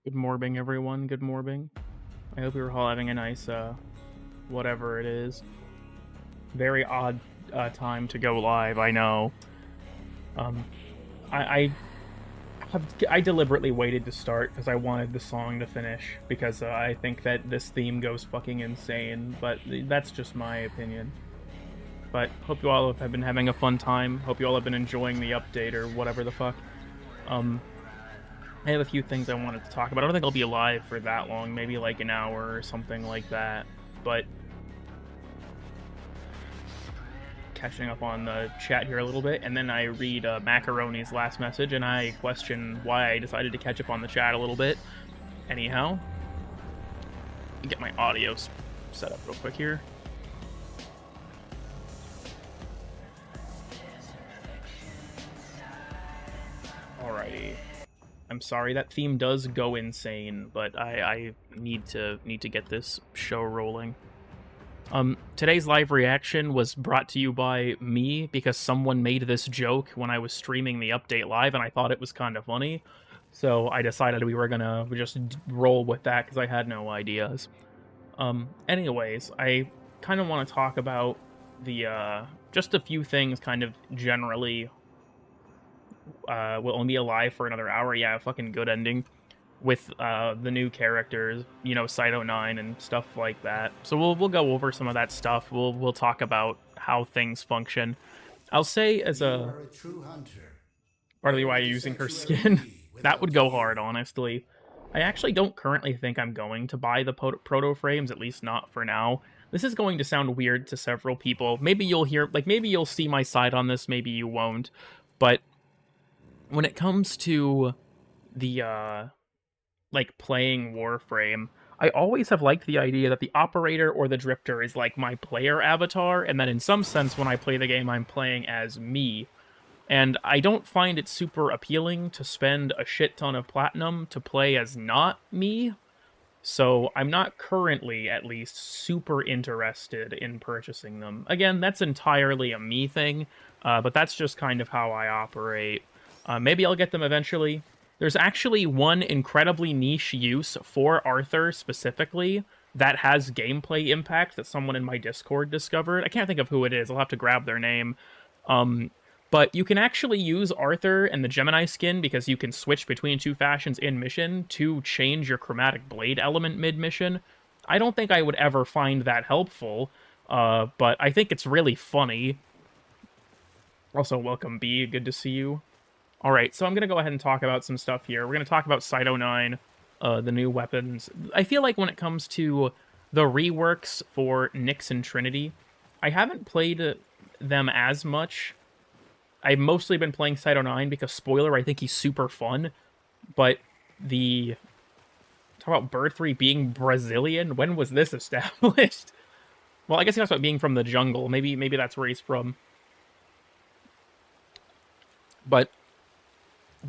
Good morbing, everyone. Good morbing. I hope you're all having a nice, whatever it is. Very odd time to go live, I know. I deliberately waited to start because I wanted the song to finish because I think that this theme goes fucking insane, but that's just my opinion. But hope you all have been having a fun time. Hope you all have been enjoying the update or whatever the fuck. I have a few things I wanted to talk about. I don't think I'll be live for that long, maybe like an hour or something like that, but catching up on the chat here a little bit, and then I read Macaroni's last message, and I question why I decided to catch up on the chat a little bit. Anyhow, get my audio set up real quick here. Alrighty. I'm sorry, that theme does go insane, but I need to get this show rolling. Today's live reaction was brought to you by me because someone made this joke when I was streaming the update live, and I thought it was kind of funny. So I decided we were gonna just roll with that because I had no ideas. Anyways, I kind of want to talk about the just a few things kind of generally. Will only be alive for another hour. Yeah, fucking good ending with the new characters, you know, Cyto 9 and stuff like that. So we'll go over some of that stuff. We'll talk about how things function. I'll say as a partly why you're using her skin, that would go hard, honestly. I actually don't currently think I'm going to buy the proto frames, at least not for now. This is going to sound weird to several people. Maybe you'll hear, like, maybe you'll see my side on this, maybe you won't. But when it comes to the, like, playing Warframe, I always have liked the idea that the operator or the drifter is, like, my player avatar, and that in some sense, when I play the game, I'm playing as me. And I don't find it super appealing to spend a shit ton of platinum to play as not me. So I'm not currently, at least, super interested in purchasing them. Again, that's entirely a me thing, but that's just kind of how I operate. Maybe I'll get them eventually. There's actually one incredibly niche use for Arthur specifically that has gameplay impact that someone in my Discord discovered. I can't think of who it is. I'll have to grab their name. But you can actually use Arthur and the Gemini skin because you can switch between two fashions in mission to change your chromatic blade element mid-mission. I don't think I would ever find that helpful, but I think it's really funny. Also, welcome, B. Good to see you. All right, so I'm going to go ahead and talk about some stuff here. We're going to talk about Cyto 9, the new weapons. I feel like when it comes to the reworks for Nyx and Trinity, I haven't played them as much. I've mostly been playing Cyto 9 because, spoiler, I think he's super fun. But talk about Bird 3 being Brazilian? When was this established? Well, I guess he talks about being from the jungle. Maybe that's where he's from. But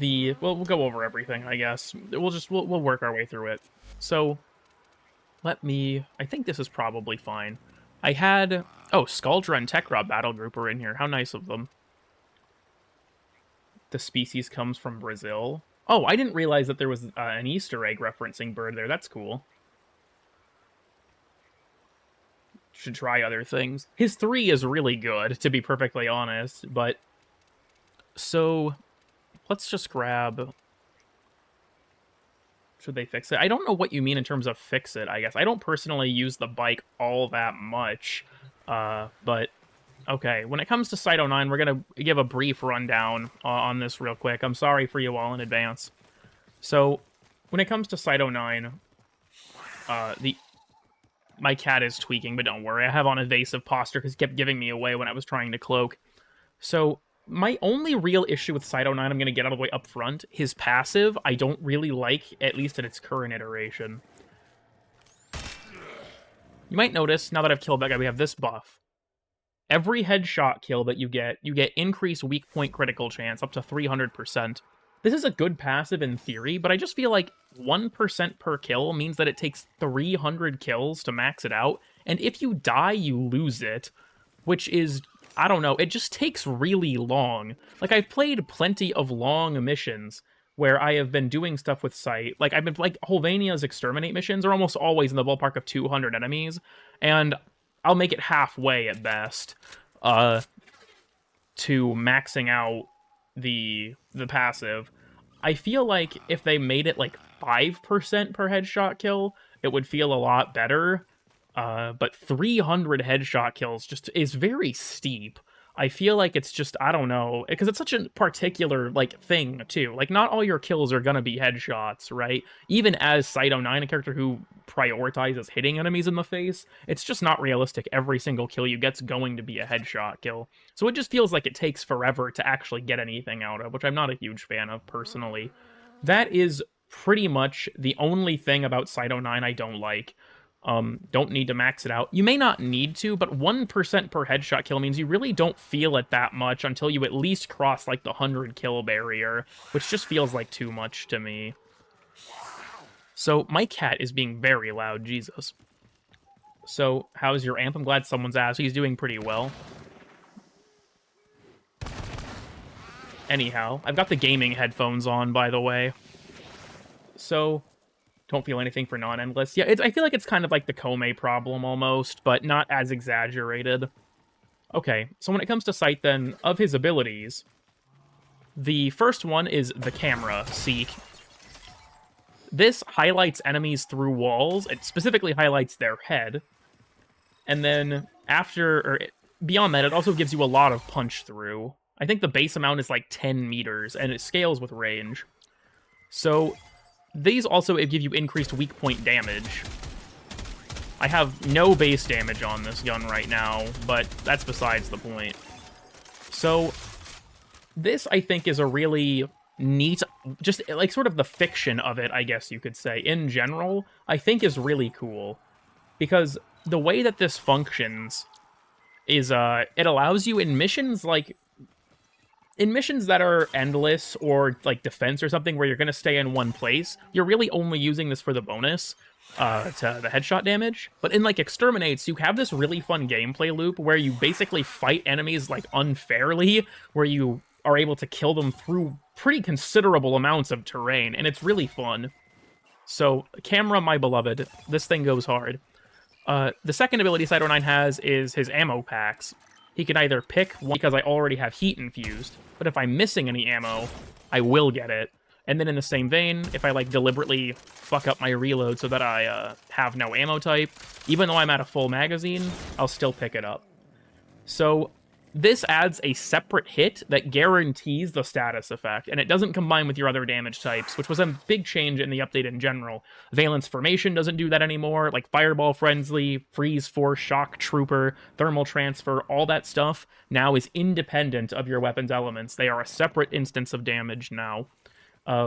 we'll go over everything, I guess. We'll work our way through it. So I think this is probably fine. I had Skuldra and Tekra battle group are in here. How nice of them. The species comes from Brazil. Oh, I didn't realize that there was an Easter egg referencing Bird there. That's cool. Should try other things. His 3 is really good, to be perfectly honest, but... So, let's just grab... Should they fix it? I don't know what you mean in terms of fix it, I guess. I don't personally use the bike all that much, but... Okay, when it comes to Cyto 9, we're going to give a brief rundown on this real quick. I'm sorry for you all in advance. So, when it comes to Cyto 9, my cat is tweaking, but don't worry. I have on evasive posture because it kept giving me away when I was trying to cloak. So, my only real issue with Cyto 9, I'm going to get all the way up front, his passive, I don't really like, at least at its current iteration. You might notice, now that I've killed that guy, we have this buff. Every headshot kill that you get increased weak point critical chance up to 300%. This is a good passive in theory, but I just feel like 1% per kill means that it takes 300 kills to max it out, and if you die, you lose it, which is, I don't know, it just takes really long. Like, I've played plenty of long missions where I have been doing stuff with Sight. Like, Holvania's Exterminate missions are almost always in the ballpark of 200 enemies, and I'll make it halfway at best to maxing out the passive. I feel like if they made it like 5% per headshot kill, it would feel a lot better. But 300 headshot kills just is very steep. I feel like it's just, I don't know, because it's such a particular, like, thing, too. Like, not all your kills are gonna be headshots, right? Even as Cyto 9, a character who prioritizes hitting enemies in the face, it's just not realistic. Every single kill you get's going to be a headshot kill. So it just feels like it takes forever to actually get anything out of, which I'm not a huge fan of, personally. That is pretty much the only thing about Cyto 9 I don't like. Don't need to max it out. You may not need to, but 1% per headshot kill means you really don't feel it that much until you at least cross, like, the 100 kill barrier, which just feels like too much to me. So, my cat is being very loud, Jesus. So, how's your amp? I'm glad someone's asked. He's doing pretty well. Anyhow, I've got the gaming headphones on, by the way. So... Don't feel anything for non-endless. Yeah, I feel like it's kind of like the Kome problem almost, but not as exaggerated. Okay, so when it comes to Sight then, of his abilities, the first one is the camera, Seek. This highlights enemies through walls. It specifically highlights their head. And then beyond that, it also gives you a lot of punch through. I think the base amount is like 10 meters, and it scales with range. So... These also give you increased weak point damage. I have no base damage on this gun right now, but that's besides the point. So, this, I think, is a really neat, just, like, sort of the fiction of it, I guess you could say, in general, I think is really cool. Because the way that this functions is, it allows you in missions, like, in missions that are endless or like defense or something where you're going to stay in one place, you're really only using this for the bonus to the headshot damage. But in like exterminates, you have this really fun gameplay loop where you basically fight enemies like unfairly, where you are able to kill them through pretty considerable amounts of terrain, and it's really fun. So, camera, my beloved, this thing goes hard. The second ability Cyto9 has is his ammo packs. He can either pick one because I already have heat infused, but if I'm missing any ammo, I will get it. And then in the same vein, if I like deliberately fuck up my reload so that I have no ammo type, even though I'm at a full magazine, I'll still pick it up. So this adds a separate hit that guarantees the status effect, and it doesn't combine with your other damage types, which was a big change in the update in general. Valence Formation doesn't do that anymore, like Fireball Frenzy, Freeze Force, Shock Trooper, Thermal Transfer, all that stuff now is independent of your weapon's elements. They are a separate instance of damage now,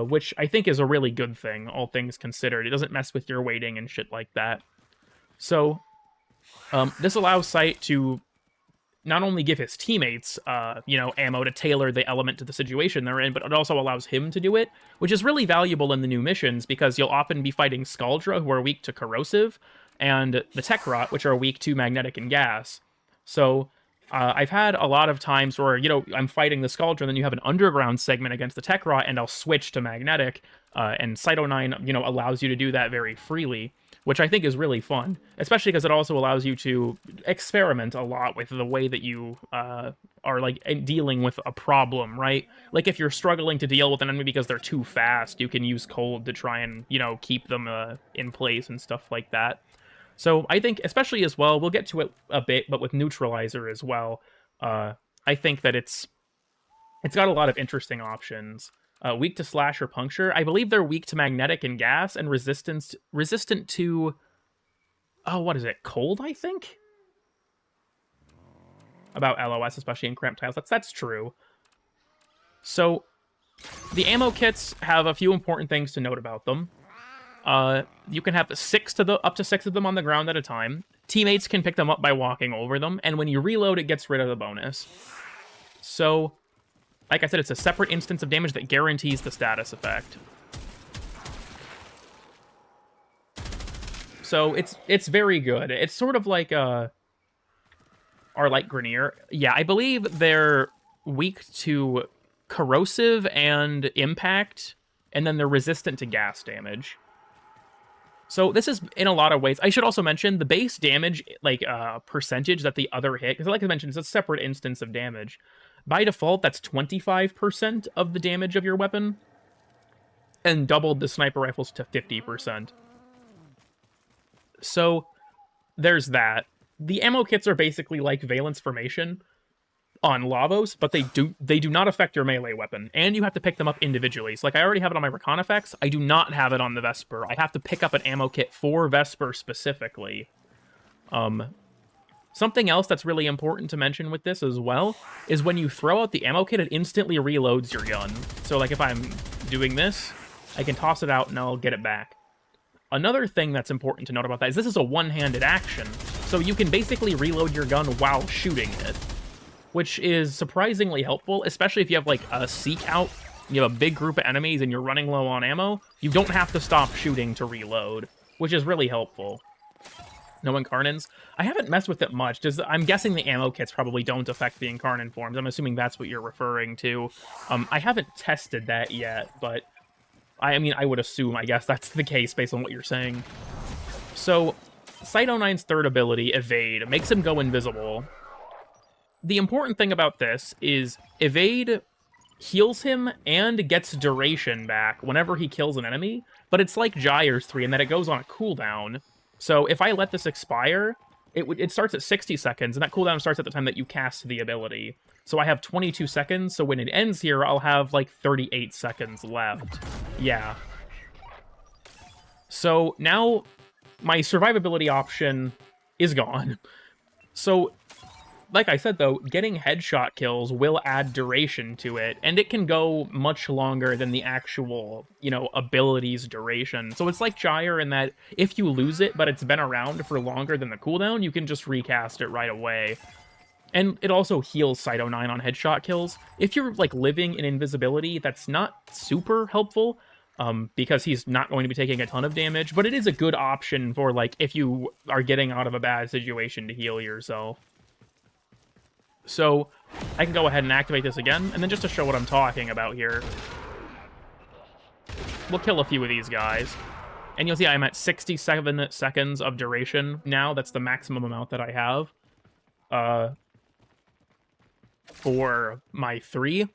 which I think is a really good thing, all things considered. It doesn't mess with your weighting and shit like that. So, this allows Sight to not only give his teammates, ammo to tailor the element to the situation they're in, but it also allows him to do it, which is really valuable in the new missions because you'll often be fighting Scaldra, who are weak to corrosive, and the Tekrot, which are weak to magnetic and gas. So I've had a lot of times where, I'm fighting the Scaldra, and then you have an underground segment against the Tekrot, and I'll switch to magnetic, and Cyto9, allows you to do that very freely, which I think is really fun, especially because it also allows you to experiment a lot with the way that you are, like, dealing with a problem, right? Like, if you're struggling to deal with an enemy because they're too fast, you can use cold to try and, keep them in place and stuff like that. So I think, especially as well, we'll get to it a bit, but with Neutralizer as well, I think that it's got a lot of interesting options. Weak to slash or puncture. I believe they're weak to magnetic and gas, and resistant to... Oh, what is it? Cold, I think? About LOS, especially in cramped tiles. That's true. So, the ammo kits have a few important things to note about them. You can have up to 6 of them on the ground at a time. Teammates can pick them up by walking over them, and when you reload, it gets rid of the bonus. So, like I said, it's a separate instance of damage that guarantees the status effect. So it's very good. It's sort of like our Light Grenier. Yeah, I believe they're weak to corrosive and impact, and then they're resistant to gas damage. So this is, in a lot of ways, I should also mention the base damage, like, percentage that the other hit, because like I mentioned, it's a separate instance of damage. By default, that's 25% of the damage of your weapon, and doubled the sniper rifles to 50%. So, there's that. The ammo kits are basically like Valence Formation on Lavos, but they do not affect your melee weapon, and you have to pick them up individually. So, like, I already have it on my Reconifex, I do not have it on the Vesper. I have to pick up an ammo kit for Vesper specifically. Something else that's really important to mention with this as well is when you throw out the ammo kit, it instantly reloads your gun. So, like, if I'm doing this, I can toss it out and I'll get it back. Another thing that's important to note about that is this is a one-handed action, so you can basically reload your gun while shooting it, which is surprisingly helpful, especially if you have, like, a seek out, you have a big group of enemies and you're running low on ammo. You don't have to stop shooting to reload, which is really helpful. No Incarnins. I haven't messed with it much. I'm guessing the ammo kits probably don't affect the Incarnin forms. I'm assuming that's what you're referring to. I haven't tested that yet, but I mean, I would assume, I guess that's the case based on what you're saying. So, Cyto9's third ability, Evade, makes him go invisible. The important thing about this is Evade heals him and gets duration back whenever he kills an enemy, but it's like Gyre's 3 in that it goes on a cooldown. So if I let this expire, it starts at 60 seconds, and that cooldown starts at the time that you cast the ability. So I have 22 seconds, so when it ends here, I'll have, like, 38 seconds left. Yeah. So now my survivability option is gone. So, like I said, though, getting headshot kills will add duration to it, and it can go much longer than the actual, ability's duration. So it's like Gyre in that if you lose it, but it's been around for longer than the cooldown, you can just recast it right away. And it also heals Cyto 9 on headshot kills. If you're, like, living in invisibility, that's not super helpful, because he's not going to be taking a ton of damage, but it is a good option for, like, if you are getting out of a bad situation to heal yourself. So, I can go ahead and activate this again, and then just to show what I'm talking about here, we'll kill a few of these guys. And you'll see I'm at 67 seconds of duration now. That's the maximum amount that I have. For my 3.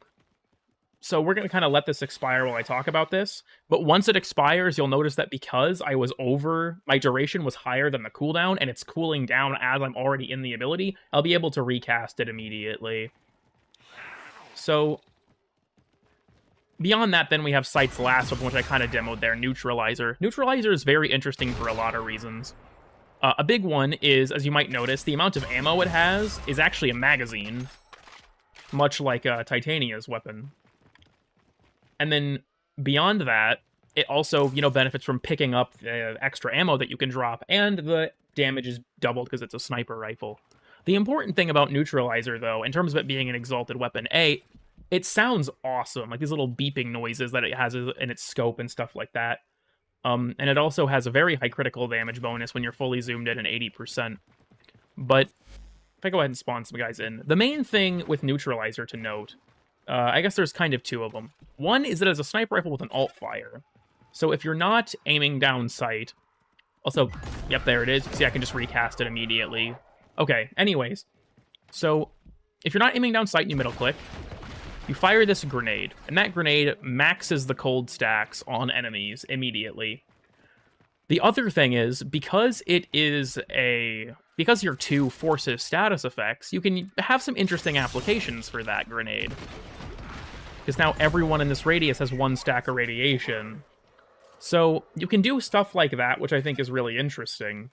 So we're going to kind of let this expire while I talk about this. But once it expires, you'll notice that because I was over, my duration was higher than the cooldown, and it's cooling down as I'm already in the ability, I'll be able to recast it immediately. So beyond that, then we have Sight's last weapon, which I kind of demoed there, Neutralizer. Neutralizer is very interesting for a lot of reasons. A big one is, as you might notice, the amount of ammo it has is actually a magazine, much like Titania's weapon. And then beyond that, it also, benefits from picking up the extra ammo that you can drop, and the damage is doubled because it's a sniper rifle. The important thing about Neutralizer, though, in terms of it being an exalted weapon, it sounds awesome, like these little beeping noises that it has in its scope and stuff like that. And it also has a very high critical damage bonus when you're fully zoomed in at 80%. But if I go ahead and spawn some guys in, the main thing with Neutralizer to note, I guess there's kind of two of them. One is that it's a sniper rifle with an alt fire. So if you're not aiming down sight, also, yep, there it is. See, I can just recast it immediately. Okay, anyways. So if you're not aiming down sight and you middle click, you fire this grenade, and that grenade maxes the cold stacks on enemies immediately. The other thing is, because your 2 forces status effects, you can have some interesting applications for that grenade. Because now everyone in this radius has 1 stack of radiation. So you can do stuff like that, which I think is really interesting.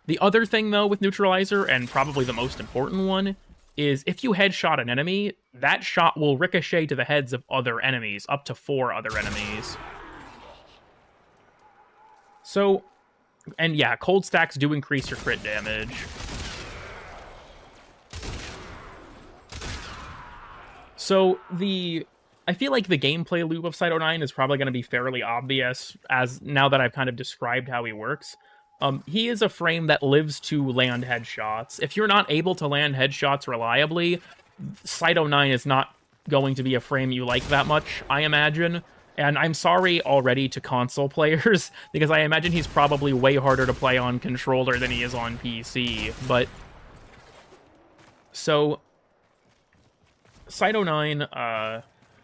The other thing, though, with Neutralizer, and probably the most important one, is if you headshot an enemy, that shot will ricochet to the heads of other enemies, up to 4 other enemies. So, and yeah, cold stacks do increase your crit damage. So I feel like the gameplay loop of Cyto 9 is probably going to be fairly obvious, as now that I've kind of described how he works. He is a frame that lives to land headshots. If you're not able to land headshots reliably, Cyto 9 is not going to be a frame you like that much, I imagine. And I'm sorry already to console players, because I imagine he's probably way harder to play on controller than he is on PC. But so Cyto 9,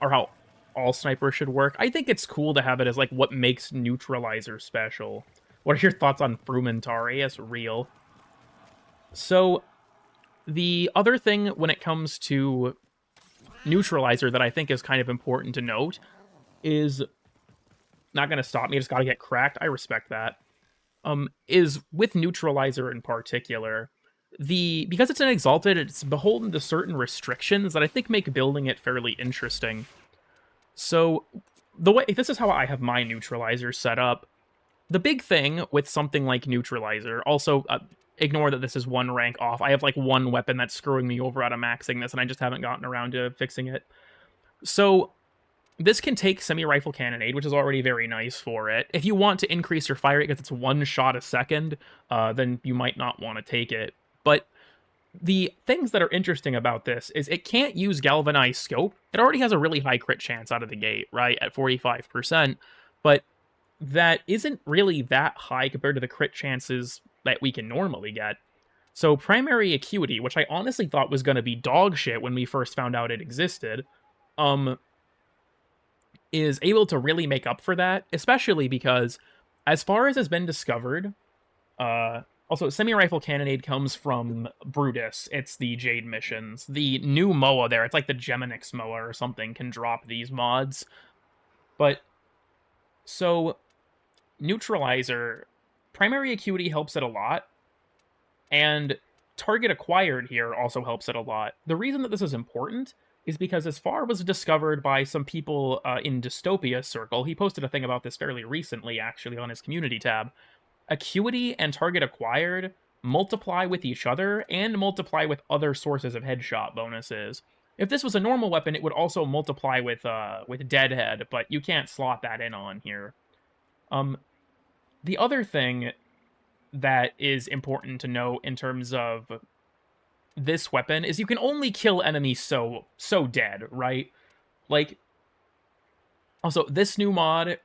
or how all snipers should work, I think it's cool to have it as like what makes Neutralizer special. What are your thoughts on Frumentari? Yes, real. So, the other thing when it comes to Neutralizer that I think is kind of important to note is, not going to stop me, just got to get cracked, I respect that, is with Neutralizer in particular, because it's an exalted, it's beholden to certain restrictions that I think make building it fairly interesting. So, this is how I have my Neutralizer set up. The big thing with something like Neutralizer, also, ignore that this is 1 rank off. I have, like, 1 weapon that's screwing me over out of maxing this, and I just haven't gotten around to fixing it. So, this can take semi-rifle cannonade, which is already very nice for it. If you want to increase your fire rate because it's 1 shot a second, then you might not want to take it. But the things that are interesting about this is it can't use galvanized scope. It already has a really high crit chance out of the gate, right, at 45%, but that isn't really that high compared to the crit chances that we can normally get. So primary acuity, which I honestly thought was going to be dog shit when we first found out it existed, is able to really make up for that, especially because, as far as has been discovered, also, semi-rifle cannonade comes from Brutus. It's the Jade missions. The new MOA there, it's like the Geminix MOA or something, can drop these mods. But, so, Neutralizer, primary acuity helps it a lot, and target acquired here also helps it a lot. The reason that this is important is because, as far was discovered by some people in Dystopia Circle, he posted a thing about this fairly recently, actually, on his community tab. Acuity and target acquired multiply with each other and multiply with other sources of headshot bonuses. If this was a normal weapon, it would also multiply with Deadhead, but you can't slot that in on here. The other thing that is important to know in terms of this weapon is you can only kill enemies so dead, right? Like, also, this new mod,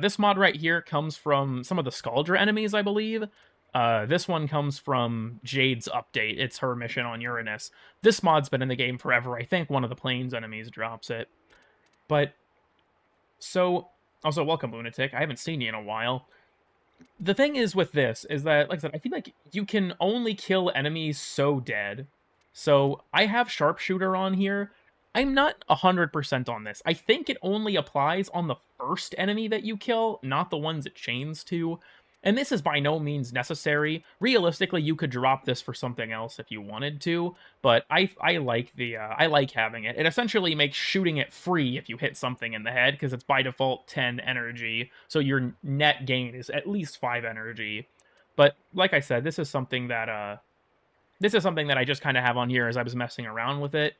this mod right here comes from some of the Scaldra enemies, I believe. This one comes from Jade's update. It's her mission on Uranus. This mod's been in the game forever. I think one of the Plains enemies drops it. But, so, also, welcome, Lunatic. I haven't seen you in a while. The thing is with this, is that, like I said, I feel like you can only kill enemies so dead. So, I have Sharpshooter on here. I'm not 100% on this. I think it only applies on the first enemy that you kill, not the ones it chains to. And this is by no means necessary. Realistically, you could drop this for something else if you wanted to, but I like I like having it. It essentially makes shooting it free if you hit something in the head, because it's by default 10 energy, so your net gain is at least 5 energy. But like I said, this is something that I just kind of have on here as I was messing around with it.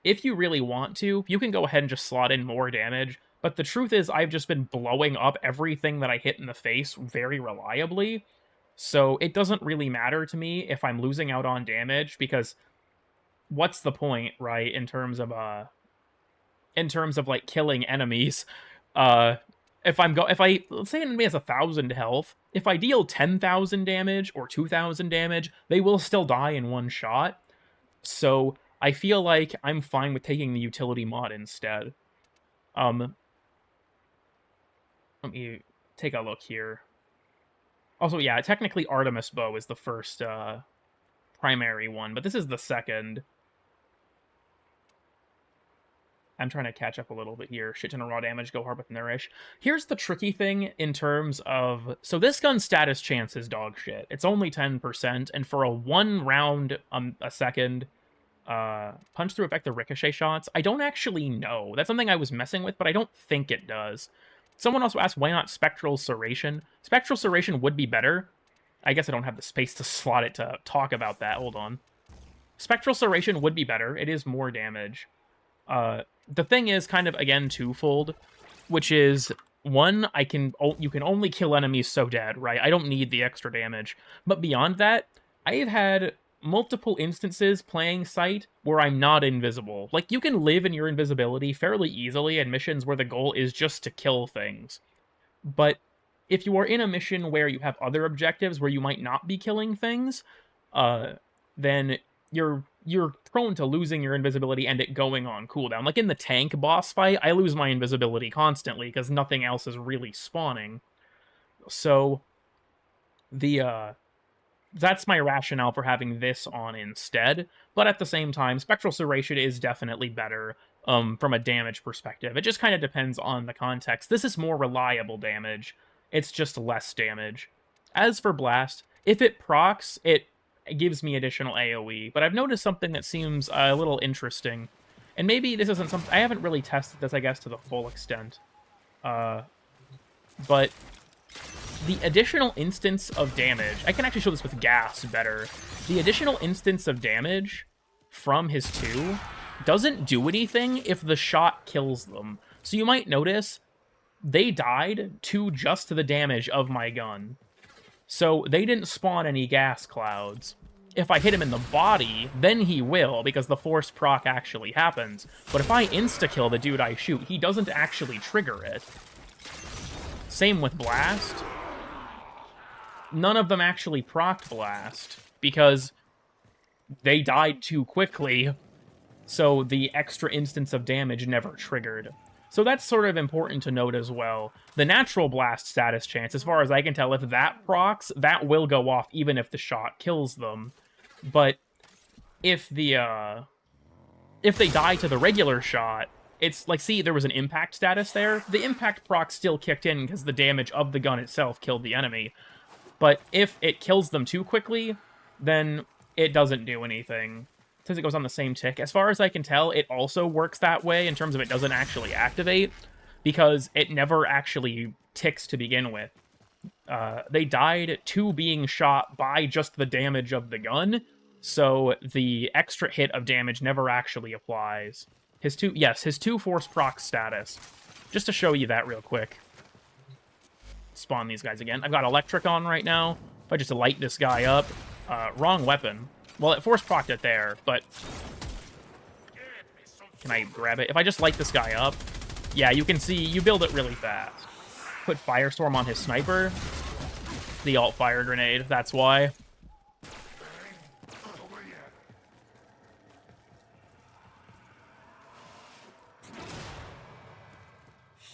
If you really want to, you can go ahead and just slot in more damage. But the truth is, I've just been blowing up everything that I hit in the face very reliably. So it doesn't really matter to me if I'm losing out on damage, because what's the point, right? In terms of like killing enemies. Let's say an enemy has 1,000 health, if I deal 10,000 damage or 2,000 damage, they will still die in one shot. So I feel like I'm fine with taking the utility mod instead. Let me take a look here. Also, yeah, technically Artemis Bow is the first primary one, but this is the second. I'm trying to catch up a little bit here. Shit ton of raw damage, go hard with Nourish. Here's the tricky thing in terms of... So this gun's status chance is dog shit. It's only 10%, and for a 1 round a second punch through effect the ricochet shots, I don't actually know. That's something I was messing with, but I don't think it does. Someone also asked, why not Spectral Serration? Spectral Serration would be better. I guess I don't have the space to slot it to talk about that. Hold on. Spectral Serration would be better. It is more damage. The thing is kind of, again, twofold, which is, one, you can only kill enemies so dead, right? I don't need the extra damage. But beyond that, I've had multiple instances playing Sight where I'm not invisible. Like, you can live in your invisibility fairly easily in missions where the goal is just to kill things. But if you are in a mission where you have other objectives where you might not be killing things, then you're prone to losing your invisibility and it going on cooldown. Like in the tank boss fight, I lose my invisibility constantly because nothing else is really spawning. So that's my rationale for having this on instead. But at the same time, Spectral Serration is definitely better from a damage perspective. It just kind of depends on the context. This is more reliable damage. It's just less damage. As for Blast, if it procs, it gives me additional AoE. But I've noticed something that seems a little interesting. And maybe this isn't something... I haven't really tested this, I guess, to the full extent. But the additional instance of damage... I can actually show this with gas better. The additional instance of damage from his 2 doesn't do anything if the shot kills them. So you might notice they died to just the damage of my gun. So they didn't spawn any gas clouds. If I hit him in the body, then he will, because the force proc actually happens. But if I insta-kill the dude I shoot, he doesn't actually trigger it. Same with Blast. None of them actually procced Blast, because they died too quickly, so the extra instance of damage never triggered. So that's sort of important to note as well. The natural Blast status chance, as far as I can tell, if that procs, that will go off even if the shot kills them. But if they die to the regular shot, it's like, see, there was an impact status there. The impact proc still kicked in because the damage of the gun itself killed the enemy. But if it kills them too quickly, then it doesn't do anything. Since it goes on the same tick. As far as I can tell, it also works that way in terms of it doesn't actually activate, because it never actually ticks to begin with. they died to being shot by just the damage of the gun, so the extra hit of damage never actually applies. His two force proc status. Just to show you that real quick. Spawn these guys again. I've got electric on right now. If I just light this guy up, wrong weapon. Well, it force procced it there, but can I grab it? If I just light this guy up, yeah, you can see you build it really fast. Put Firestorm on his sniper. The alt fire grenade, that's why.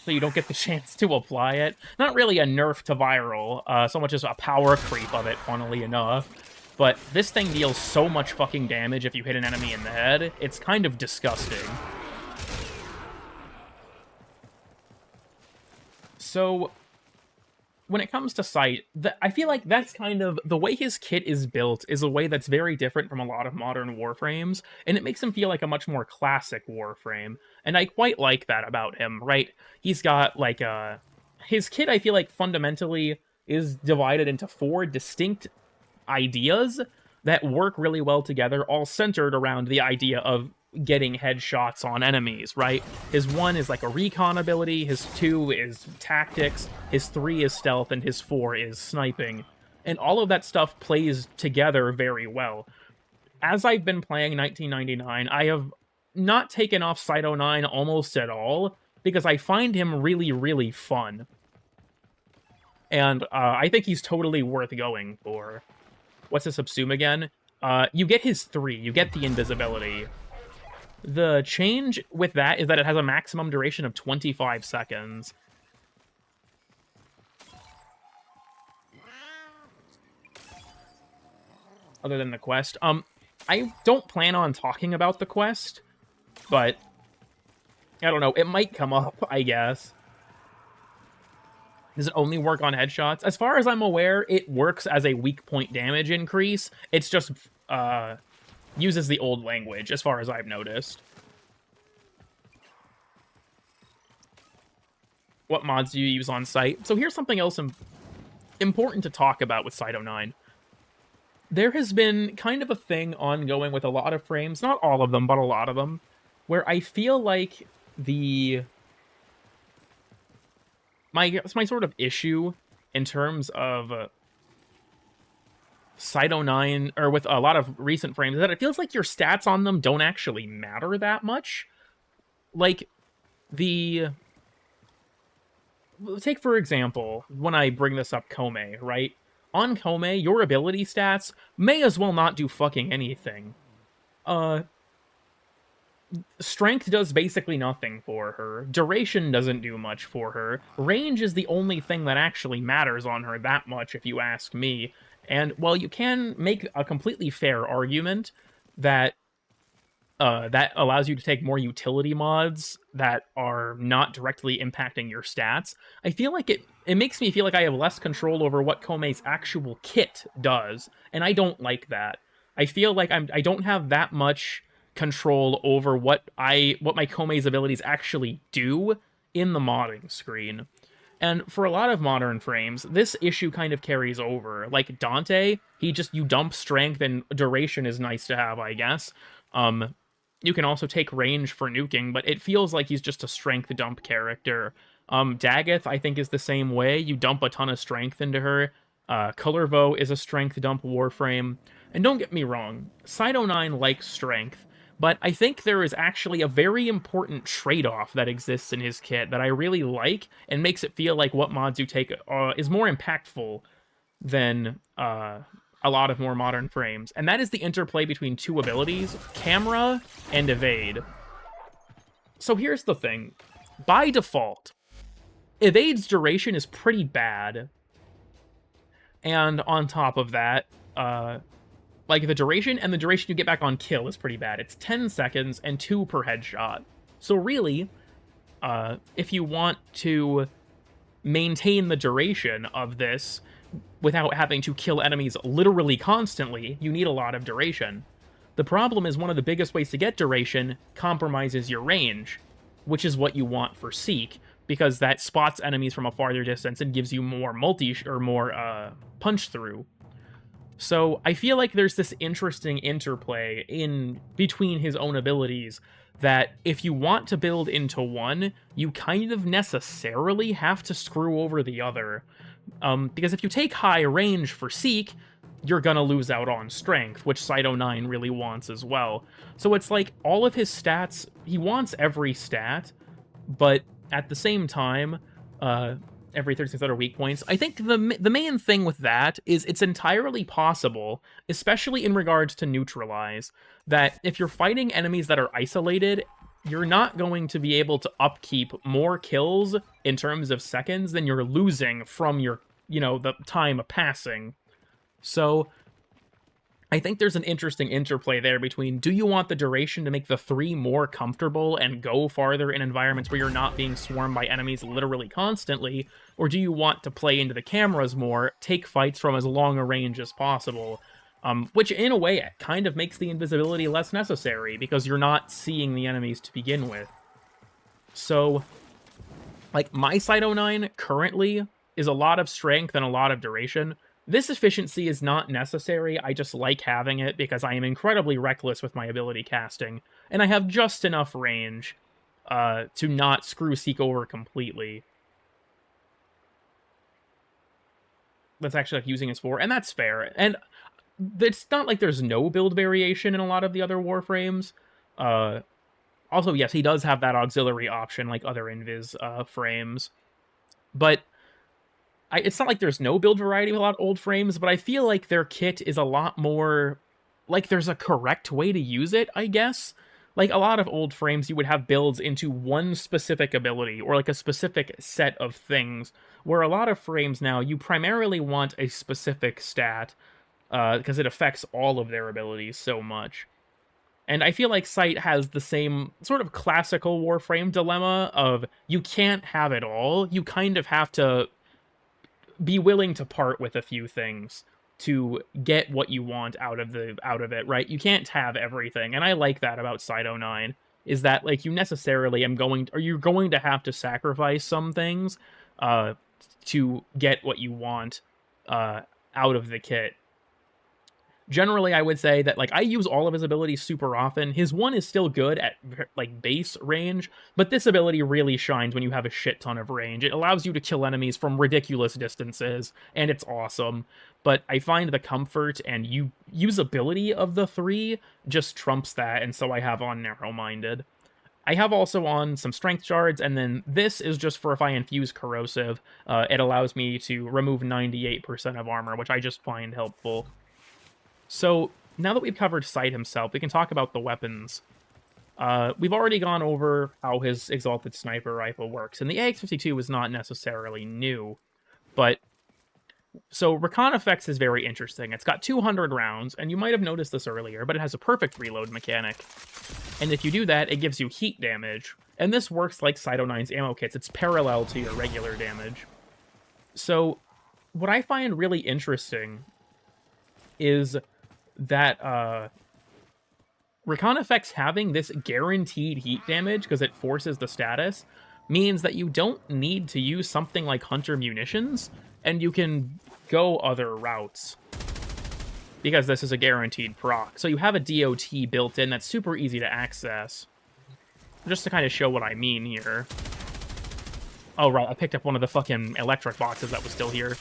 So you don't get the chance to apply it. Not really a nerf to viral, so much as a power creep of it, funnily enough. But this thing deals so much fucking damage if you hit an enemy in the head, it's kind of disgusting. So, when it comes to sight, I feel like that's kind of... The way his kit is built is a way that's very different from a lot of modern Warframes, and it makes him feel like a much more classic Warframe. And I quite like that about him, right? He's got, like, his kit, I feel like, fundamentally is divided into 4 distinct ideas that work really well together, all centered around the idea of getting headshots on enemies, right? His 1 is like a recon ability, his 2 is tactics, his 3 is stealth, and his 4 is sniping. And all of that stuff plays together very well. As I've been playing 1999, I have not taken off Cyto9 almost at all, because I find him really, really fun. And I think he's totally worth going for. What's the subsume again? You get his 3, you get the invisibility. The change with that is that it has a maximum duration of 25 seconds. Other than the quest. I don't plan on talking about the quest, but I don't know, it might come up, I guess. Does it only work on headshots? As far as I'm aware, it works as a weak point damage increase. It's just, uses the old language, as far as I've noticed. What mods do you use on site? So here's something else important to talk about with Cyto9. There has been kind of a thing ongoing with a lot of frames, not all of them, but a lot of them, where I feel like my sort of issue in terms of Cyto9, or with a lot of recent frames, is that it feels like your stats on them don't actually matter that much. Like, take, for example, when I bring this up, Kome, right? On Kome, your ability stats may as well not do fucking anything. Strength does basically nothing for her. Duration doesn't do much for her. Range is the only thing that actually matters on her that much, if you ask me. And while you can make a completely fair argument that that allows you to take more utility mods that are not directly impacting your stats, I feel like it makes me feel like I have less control over what Kome's actual kit does, and I don't like that. I feel like I don't have that much control over what my Kome's abilities actually do in the modding screen. And for a lot of modern frames, this issue kind of carries over. Like Dante, you dump strength, and duration is nice to have, I guess. You can also take range for nuking, but it feels like he's just a strength dump character. Daggeth, I think, is the same way. You dump a ton of strength into her. Colorvo is a strength dump Warframe. And don't get me wrong, Cyto9 likes strength, but I think there is actually a very important trade-off that exists in his kit that I really like, and makes it feel like what mods you take is more impactful than a lot of more modern frames. And that is the interplay between 2 abilities, Camera and Evade. So here's the thing. By default, Evade's duration is pretty bad. And on top of that, like the duration you get back on kill is pretty bad. It's 10 seconds and 2 per headshot. So really, if you want to maintain the duration of this without having to kill enemies literally constantly, you need a lot of duration. The problem is one of the biggest ways to get duration compromises your range, which is what you want for Seek. because that spots enemies from a farther distance and gives you more more punch through. So I feel like there's this interesting interplay in between his own abilities that if you want to build into one, you kind of necessarily have to screw over the other. Because if you take high range for Seek, you're gonna lose out on strength, which Cyto9 really wants as well. So it's like all of his stats, he wants every stat, but at the same time, every 36 other weak points. I think the main thing with that is it's entirely possible, especially in regards to neutralize, that if you're fighting enemies that are isolated, you're not going to be able to upkeep more kills in terms of seconds than you're losing from your, the time passing. So I think there's an interesting interplay there between, do you want the duration to make the 3 more comfortable and go farther in environments where you're not being swarmed by enemies literally constantly, or do you want to play into the cameras more, take fights from as long a range as possible? Which, in a way, kind of makes the invisibility less necessary, because you're not seeing the enemies to begin with. So, like, my Cyto9 currently is a lot of strength and a lot of duration. This efficiency is not necessary, I just like having it because I am incredibly reckless with my ability casting, and I have just enough range to not screw Seek over completely. That's actually like using his 4, and that's fair. And it's not like there's no build variation in a lot of the other Warframes. Also, yes, he does have that auxiliary option like other Invis frames, but it's not like there's no build variety with a lot of old frames, but I feel like their kit is a lot more, like, there's a correct way to use it, I guess. Like, a lot of old frames, you would have builds into one specific ability, or like a specific set of things, where a lot of frames now, you primarily want a specific stat, because it affects all of their abilities so much. And I feel like Sight has the same sort of classical Warframe dilemma of, you can't have it all, you kind of have to be willing to part with a few things to get what you want out of it, right? You can't have everything, and I like that about Cyto9, is that, like, you necessarily you're going to have to sacrifice some things to get what you want out of the kit. Generally, I would say that, like, I use all of his abilities super often. His 1 is still good at, like, base range, but this ability really shines when you have a shit ton of range. It allows you to kill enemies from ridiculous distances, and it's awesome. But I find the comfort and usability of the 3 just trumps that, and so I have on Narrow-Minded. I have also on some Strength Shards, and then this is just for if I infuse Corrosive. It allows me to remove 98% of armor, which I just find helpful. So, now that we've covered Sight himself, we can talk about the weapons. We've already gone over how his Exalted Sniper Rifle works, and the AX-52 is not necessarily new, but... So, Recon Effects is very interesting. It's got 200 rounds, and you might have noticed this earlier, but it has a perfect reload mechanic. And if you do that, it gives you heat damage, and this works like Cyto9's ammo kits. It's parallel to your regular damage. So, what I find really interesting is that Recon Effects having this guaranteed heat damage, because it forces the status, means that you don't need to use something like Hunter Munitions, and you can go other routes, because this is a guaranteed proc. So you have a DOT built in that's super easy to access. Just to kind of show what I mean here. Oh, right, I picked up one of the fucking electric boxes that was still here.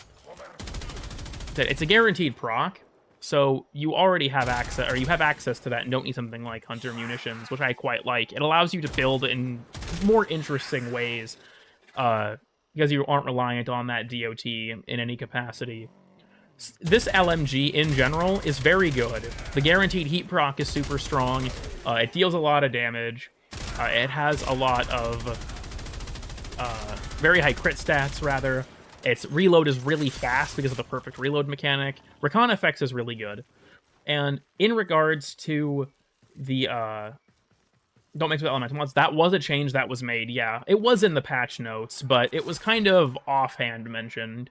It's a guaranteed proc, so you already have access, or you have access to that and don't need something like Hunter Munitions, which I quite like. It allows you to build in more interesting ways, because you aren't reliant on that DOT in any capacity. This LMG, in general, is very good. The guaranteed heat proc is super strong. It deals a lot of damage. It has a lot of very high crit stats, rather. Its reload is really fast because of the perfect reload mechanic. Recon Effects is really good. And in regards to the don't mix with elemental mods, that was a change that was made, yeah. It was in the patch notes, but it was kind of offhand mentioned.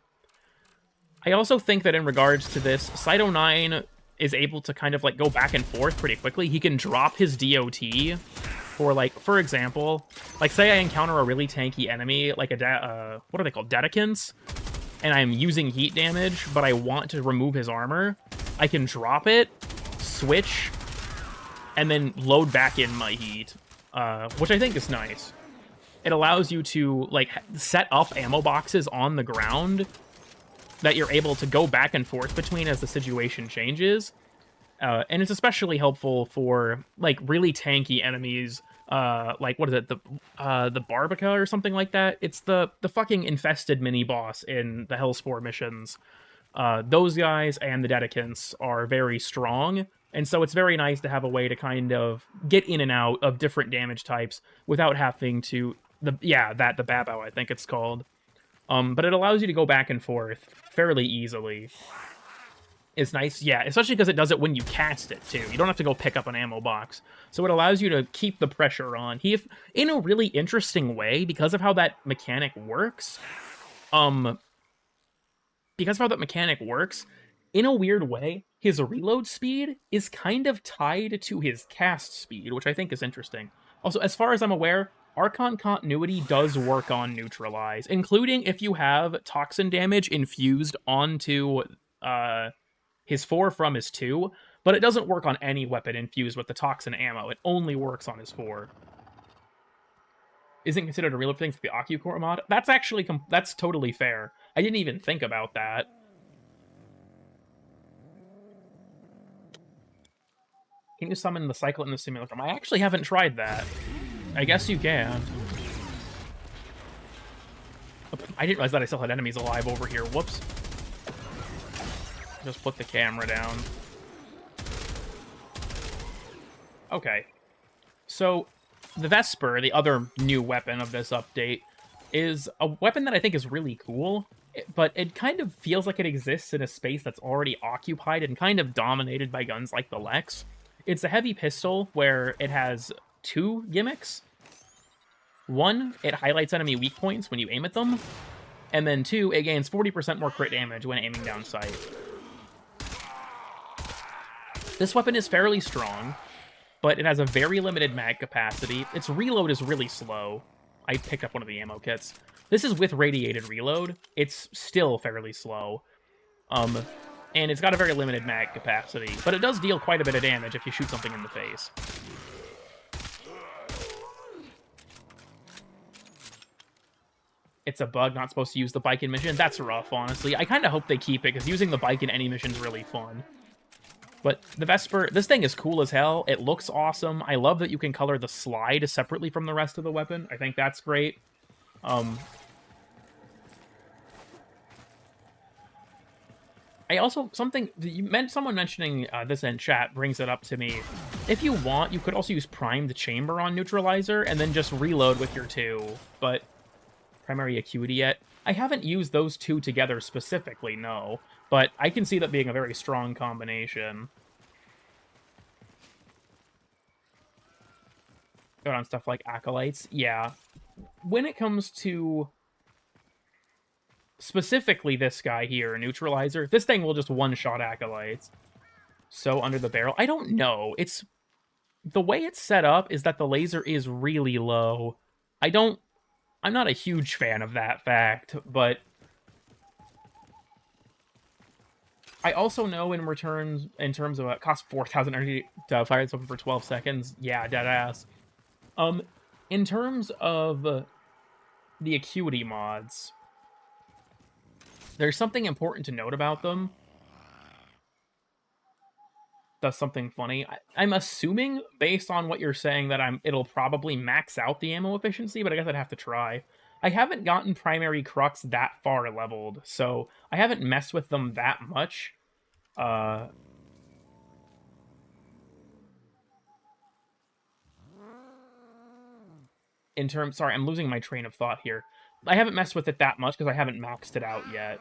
I also think that in regards to this, Cyto9 is able to kind of like go back and forth pretty quickly. He can drop his DOT for like, for example, like say I encounter a really tanky enemy, like a what are they called, Dedicants, and I'm using heat damage, but I want to remove his armor. I can drop it, switch, and then load back in my heat, which I think is nice. It allows you to like set up ammo boxes on the ground that you're able to go back and forth between as the situation changes. And it's especially helpful for like really tanky enemies, like what is it, the Barbica or something like that. It's the fucking infested mini boss in the Hellspore missions. Those guys and the Dedicants are very strong, and so it's very nice to have a way to kind of get in and out of different damage types without having to the Babao, I think it's called. But it allows you to go back and forth fairly easily. It's nice, yeah, especially because it does it when you cast it, too. You don't have to go pick up an ammo box. So it allows you to keep the pressure on. In a really interesting way, because of how that mechanic works, in a weird way, his reload speed is kind of tied to his cast speed, which I think is interesting. Also, as far as I'm aware, Archon continuity does work on Neutralize, including if you have toxin damage infused onto his 4 from his 2, but it doesn't work on any weapon infused with the toxin ammo. It only works on his 4. Isn't considered a real thing for the OcuCore mod? That's actually, that's totally fair. I didn't even think about that. Can you summon the cycle in the simulacrum? I actually haven't tried that. I guess you can. I didn't realize that I still had enemies alive over here. Whoops. Just put the camera down. Okay. So, the Vesper, the other new weapon of this update, is a weapon that I think is really cool, but it kind of feels like it exists in a space that's already occupied and kind of dominated by guns like the Lex. It's a heavy pistol where it has 2 gimmicks. 1, it highlights enemy weak points when you aim at them, and then 2, it gains 40% more crit damage when aiming down sight. This weapon is fairly strong, but it has a very limited mag capacity. Its reload is really slow. I picked up one of the ammo kits. This is with radiated reload. It's still fairly slow. And it's got a very limited mag capacity, but it does deal quite a bit of damage if you shoot something in the face. It's a bug, not supposed to use the bike in mission. That's rough, honestly. I kind of hope they keep it, because using the bike in any mission is really fun. But the Vesper, this thing is cool as hell. It looks awesome. I love that you can color the slide separately from the rest of the weapon. I think that's great. I also, someone mentioning this in chat brings it up to me. If you want, you could also use primed chamber on neutralizer and then just reload with your 2, but primary acuity yet. I haven't used those 2 together specifically, no, but I can see that being a very strong combination. Good on stuff like Acolytes, yeah. When it comes to specifically this guy here, Neutralizer, this thing will just one-shot Acolytes. So under the barrel, I don't know. It's the way it's set up is that the laser is really low. I'm not a huge fan of that fact, but I also know in terms of it costs 4,000 energy to fire something for 12 seconds. Yeah, deadass. In terms of the acuity mods, there's something important to note about them. That's something funny. I'm assuming, based on what you're saying, that it'll probably max out the ammo efficiency, but I guess I'd have to try. I haven't gotten primary Crux that far leveled, so I haven't messed with them that much. Sorry, I'm losing my train of thought here. I haven't messed with it that much because I haven't maxed it out yet.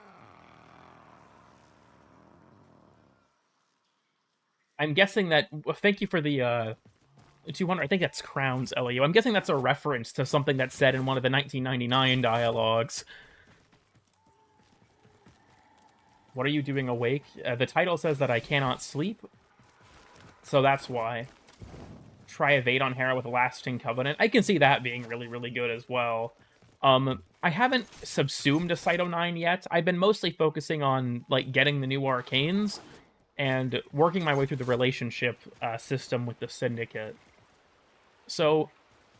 I'm guessing that... Thank you for the 200... I think that's Crowns, LAU. I'm guessing that's a reference to something that's said in one of the 1999 dialogues. What are you doing awake? The title says that I cannot sleep, so that's why. Try evade on Hera with Lasting Covenant. I can see that being really, really good as well. I haven't subsumed a Cyto 9 yet. I've been mostly focusing on like getting the new arcanes and working my way through the relationship system with the Syndicate. So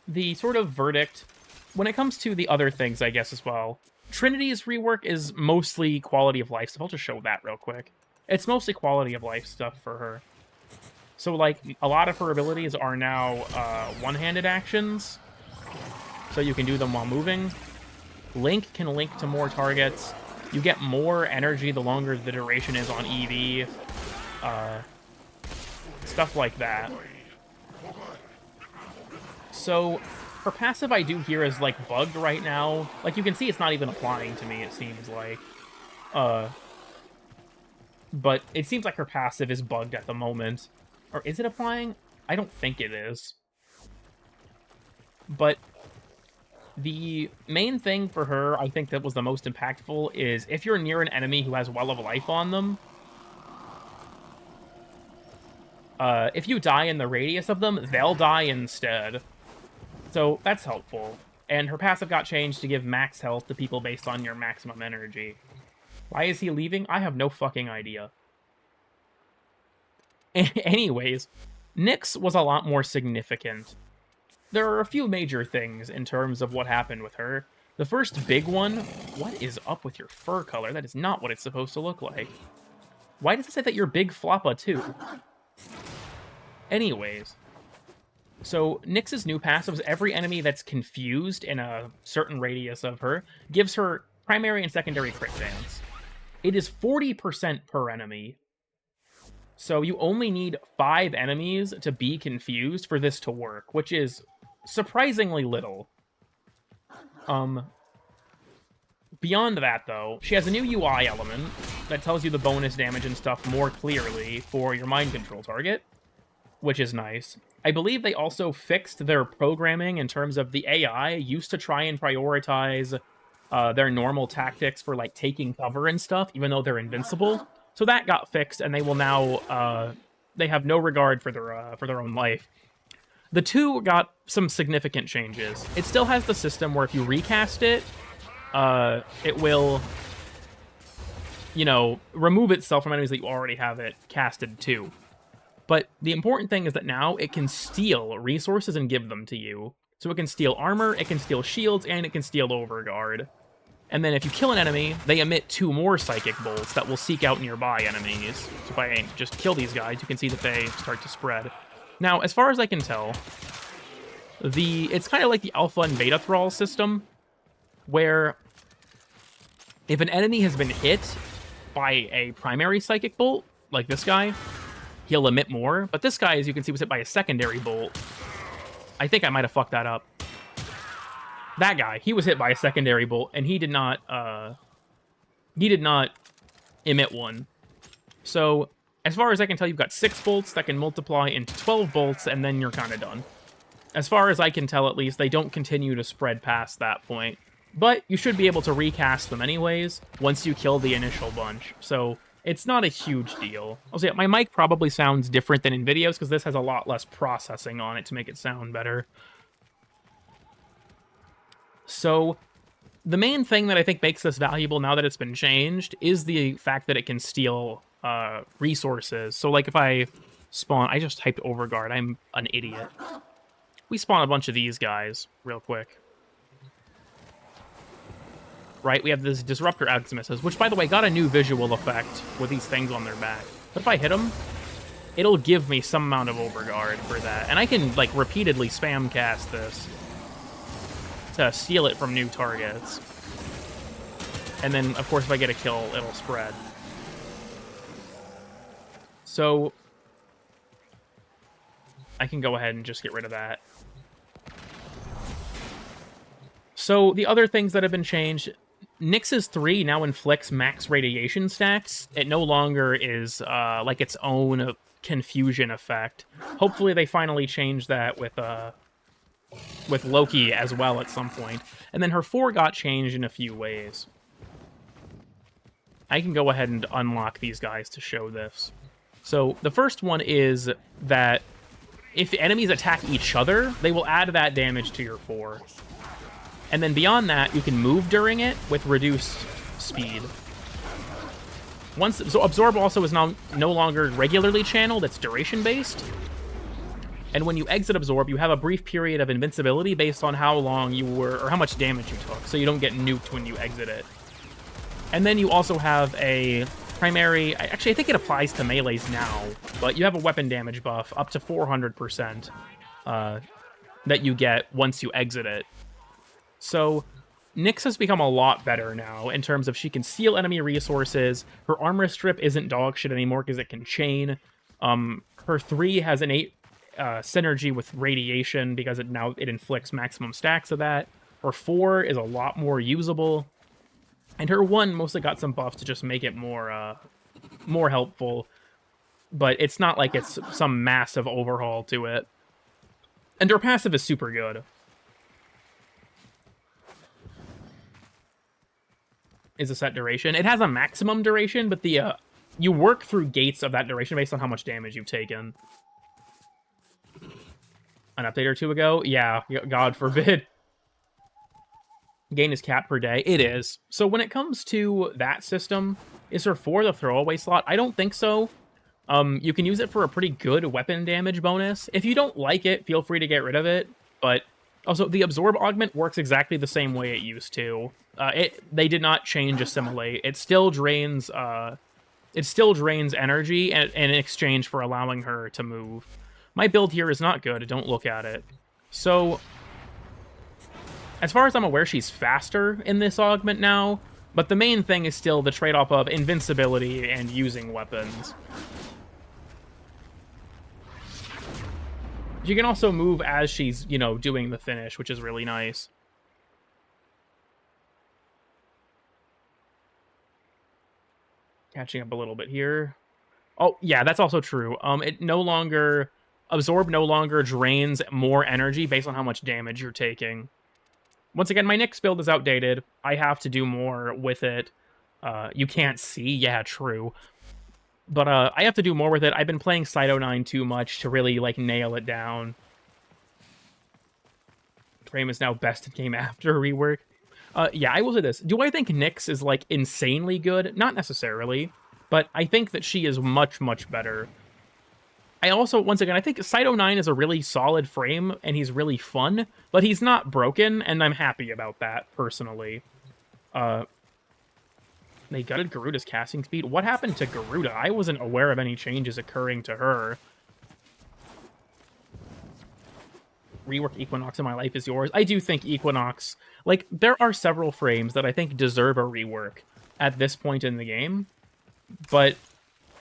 the sort of verdict, when it comes to the other things, I guess, as well, Trinity's rework is mostly quality of life stuff. I'll just show that real quick. It's mostly quality of life stuff for her. So, like, a lot of her abilities are now one-handed actions, so you can do them while moving. Link can link to more targets. You get more energy the longer the duration is on EV. Stuff like that. So, her passive I do here is, like, bugged right now. Like, you can see it's not even applying to me, it seems like. But it seems like her passive is bugged at the moment. Or is it applying? I don't think it is. But the main thing for her, I think that was the most impactful, is if you're near an enemy who has Well of Life on them, if you die in the radius of them, they'll die instead. So that's helpful. And her passive got changed to give max health to people based on your maximum energy. Why is he leaving? I have no fucking idea. Anyways, Nyx was a lot more significant. There are a few major things in terms of what happened with her. The first big one, what is up with your fur color? That is not what it's supposed to look like. Why does it say that you're Big Floppa too? Anyways, so Nyx's new passives, every enemy that's confused in a certain radius of her, gives her primary and secondary crit chance. It is 40% per enemy. So you only need 5 enemies to be confused for this to work, which is surprisingly little. Beyond that, though, she has a new UI element that tells you the bonus damage and stuff more clearly for your mind control target, which is nice. I believe they also fixed their programming in terms of the AI used to try and prioritize their normal tactics for, like, taking cover and stuff, even though they're invincible. So that got fixed, and they will now, they have no regard for their own life. The 2 got some significant changes. It still has the system where if you recast it, it will, you know, remove itself from enemies that you already have it casted to. But the important thing is that now it can steal resources and give them to you. So it can steal armor, it can steal shields, and it can steal overguard. And then if you kill an enemy, they emit 2 more psychic bolts that will seek out nearby enemies. So if I just kill these guys, you can see that they start to spread. Now, as far as I can tell, it's kind of like the alpha and beta thrall system, where if an enemy has been hit by a primary psychic bolt, like this guy, he'll emit more. But this guy, as you can see, was hit by a secondary bolt. I think I might have fucked that up. That guy, he was hit by a secondary bolt, and he did not emit one. So, as far as I can tell, you've got 6 bolts that can multiply into 12 bolts, and then you're kind of done. As far as I can tell, at least, they don't continue to spread past that point. But you should be able to recast them anyways, once you kill the initial bunch. So, it's not a huge deal. I'll say my mic probably sounds different than in videos, because this has a lot less processing on it to make it sound better. So, the main thing that I think makes this valuable now that it's been changed is the fact that it can steal resources. So, like, if I spawn... I just typed overguard. I'm an idiot. We spawn a bunch of these guys real quick. Right, we have this Disruptor Eximus, which, by the way, got a new visual effect with these things on their back. But if I hit them, it'll give me some amount of overguard for that. And I can, like, repeatedly spam cast this to steal it from new targets. And then, of course, if I get a kill, it'll spread. So, I can go ahead and just get rid of that. So, the other things that have been changed, Nyx's 3 now inflicts max radiation stacks. It no longer is, like, its own confusion effect. Hopefully they finally change that with Loki as well at some point. And then her 4 got changed in a few ways. I can go ahead and unlock these guys to show this. So the first one is that if enemies attack each other, they will add that damage to your 4. And then beyond that, you can move during it with reduced speed. So Absorb also is now no longer regularly channeled, it's duration-based. And when you exit Absorb, you have a brief period of invincibility based on how long you were, or how much damage you took, so you don't get nuked when you exit it. And then you also have a primary... Actually, I think it applies to melees now, but you have a weapon damage buff up to 400% that you get once you exit it. So Nyx has become a lot better now in terms of she can steal enemy resources. Her armor strip isn't dog shit anymore because it can chain. Her 3 has an 8 synergy with radiation because it inflicts maximum stacks of that. Her 4 is a lot more usable. And her 1 mostly got some buffs to just make it more helpful. But it's not like it's some massive overhaul to it. And her passive is super good. Is a set duration. It has a maximum duration, but you work through gates of that duration based on how much damage you've taken. An update or 2 ago? Yeah, God forbid. Gain is capped per day. It is. So when it comes to that system, is her 4 the throwaway slot? I don't think so. You can use it for a pretty good weapon damage bonus. If you don't like it, feel free to get rid of it. But also, the Absorb Augment works exactly the same way it used to. They did not change Assimilate. It still drains energy in exchange for allowing her to move. My build here is not good. Don't look at it. So, as far as I'm aware, she's faster in this augment now, but the main thing is still the trade-off of invincibility and using weapons. She can also move as she's, doing the finish, which is really nice. Catching up a little bit here. Oh, yeah, that's also true. Absorb no longer drains more energy based on how much damage you're taking. Once again, my Nyx build is outdated. I have to do more with it. You can't see. Yeah, true. But I have to do more with it. I've been playing Cyto 9 too much to really, nail it down. Frame is now best in game after rework. Yeah, I will say this. Do I think Nyx is, insanely good? Not necessarily. But I think that she is much, much better. I also, once again, I think Cyto 9 is a really solid frame, and he's really fun, but he's not broken, and I'm happy about that, personally. They gutted Garuda's casting speed. What happened to Garuda? I wasn't aware of any changes occurring to her. Rework Equinox in my life is yours. I do think Equinox... there are several frames that I think deserve a rework at this point in the game, but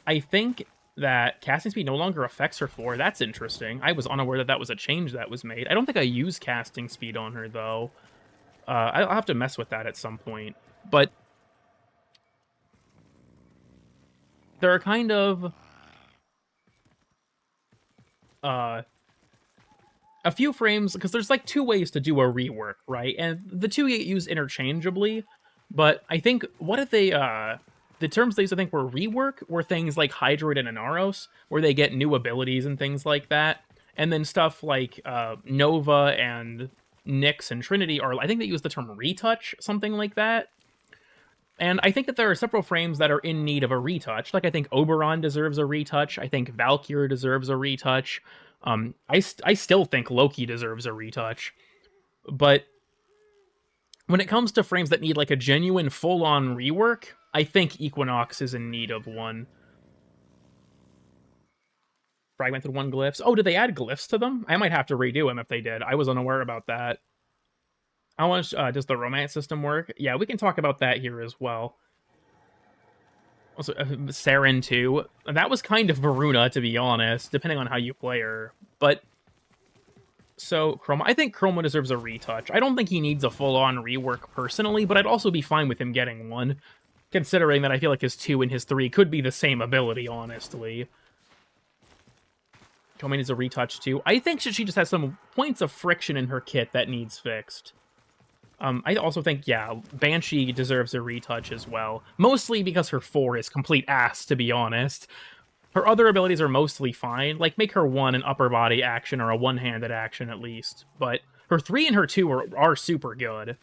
I think that casting speed no longer affects her 4. That's interesting. I was unaware that that was a change that was made. I don't think I use casting speed on her, though. I'll have to mess with that at some point. But there are kind of a few frames, because there's 2 ways to do a rework, right? And the 2 get used interchangeably, but I think, what if they, the terms they used to think were rework were things like Hydroid and Inaros, where they get new abilities and things like that, and then stuff like Nova and Nyx and Trinity are, I think they use the term retouch, something like that. And I think that there are several frames that are in need of a retouch. I think Oberon deserves a retouch. I think Valkyr deserves a retouch. I still think Loki deserves a retouch. But when it comes to frames that need a genuine full-on rework, I think Equinox is in need of one. Fragmented 1 glyphs. Oh, did they add glyphs to them? I might have to redo them if they did. I was unaware about that. How much does the romance system work? Yeah, we can talk about that here as well. Also, Saren too. That was kind of Varuna, to be honest, depending on how you play her. But, so, Chroma. I think Chroma deserves a retouch. I don't think he needs a full-on rework personally, but I'd also be fine with him getting one, considering that I feel like his 2 and his 3 could be the same ability, honestly. Tomi needs a retouch too. I think she just has some points of friction in her kit that needs fixed. I also think, yeah, Banshee deserves a retouch as well. Mostly because her 4 is complete ass, to be honest. Her other abilities are mostly fine. Like, make her 1 an upper body action or a one-handed action at least. But her 3 and her 2 are super good.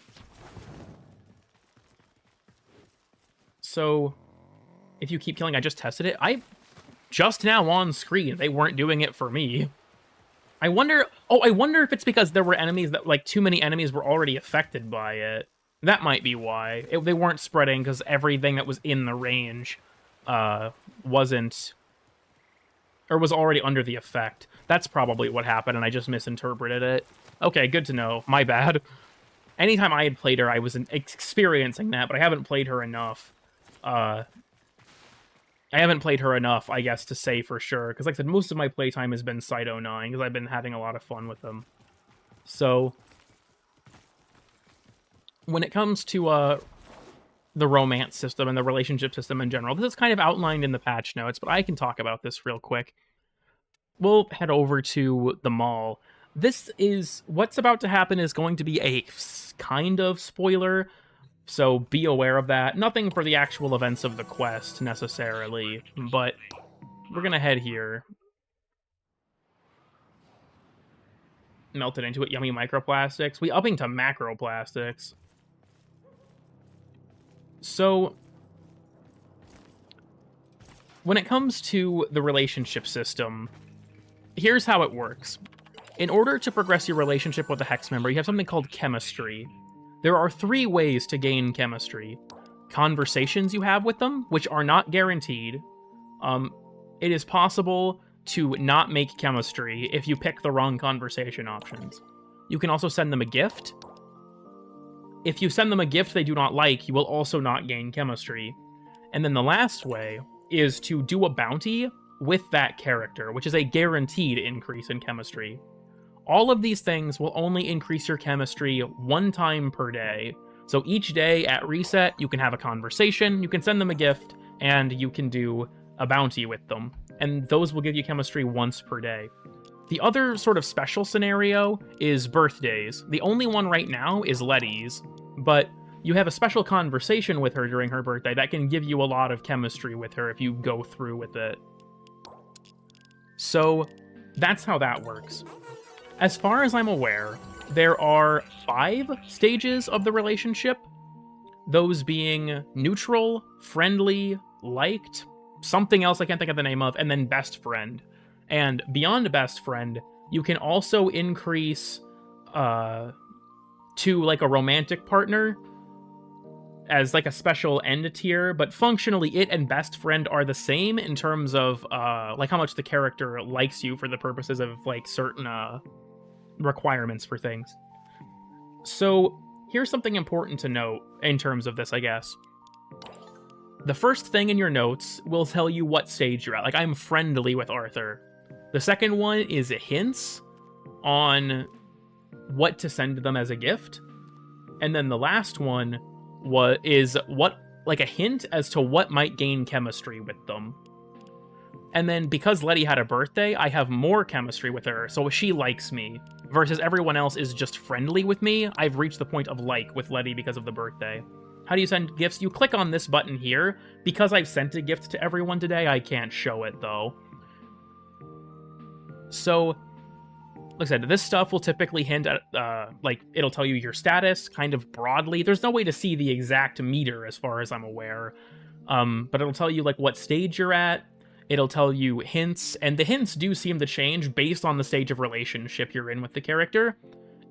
So, if you keep killing, I just tested it. Just now on screen, they weren't doing it for me. I wonder if it's because there were enemies that, like, too many enemies were already affected by it. That might be why. They weren't spreading because everything that was in the range wasn't, or was already under the effect. That's probably what happened, and I just misinterpreted it. Okay, good to know. My bad. Anytime I had played her, I was experiencing that, but I haven't played her enough. I guess, to say for sure. Because, like I said, most of my playtime has been Cyto9, because I've been having a lot of fun with them. So, when it comes to the romance system and the relationship system in general, this is kind of outlined in the patch notes, but I can talk about this real quick. We'll head over to the mall. What's about to happen is going to be a kind of spoiler, so be aware of that. Nothing for the actual events of the quest, necessarily, but we're gonna head here. Melted into it, yummy microplastics. We upping to macroplastics. So, when it comes to the relationship system, here's how it works. In order to progress your relationship with a Hex member, you have something called chemistry. There are 3 ways to gain chemistry. Conversations you have with them, which are not guaranteed. It is possible to not make chemistry if you pick the wrong conversation options. You can also send them a gift. If you send them a gift they do not like, you will also not gain chemistry. And then the last way is to do a bounty with that character, which is a guaranteed increase in chemistry. All of these things will only increase your chemistry 1 time per day. So each day at reset, you can have a conversation, you can send them a gift, and you can do a bounty with them. And those will give you chemistry once per day. The other sort of special scenario is birthdays. The only one right now is Letty's, but you have a special conversation with her during her birthday that can give you a lot of chemistry with her if you go through with it. So that's how that works. As far as I'm aware, there are 5 stages of the relationship, those being neutral, friendly, liked, something else I can't think of the name of, and then best friend. And beyond best friend, you can also increase to like a romantic partner as like a special end tier, but functionally it and best friend are the same in terms of like how much the character likes you for the purposes of like certain requirements for things. So here's something important to note in terms of this, I guess. The first thing in your notes will tell you what stage you're at. Like, I'm friendly with Arthur. The second one is hints on what to send them as a gift. And then the last one is like a hint as to what might gain chemistry with them. And then because Letty had a birthday, I have more chemistry with her, so she likes me. Versus everyone else is just friendly with me. I've reached the point of like with Letty because of the birthday. How do you send gifts? You click on this button here. Because I've sent a gift to everyone today, I can't show it though. So, like I said, this stuff will typically hint at, like, it'll tell you your status, kind of broadly. There's no way to see the exact meter as far as I'm aware. But it'll tell you, like, what stage you're at. It'll tell you hints, and the hints do seem to change based on the stage of relationship you're in with the character.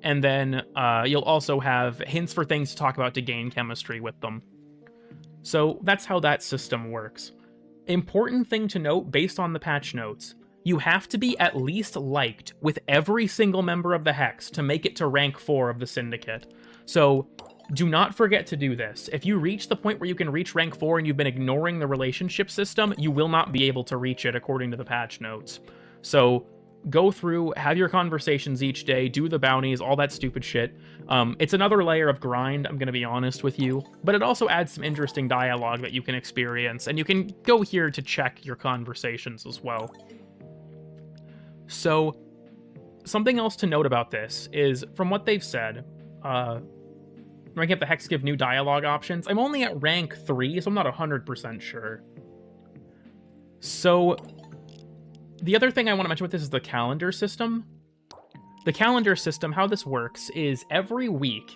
And then you'll also have hints for things to talk about to gain chemistry with them. So that's how that system works. Important thing to note based on the patch notes. You have to be at least liked with every single member of the Hex to make it to rank 4 of the Syndicate. So do not forget to do this. If you reach the point where you can reach rank 4 and you've been ignoring the relationship system, you will not be able to reach it according to the patch notes. So go through, have your conversations each day, do the bounties, all that stupid shit. It's another layer of grind, I'm going to be honest with you, but it also adds some interesting dialogue that you can experience, and you can go here to check your conversations as well. So, something else to note about this is, from what they've said, ranking up the Hex give new dialogue options. I'm only at rank 3, so I'm not 100% sure. So, the other thing I want to mention with this is the calendar system. The calendar system, how this works, is every week,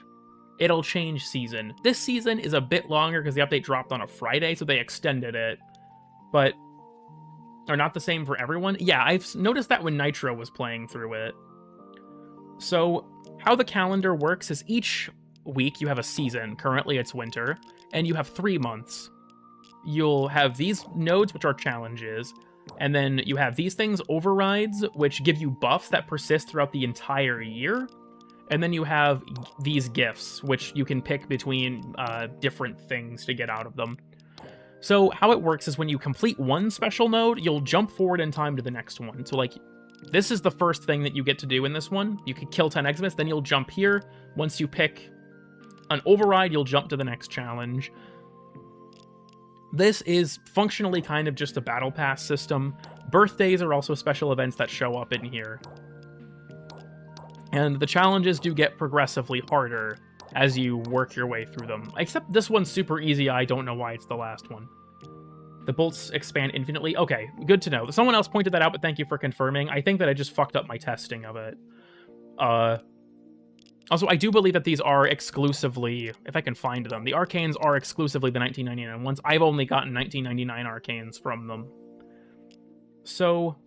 it'll change season. This season is a bit longer because the update dropped on a Friday, so they extended it. But are not the same for everyone. Yeah, I've noticed that when Nitro was playing through it. So, how the calendar works is each week you have a season. Currently it's winter, and you have 3 months. You'll have these nodes, which are challenges, and then you have these things, overrides, which give you buffs that persist throughout the entire year. And then you have these gifts, which you can pick between different things to get out of them. So how it works is when you complete one special node, you'll jump forward in time to the next one. So like, this is the first thing that you get to do in this one. You can kill 10 exhibits, then you'll jump here. Once you pick an override, you'll jump to the next challenge. This is functionally kind of just a battle pass system. Birthdays are also special events that show up in here. And the challenges do get progressively harder as you work your way through them. Except this one's super easy, I don't know why it's the last one. The bolts expand infinitely. Okay, good to know. Someone else pointed that out, but thank you for confirming. I think that I just fucked up my testing of it. Also, I do believe that these are exclusively, if I can find them, the arcanes are exclusively the 1999 ones. I've only gotten 1999 arcanes from them. So,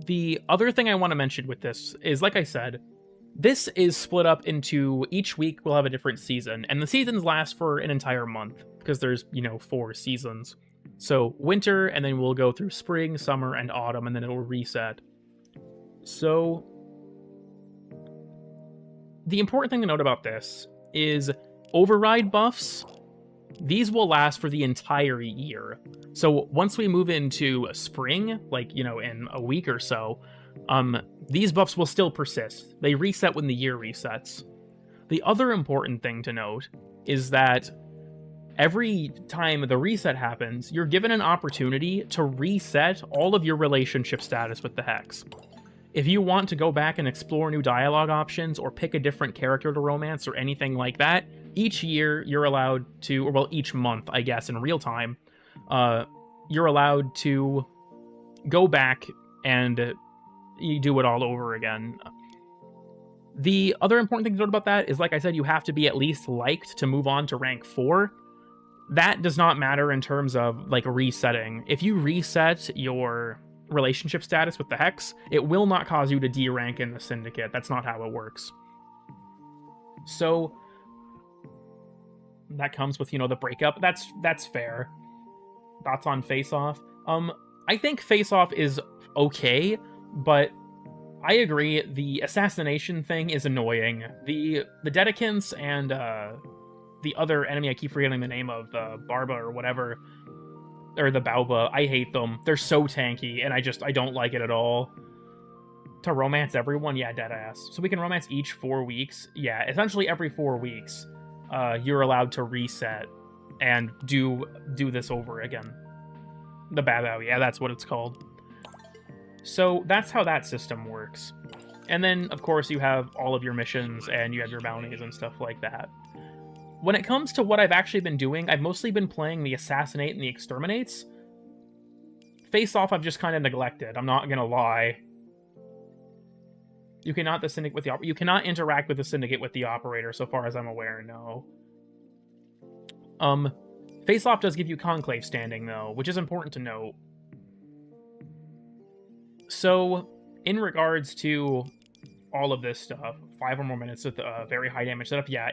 the other thing I want to mention with this is, like I said, this is split up into each week we'll have a different season, and the seasons last for an entire month, because there's, 4 seasons. So, winter, and then we'll go through spring, summer, and autumn, and then it'll reset. So, the important thing to note about this is override buffs. These will last for the entire year. So once we move into spring, like, in a week or so, these buffs will still persist. They reset when the year resets. The other important thing to note is that every time the reset happens, you're given an opportunity to reset all of your relationship status with the Hex. If you want to go back and explore new dialogue options or pick a different character to romance or anything like that, each year you're allowed to, or well, each month, I guess, in real time, you're allowed to go back and you do it all over again. The other important thing to note about that is, like I said, you have to be at least liked to move on to rank 4. That does not matter in terms of, like, resetting. If you reset your relationship status with the Hex, it will not cause you to D-rank in the Syndicate. That's not how it works. So, that comes with, the breakup. That's fair. Thoughts on Face Off? I think Face Off is okay, but I agree, the assassination thing is annoying. The Dedicants and the other enemy I keep forgetting the name of, the Barba or whatever, or the Bauba, I hate them. They're so tanky, and I don't like it at all. To romance everyone? Yeah, deadass. So we can romance each 4 weeks? Yeah, essentially every 4 weeks, you're allowed to reset and do this over again. The Babao, yeah, that's what it's called. So that's how that system works. And then, of course, you have all of your missions, and you have your bounties and stuff like that. When it comes to what I've actually been doing, I've mostly been playing the Assassinate and the Exterminates. Face Off I've just kind of neglected, I'm not gonna lie. You cannot interact with the Syndicate with the Operator, so far as I'm aware, no. Face Off does give you Conclave standing, though, which is important to note. So, in regards to all of this stuff, 5 or more minutes with very high damage setup, yeah,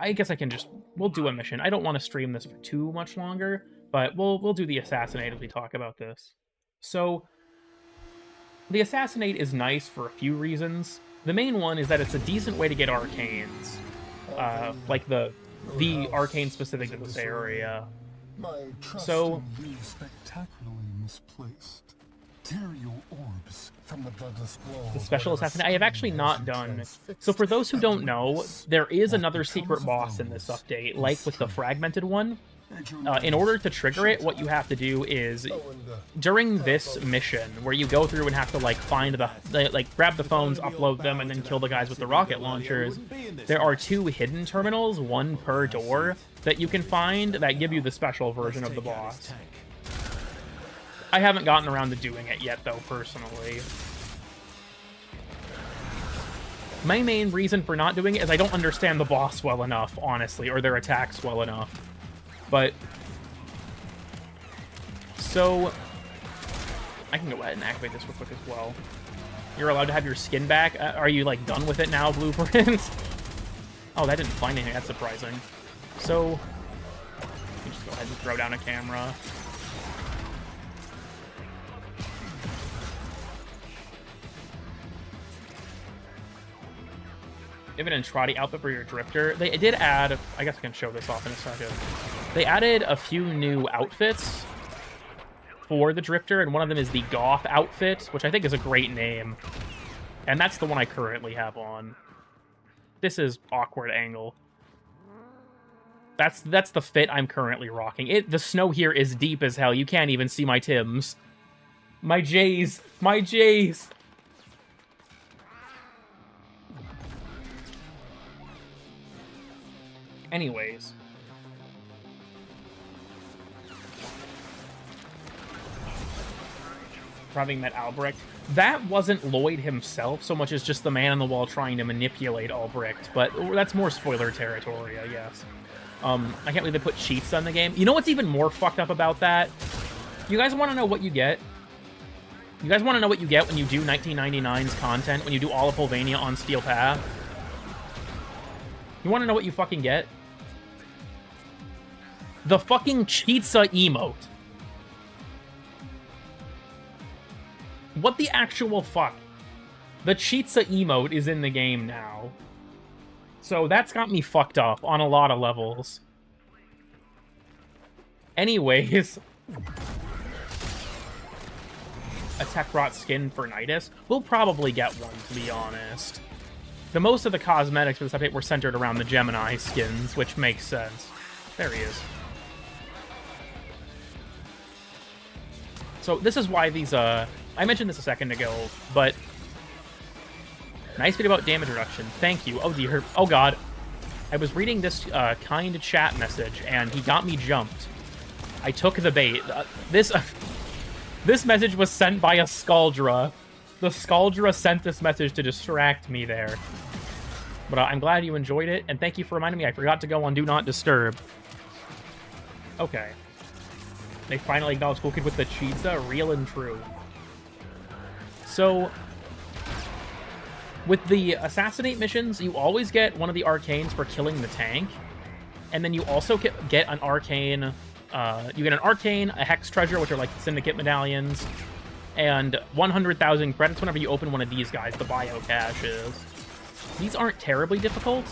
I guess we'll do a mission. I don't want to stream this for too much longer, but we'll do the Assassinate as we talk about this. So, the Assassinate is nice for a few reasons. The main one is that it's a decent way to get arcanes. Like the arcane specific to this area. So, spectacularly misplaced. Tear your orbs from the bloodless glow. The special assassinate I have actually not done. So for those who don't know, there is another secret boss in this update, like with the fragmented one. In order to trigger it, what you have to do is, during this mission, where you go through and have to, like, find like, grab the phones, upload them, and then kill the guys with the rocket launchers, there are 2 hidden terminals, 1 per door, that you can find that give you the special version of the boss. I haven't gotten around to doing it yet, though, personally. My main reason for not doing it is I don't understand the boss well enough, honestly, or their attacks well enough. But, so, I can go ahead and activate this real quick as well. You're allowed to have your skin back? Are you, like, done with it now, Blueprint? Oh, that didn't find anything. That's surprising. So, let me just go ahead and throw down a camera. You have an Entrati outfit for your Drifter. They did add, I guess I can show this off in a second. They added a few new outfits for the Drifter, and one of them is the Goth outfit, which I think is a great name. And that's the one I currently have on. This is awkward angle. That's the fit I'm currently rocking. The snow here is deep as hell. You can't even see my Tims. My J's. My J's. Anyways. Having met Albrecht. That wasn't Lloyd himself so much as just the man on the wall trying to manipulate Albrecht, but that's more spoiler territory, I guess. I can't believe they put cheats on the game. You know what's even more fucked up about that? You guys want to know what you get? You guys want to know what you get when you do 1999's content, when you do all of Pulvania on Steel Path? You want to know what you fucking get? The fucking Cheetsa emote. What the actual fuck? The Cheetsa emote is in the game now. So that's got me fucked up on a lot of levels. Anyways. A Tech-Rot skin for Nidus? We'll probably get one, to be honest. The most of the cosmetics for this update were centered around the Gemini skins, which makes sense. There he is. So this is why these, I mentioned this a second ago, but nice video about damage reduction. Thank you. Oh dear. Oh god. I was reading this kind chat message, and he got me jumped. I took the bait. This message was sent by a Scaldra. The Scaldra sent this message to distract me there. But I'm glad you enjoyed it, and thank you for reminding me I forgot to go on Do Not Disturb. Okay. They finally acknowledged Cool Kid with the Cheetsa, real and true. So, with the Assassinate missions, you always get one of the Arcanes for killing the tank. And then you also get an Arcane, you get an Arcane, a Hex Treasure, which are like the Syndicate Medallions, and 100,000 credits whenever you open one of these guys, the Bio Caches. These aren't terribly difficult,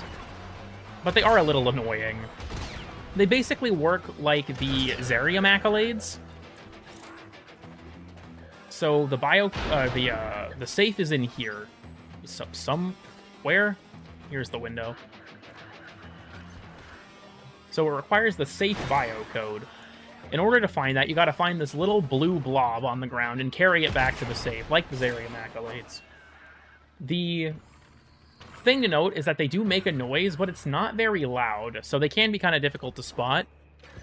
but they are a little annoying. They basically work like the Zerium accolades. So the the safe is in here. Somewhere? Here's the window. So it requires the safe bio code. In order to find that, you gotta find this little blue blob on the ground and carry it back to the safe, like the Zerium accolades. The thing to note is that they do make a noise, but it's not very loud, so they can be kind of difficult to spot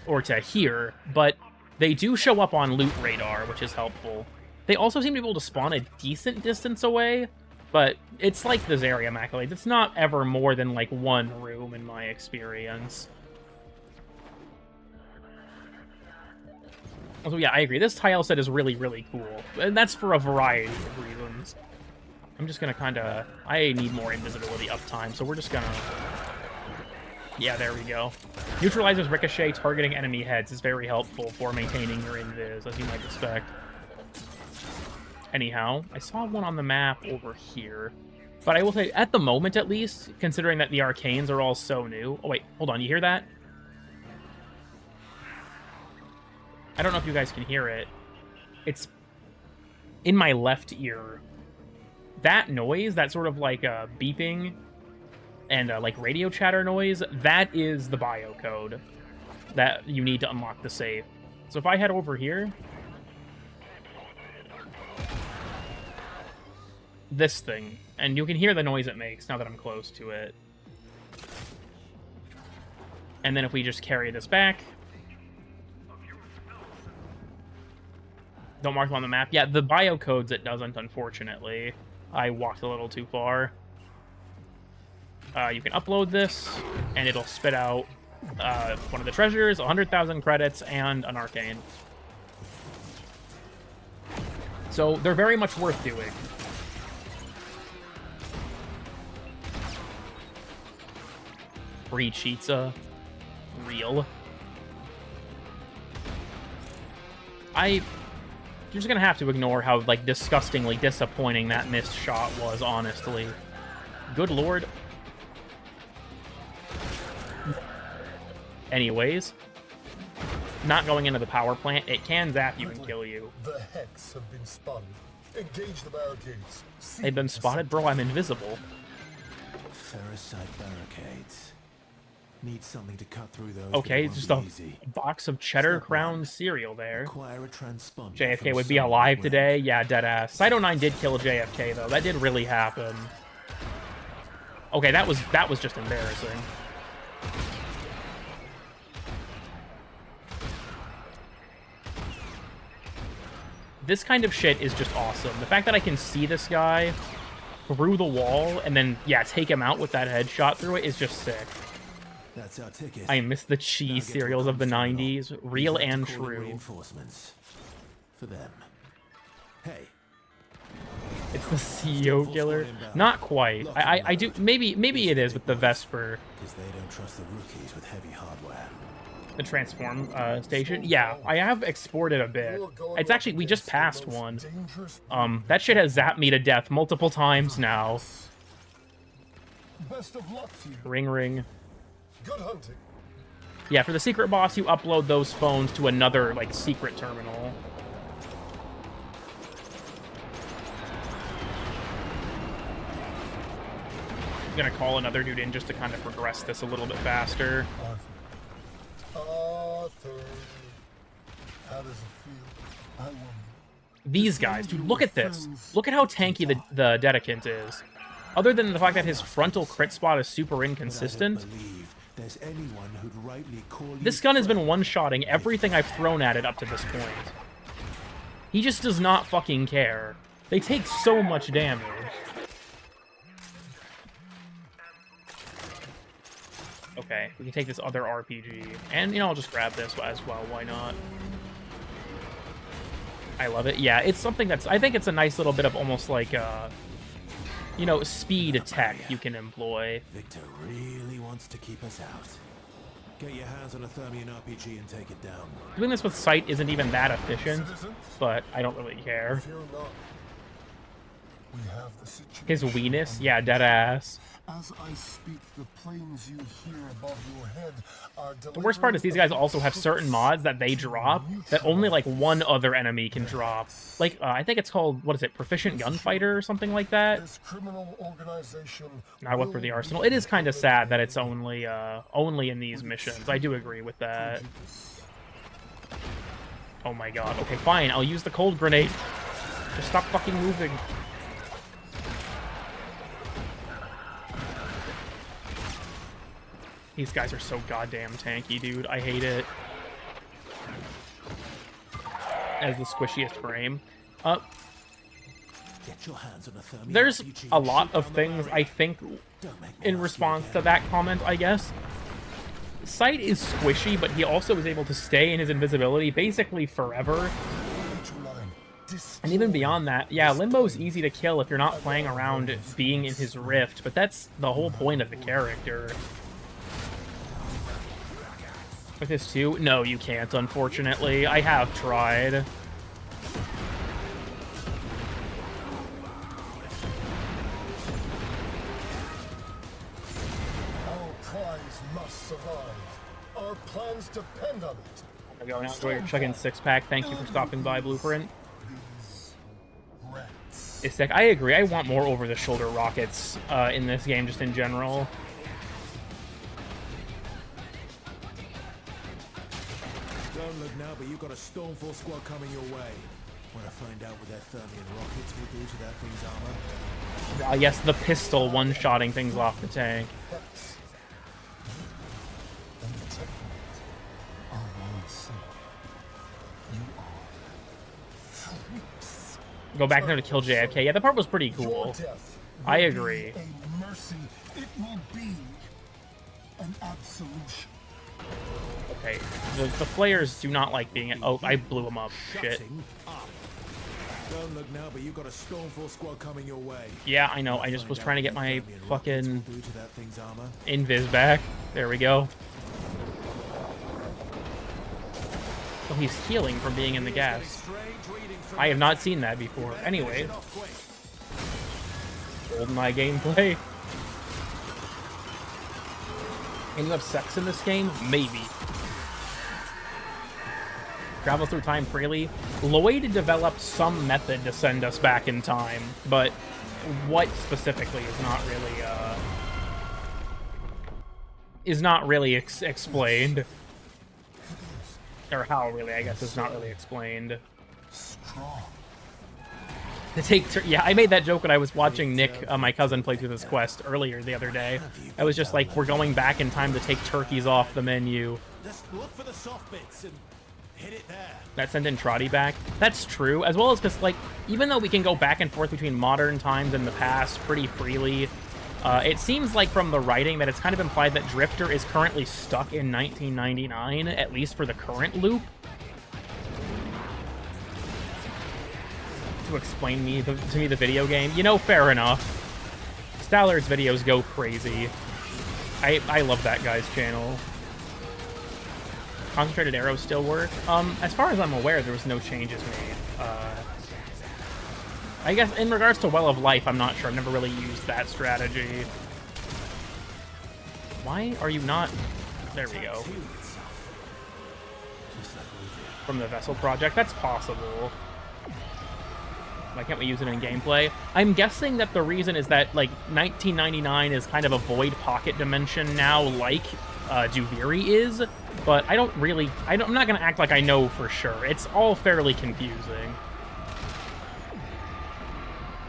or to hear, but they do show up on loot radar, which is helpful. They also seem to be able to spawn a decent distance away, but it's like the Zerium accolades. It's not ever more than like one room in my experience. So yeah, I agree. This tile set is really, really cool, and that's for a variety of reasons. I'm just gonna kind of... I need more invisibility uptime, so we're just gonna... Yeah, there we go. Neutralizes ricochet, targeting enemy heads is very helpful for maintaining your invis, as you might expect. Anyhow, I saw one on the map over here. But I will say, at the moment at least, considering that the Arcanes are all so new... Oh wait, hold on, you hear that? I don't know if you guys can hear it. It's in my left ear. That noise, that sort of like beeping and like radio chatter noise, that is the bio code. that you need to unlock the safe. So if I head over here, this thing, and you can hear the noise it makes now that I'm close to it. And then if we just carry this back, don't mark them on the map. Yeah, the bio codes it doesn't, unfortunately. I walked a little too far. You can upload this, and it'll spit out one of the treasures, 100,000 credits, and an arcane. So they're very much worth doing. Free Cheetza. Real. You're just gonna have to ignore how, like, disgustingly disappointing that missed shot was, honestly. Good lord. Anyways, not going into the power plant, it can zap you and kill you. The Hex have been spotted. Engage the barricades. They've been spotted? Bro, I'm invisible. Ferrocite barricades. Need something to cut through those. Okay, just a box of cheddar crown cereal there. JFK would be alive today? Yeah, deadass. Cyto 9 did kill JFK, though. That did really happen. Okay, that was just embarrassing. This kind of shit is just awesome. The fact that I can see this guy through the wall and then, yeah, take him out with that headshot through it is just sick. That's our ticket. I miss the cheese cereals of the 90s. Real and true. Reinforcements for them. Hey. It's the CEO killer. Not quite. I do maybe it is with the Vesper. Because they don't trust the rookies with heavy hardware. The transform station. Yeah, I have exported a bit. It's actually, we just passed one. That shit has zapped me to death multiple times now. Best of luck to you. Ring ring. Good hunting. Yeah, for the secret boss, you upload those phones to another, like, secret terminal. I'm gonna call another dude in just to kind of progress this a little bit faster. Arthur. How does it feel? I wonder. These guys, dude, look at this. Look at how tanky the Dedicant is. Other than the fact that his frontal crit spot is super inconsistent, this gun has been one-shotting everything I've thrown at it up to this point. He just does not fucking care. They take so much damage. Okay, we can take this other RPG. And, you know, I'll just grab this as well. Why not? I love it. Yeah, it's something that's... I think it's a nice little bit of almost like, you know, speed tech you can employ. Victor really wants to keep us out. Get your hands on a Thermion RPG and take it down. Doing this with sight isn't even that efficient, but I don't really care. His weenus? Yeah, deadass. As I speak, the planes you hear above your head are the worst part is these guys also have certain mods that they drop that only, like, one other enemy can drop. Like, I think it's called, what is it, Proficient Gunfighter or something like that? Not what for the Arsenal. It is kind of sad that it's only in these missions. I do agree with that. Oh my god. Okay, fine. I'll use the cold grenade. Just stop fucking moving. These guys are so goddamn tanky, dude. I hate it. As the squishiest frame. There's a lot of things, I think, in response to that comment, I guess. Sight is squishy, but he also is able to stay in his invisibility basically forever. And even beyond that, yeah, Limbo's easy to kill if you're not playing around being in his rift, but that's the whole point of the character. With this too? No, you can't, unfortunately. I have tried. Our prize must survive. Our plans depend on it. There we go. Now enjoy your chicken six-pack. Thank you for stopping by, Blueprint. It's sick. I agree. I want more over-the-shoulder rockets in this game, just in general. Don't look now, but you've got a Stormfall squad coming your way. Want to find out what their Thermian rockets will do to that thing's armor? Yes, the pistol one-shotting things off the tank. Hex. And the technique are all safe. You are freaks. Go back there to kill JFK. Yeah, that part was pretty Your cool. death I will agree. be a mercy. It will be an absolution. Okay, the flares do not like being... Oh, I blew him up. Shit. Shutting up. Don't look now, but you've got a Stormfall squad coming your way. Yeah, I know. I just was trying to get my fucking Do to that thing's armor? invis back. There we go. Oh, he's healing from being in the gas. I have not seen that before. Anyway, GoldenEye gameplay. Can you have sex in this game? Maybe. Travel through time freely. Lloyd developed some method to send us back in time, but what specifically is not really explained. Or how really, I guess, is not really explained. Strong. To take, yeah, I made that joke when I was watching Nick, my cousin, play through this quest earlier the other day. I was just like, we're going back in time to take turkeys off the menu. Just look for the soft bits and hit it there. That sent in Trotty back. That's true, as well as because, like, even though we can go back and forth between modern times and the past pretty freely, it seems like from the writing that it's kind of implied that Drifter is currently stuck in 1999, at least for the current loop. To explain to me the video game. You know, fair enough. Staller's videos go crazy. I love that guy's channel. Concentrated arrows still work? As far as I'm aware, there was no changes made. I guess in regards to Well of Life, I'm not sure. I've never really used that strategy. Why are you not... There we go. From the Vessel Project? That's possible. Why can't we use it in gameplay? I'm guessing that the reason is that, like, 1999 is kind of a void pocket dimension now, like Duviri is, but I don't really... I'm not going to act like I know for sure. It's all fairly confusing.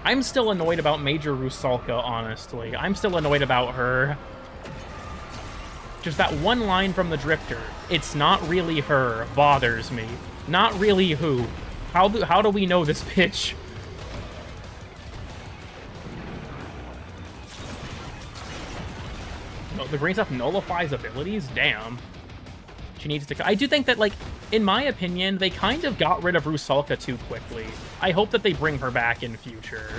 I'm still annoyed about Major Rusalka, honestly. I'm still annoyed about her. Just that one line from the Drifter, "It's not really her," bothers me. Not really who? How do we know this bitch? No, the green stuff nullifies abilities? Damn. She needs to... I do think that, like, in my opinion, they kind of got rid of Rusalka too quickly. I hope that they bring her back in future.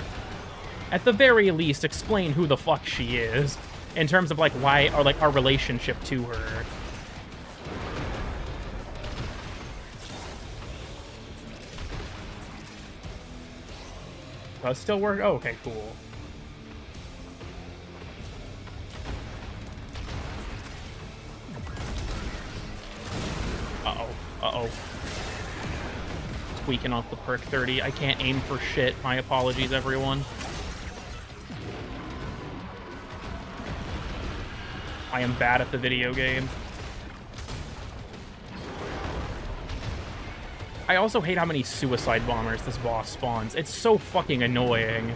At the very least, explain who the fuck she is. In terms of, like, why... or, like, our relationship to her. Does still work? Oh, okay, cool. Uh-oh. Uh-oh. Tweaking off the perk 30. I can't aim for shit. My apologies, everyone. I am bad at the video game. I also hate how many suicide bombers this boss spawns. It's so fucking annoying.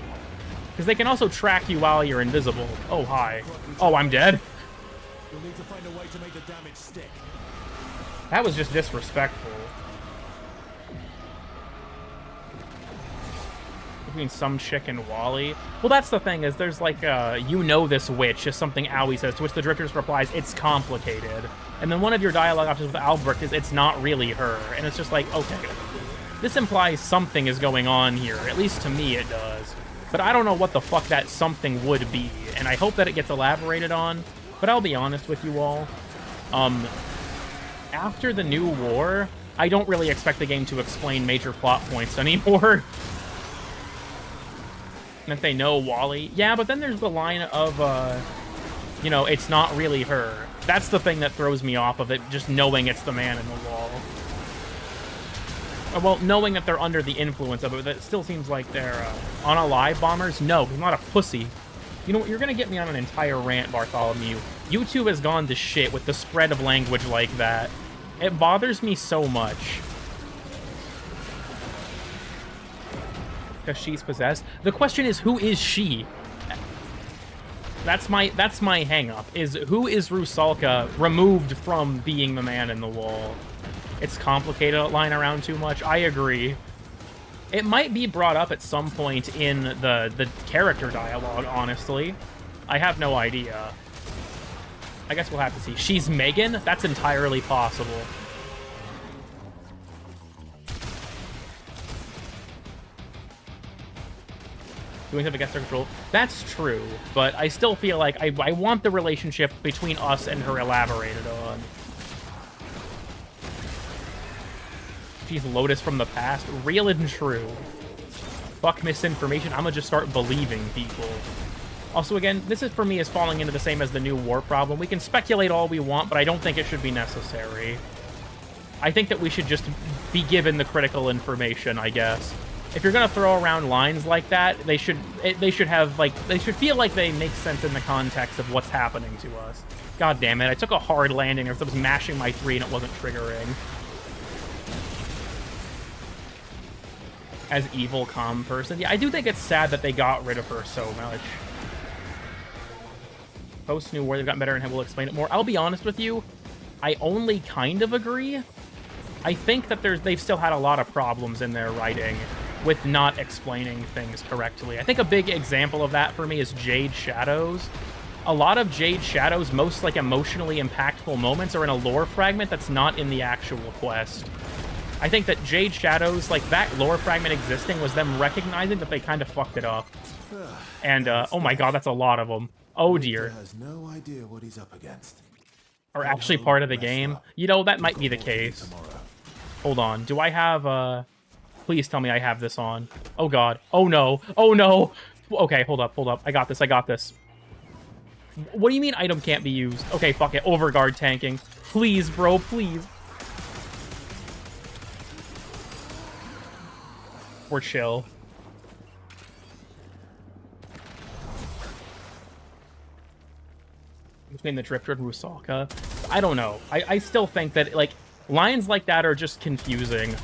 Because they can also track you while you're invisible. Oh, hi. Oh, I'm dead? You'll need to find a way to make the damage stick. That was just disrespectful. Between some chick and Wally. Well, that's the thing, is there's like, you know this witch, is something Owie says, to which the Drifter replies, "It's complicated." And then one of your dialogue options with Albrecht is, "It's not really her." And it's just like, okay. This implies something is going on here. At least to me it does. But I don't know what the fuck that something would be. And I hope that it gets elaborated on. But I'll be honest with you all. After the new war, I don't really expect the game to explain major plot points anymore. And if they know Wally... Yeah, but then there's the line of, you know, "It's not really her." That's the thing that throws me off of it, just knowing it's the man in the wall. Well, knowing that they're under the influence of it, that still seems like they're unalive bombers. No, he's not a pussy. You know what, you're gonna get me on an entire rant, Bartholomew. YouTube has gone to shit with the spread of language like that. It bothers me so much. Because she's possessed. The question is, who is she? That's my hang-up, is who is Rusalka removed from being the man in the wall? It's complicated, lying around too much. I agree. It might be brought up at some point in the character dialogue, honestly. I have no idea. I guess we'll have to see. She's Megan? That's entirely possible. Doing something against her control. That's true, but I still feel like I want the relationship between us and her elaborated on. She's Lotus from the past. Real and true. Fuck misinformation. I'm gonna just start believing people. Also, again, this is for me is falling into the same as the new war problem. We can speculate all we want, but I don't think it should be necessary. I think that we should just be given the critical information, I guess. If you're gonna throw around lines like that, they should have, like, they should feel like they make sense in the context of what's happening to us. God damn it, I took a hard landing, I was mashing my 3 and it wasn't triggering. As evil, calm person. Yeah, I do think it's sad that they got rid of her so much. Post New War, they've gotten better and we'll explain it more. I'll be honest with you, I only kind of agree. I think that they've still had a lot of problems in their writing with not explaining things correctly. I think a big example of that for me is Jade Shadows. A lot of Jade Shadows' most, like, emotionally impactful moments are in a lore fragment that's not in the actual quest. I think that Jade Shadows, like, that lore fragment existing was them recognizing that they kind of fucked it up. And, oh my god, that's a lot of them. Oh dear. Has no idea what he's up against. Are actually part of the game. You know, that might be the case. Hold on. Do I have, Please tell me I have this on. Oh god. Oh no. Oh no. Okay, hold up, hold up. I got this, I got this. What do you mean item can't be used? Okay, fuck it. Overguard tanking. Please, bro, please. We're chill. Between the Drifter and Rusalka. I don't know. I still think that, like, lines like that are just confusing.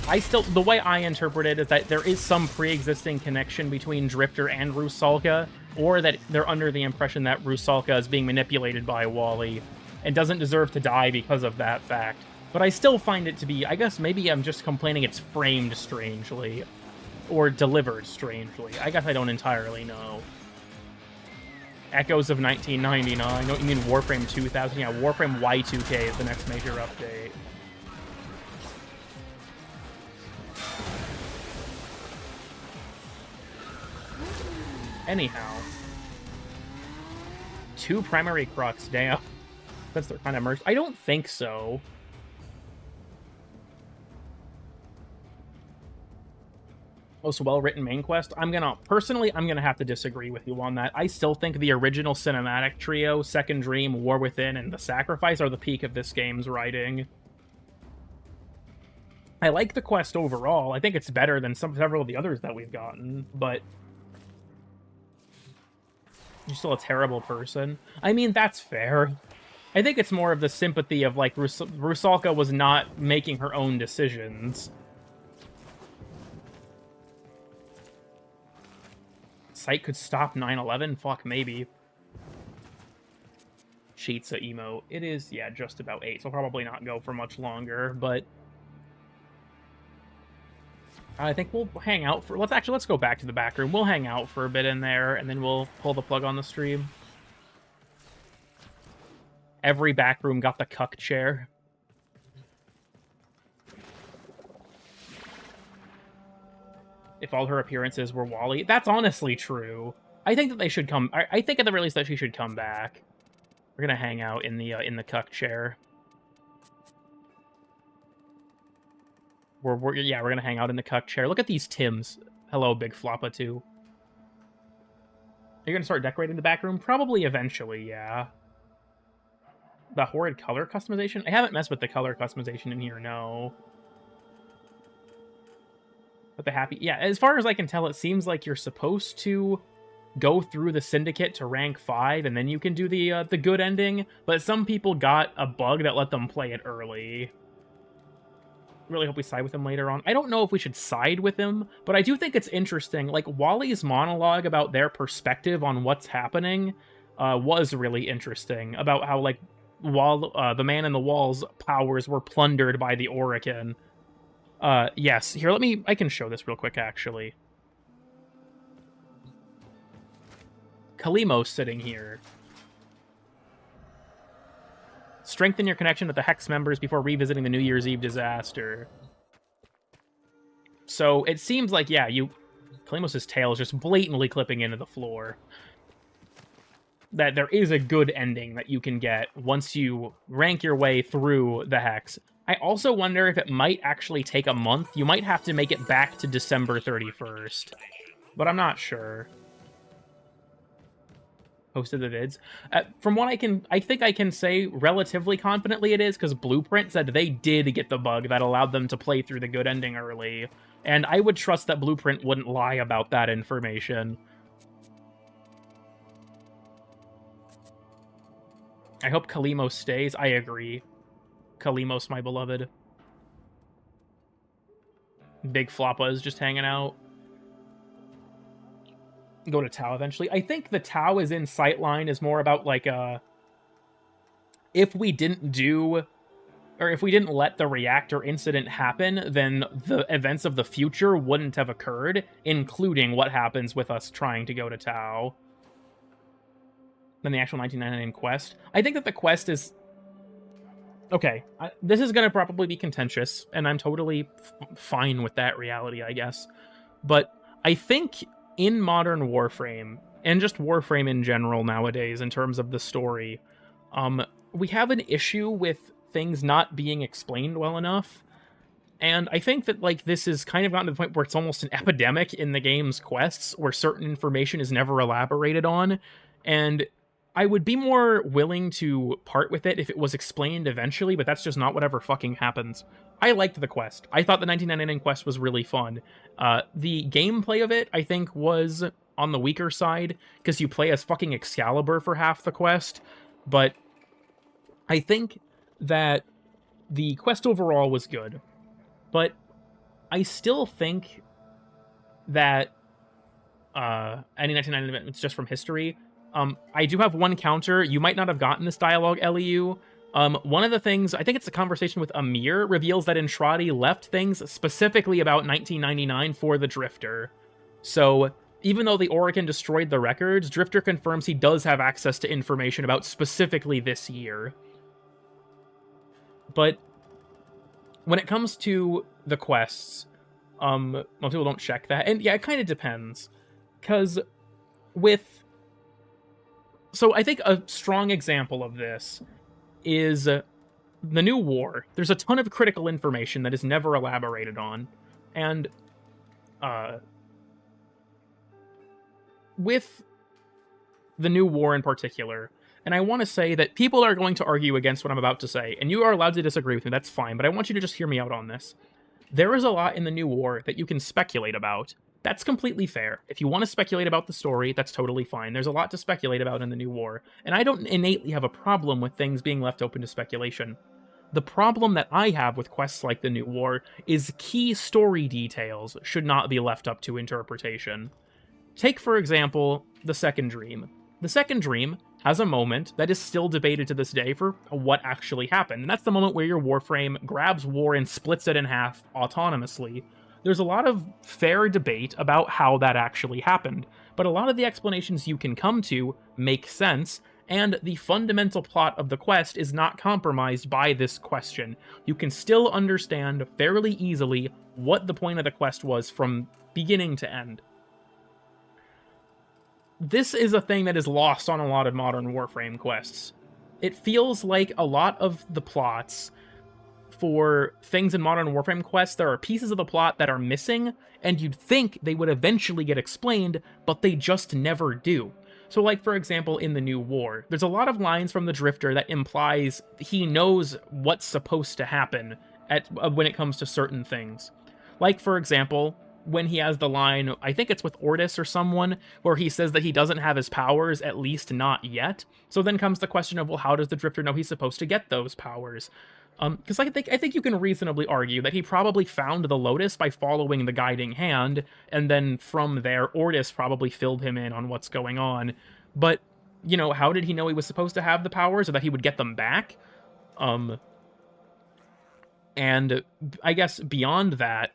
The way I interpret it is that there is some pre-existing connection between Drifter and Rusalka, or that they're under the impression that Rusalka is being manipulated by Wally and doesn't deserve to die because of that fact. But I still find it to be, I guess maybe I'm just complaining it's framed strangely, or delivered strangely. I guess I don't entirely know. Echoes of 1999. No, you mean Warframe 2000? Yeah, Warframe Y2K is the next major update. Anyhow. 2 primary Crux, damn. That's their kind of merged. I don't think so. Most well-written main quest. Personally, I'm gonna have to disagree with you on that. I still think the original cinematic trio, Second Dream, War Within, and The Sacrifice are the peak of this game's writing. I like the quest overall. I think it's better than several of the others that we've gotten, but you're still a terrible person. I mean, that's fair. I think it's more of the sympathy of, like, Rusalka was not making her own decisions. Sight could stop 9/11? Fuck, maybe. Cheatsa emote. It is, yeah, just about 8, so I'll probably not go for much longer, but I think we'll hang out for... Let's go back to the back room. We'll hang out for a bit in there, and then we'll pull the plug on the stream. Every back room got the cuck chair. If all her appearances were Wally. That's honestly true. I think that they should come... I think at the very least that she should come back. We're gonna hang out in the cuck chair. We're gonna hang out in the cuck chair. Look at these Tims. Hello, Big Floppa 2. Are you gonna start decorating the back room? Probably eventually, yeah. The horrid color customization? I haven't messed with the color customization in here, no. But the happy... Yeah, as far as I can tell, it seems like you're supposed to go through the Syndicate to rank 5, and then you can do the good ending, but some people got a bug that let them play it early. Really hope we side with him later on. I don't know if we should side with him, but I do think it's interesting. Like, Wally's monologue about their perspective on what's happening was really interesting, about how, like, the Man in the Wall's powers were plundered by the Orokin. Yes, here, I can show this real quick, actually. Kalimo's sitting here. Strengthen your connection with the Hex members before revisiting the New Year's Eve disaster. So it seems like, yeah, Kalimos' tail is just blatantly clipping into the floor. That there is a good ending that you can get once you rank your way through the Hex. I also wonder if it might actually take a month. You might have to make it back to December 31st. But I'm not sure. Posted the vids. From what I think I can say relatively confidently it is, because Blueprint said they did get the bug that allowed them to play through the good ending early. And I would trust that Blueprint wouldn't lie about that information. I hope Kalimos stays. I agree. Kalimos, my beloved. Big Floppa is just hanging out. Go to Tau eventually. I think the Tau is in Sightline is more about, like, if we didn't let the reactor incident happen, then the events of the future wouldn't have occurred, including what happens with us trying to go to Tau. Then the actual 1999 quest. I think that the quest is... Okay, this is going to probably be contentious, and I'm totally fine with that reality, I guess. But I think in modern Warframe, and just Warframe in general nowadays in terms of the story, we have an issue with things not being explained well enough. And I think that, like, this has kind of gotten to the point where it's almost an epidemic in the game's quests, where certain information is never elaborated on, and I would be more willing to part with it if it was explained eventually, but that's just not whatever fucking happens. I liked the quest. I thought the 1999 quest was really fun. The gameplay of it, I think, was on the weaker side, because you play as fucking Excalibur for half the quest, but I think that the quest overall was good. But I still think that any 1999 event, it's just from history. I do have one counter. You might not have gotten this dialogue, LEU. One of the things, I think it's a conversation with Amir, reveals that Entradi left things specifically about 1999 for the Drifter. So, even though the Orokin destroyed the records, Drifter confirms he does have access to information about specifically this year. But when it comes to the quests, most people don't check that. And yeah, it kind of depends. Because So I think a strong example of this is the new war. There's a ton of critical information that is never elaborated on. And with the new war in particular, and I want to say that people are going to argue against what I'm about to say, and you are allowed to disagree with me, that's fine, but I want you to just hear me out on this. There is a lot in the new war that you can speculate about. That's completely fair. If you want to speculate about the story, that's totally fine. There's a lot to speculate about in the new war, and I don't innately have a problem with things being left open to speculation. The problem that I have with quests like the new war is key story details should not be left up to interpretation. Take, for example, the Second Dream. The Second Dream has a moment that is still debated to this day for what actually happened, and that's the moment where your Warframe grabs War and splits it in half autonomously. There's a lot of fair debate about how that actually happened, but a lot of the explanations you can come to make sense, and the fundamental plot of the quest is not compromised by this question. You can still understand fairly easily what the point of the quest was from beginning to end. This is a thing that is lost on a lot of modern Warframe quests. It feels like a lot of the plots for things in modern Warframe quests, there are pieces of the plot that are missing, and you'd think they would eventually get explained, but they just never do. So, like, for example, in the new war, there's a lot of lines from the Drifter that implies he knows what's supposed to happen when it comes to certain things. Like, for example, when he has the line, I think it's with Ordis or someone, where he says that he doesn't have his powers, at least not yet. So then comes the question of, well, how does the Drifter know he's supposed to get those powers? Because I think you can reasonably argue that he probably found the Lotus by following the guiding hand, and then from there, Ordis probably filled him in on what's going on. But, you know, how did he know he was supposed to have the powers, or that he would get them back? And I guess beyond that,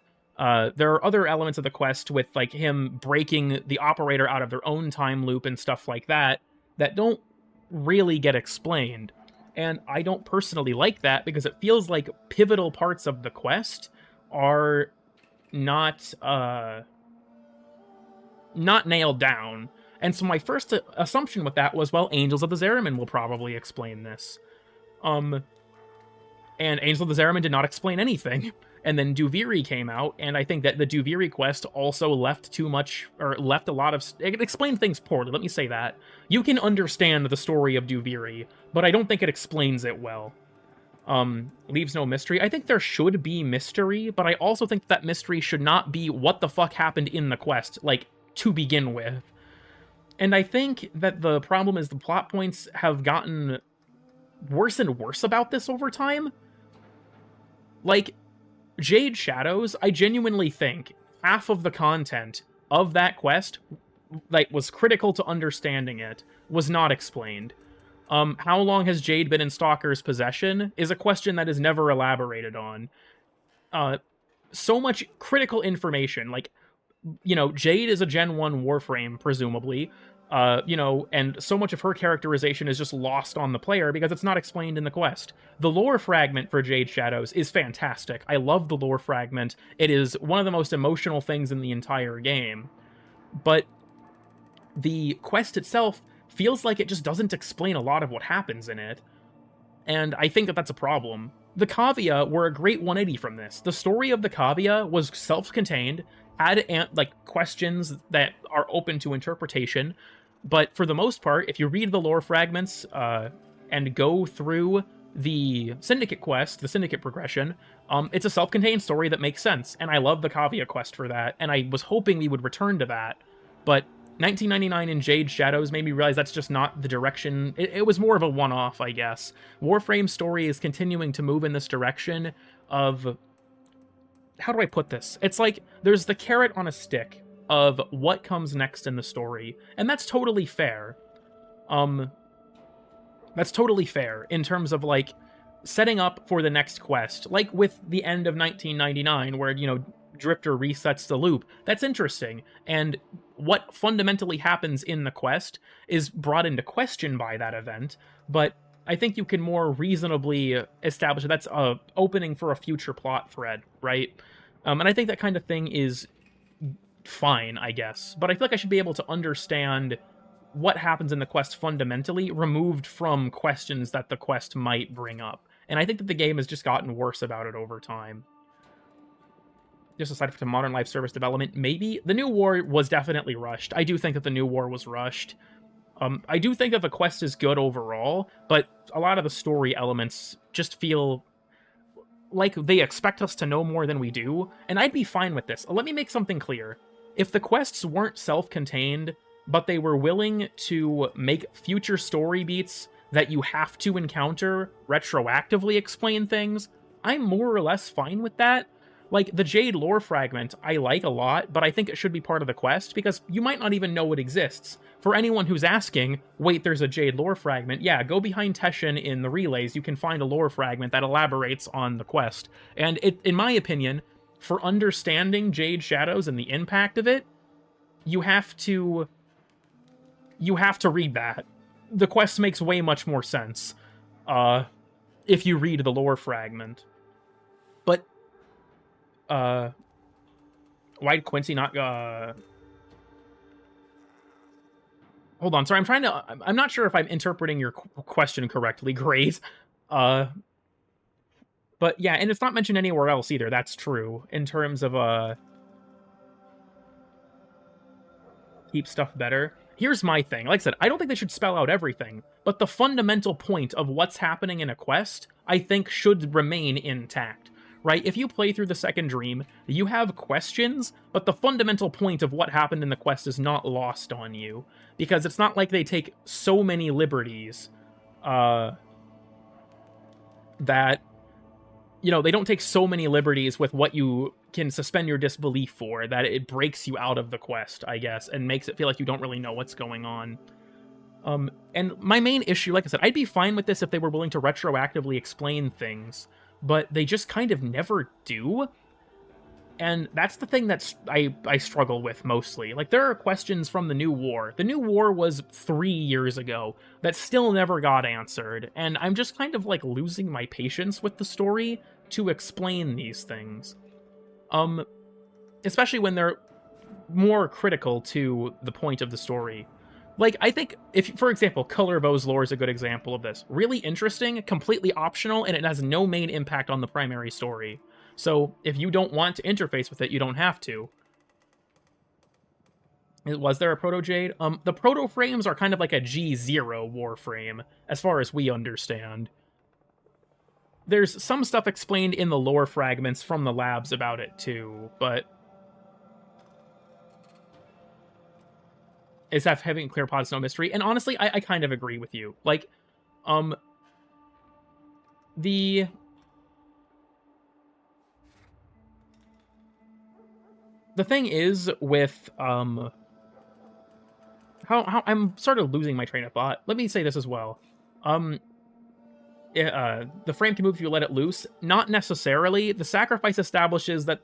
there are other elements of the quest with, like, him breaking the operator out of their own time loop and stuff like that, that don't really get explained. And I don't personally like that, because it feels like pivotal parts of the quest are not nailed down. And so my first assumption with that was, well, Angels of the Zariman will probably explain this. And Angels of the Zariman did not explain anything. And then Duviri came out, and I think that the Duviri quest also left too much, or left a lot of... It explained things poorly, let me say that. You can understand the story of Duviri, but I don't think it explains it well. Leaves no mystery. I think there should be mystery, but I also think that mystery should not be what the fuck happened in the quest, like, to begin with. And I think that the problem is the plot points have gotten worse and worse about this over time. Like, Jade Shadows, I genuinely think half of the content of that quest, like, was critical to understanding it, was not explained. How long has Jade been in Stalker's possession is a question that is never elaborated on. So much critical information, like, you know, Jade is a Gen 1 Warframe, presumably, you know, and so much of her characterization is just lost on the player because it's not explained in the quest. The lore fragment for Jade Shadows is fantastic. I love the lore fragment. It is one of the most emotional things in the entire game. But the quest itself feels like it just doesn't explain a lot of what happens in it. And I think that that's a problem. The Cavia were a great 180 from this. The story of the Cavia was self-contained, had like questions that are open to interpretation, but for the most part, if you read the lore fragments and go through the Syndicate quest, the Syndicate progression, it's a self-contained story that makes sense, and I love the Cavia quest for that, and I was hoping we would return to that, but 1999 in Jade Shadows made me realize that's just not the direction. It was more of a one-off, I guess. Warframe's story is continuing to move in this direction of... How do I put this? It's like there's the carrot on a stick of what comes next in the story, and that's totally fair. That's totally fair in terms of, like, setting up for the next quest, like with the end of 1999, where, you know, Drifter resets the loop. That's interesting, and what fundamentally happens in the quest is brought into question by that event, but I think you can more reasonably establish that that's a opening for a future plot thread, right? And I think that kind of thing is fine, I guess. But I feel like I should be able to understand what happens in the quest fundamentally, removed from questions that the quest might bring up. And I think that the game has just gotten worse about it over time. Just aside from Modern Life Service development, maybe. The New War was definitely rushed. I do think that the New War was rushed. I do think that the quest is good overall, but a lot of the story elements just feel like they expect us to know more than we do, and I'd be fine with this. Let me make something clear. If the quests weren't self-contained, but they were willing to make future story beats that you have to encounter retroactively explain things, I'm more or less fine with that. Like, the Jade lore fragment I like a lot, but I think it should be part of the quest, because you might not even know it exists. For anyone who's asking, wait, there's a Jade lore fragment, yeah, go behind Teshin in the relays, you can find a lore fragment that elaborates on the quest. And it, in my opinion, for understanding Jade Shadows and the impact of it, you have to read that. The quest makes way much more sense if you read the lore fragment. But why'd Quincy not hold on, sorry, I'm not sure if I'm interpreting your question correctly. Great. But yeah, and it's not mentioned anywhere else either. That's true in terms of keep stuff better. Here's my thing. Like I said, I don't think they should spell out everything, but the fundamental point of what's happening in a quest, I think, should remain intact. right? If you play through the second dream, you have questions, but the fundamental point of what happened in the quest is not lost on you, because it's not like they take so many liberties that, you know, they don't take so many liberties with what you can suspend your disbelief for that it breaks you out of the quest, I guess, and makes it feel like you don't really know what's going on. And my main issue, like I said, I'd be fine with this if they were willing to retroactively explain things, but they just kind of never do. And that's the thing that's I struggle with mostly. Like, there are questions from the New War. The New War was 3 years ago that still never got answered, and I'm just kind of, like, losing my patience with the story to explain these things. Especially when they're more critical to the point of the story. Like, I think, if, for example, Color Bow's lore is a good example of this. Really interesting, completely optional, and it has no main impact on the primary story. So, if you don't want to interface with it, you don't have to. Was there a Proto-Jade? The Proto-Frames are kind of like a G0 Warframe, as far as we understand. There's some stuff explained in the lore fragments from the labs about it, too, but is that having clear pods no mystery? And honestly, I kind of agree with you. Like, the thing is with, how I'm sort of losing my train of thought. Let me say this as well. The frame can move if you let it loose. Not necessarily. The sacrifice establishes that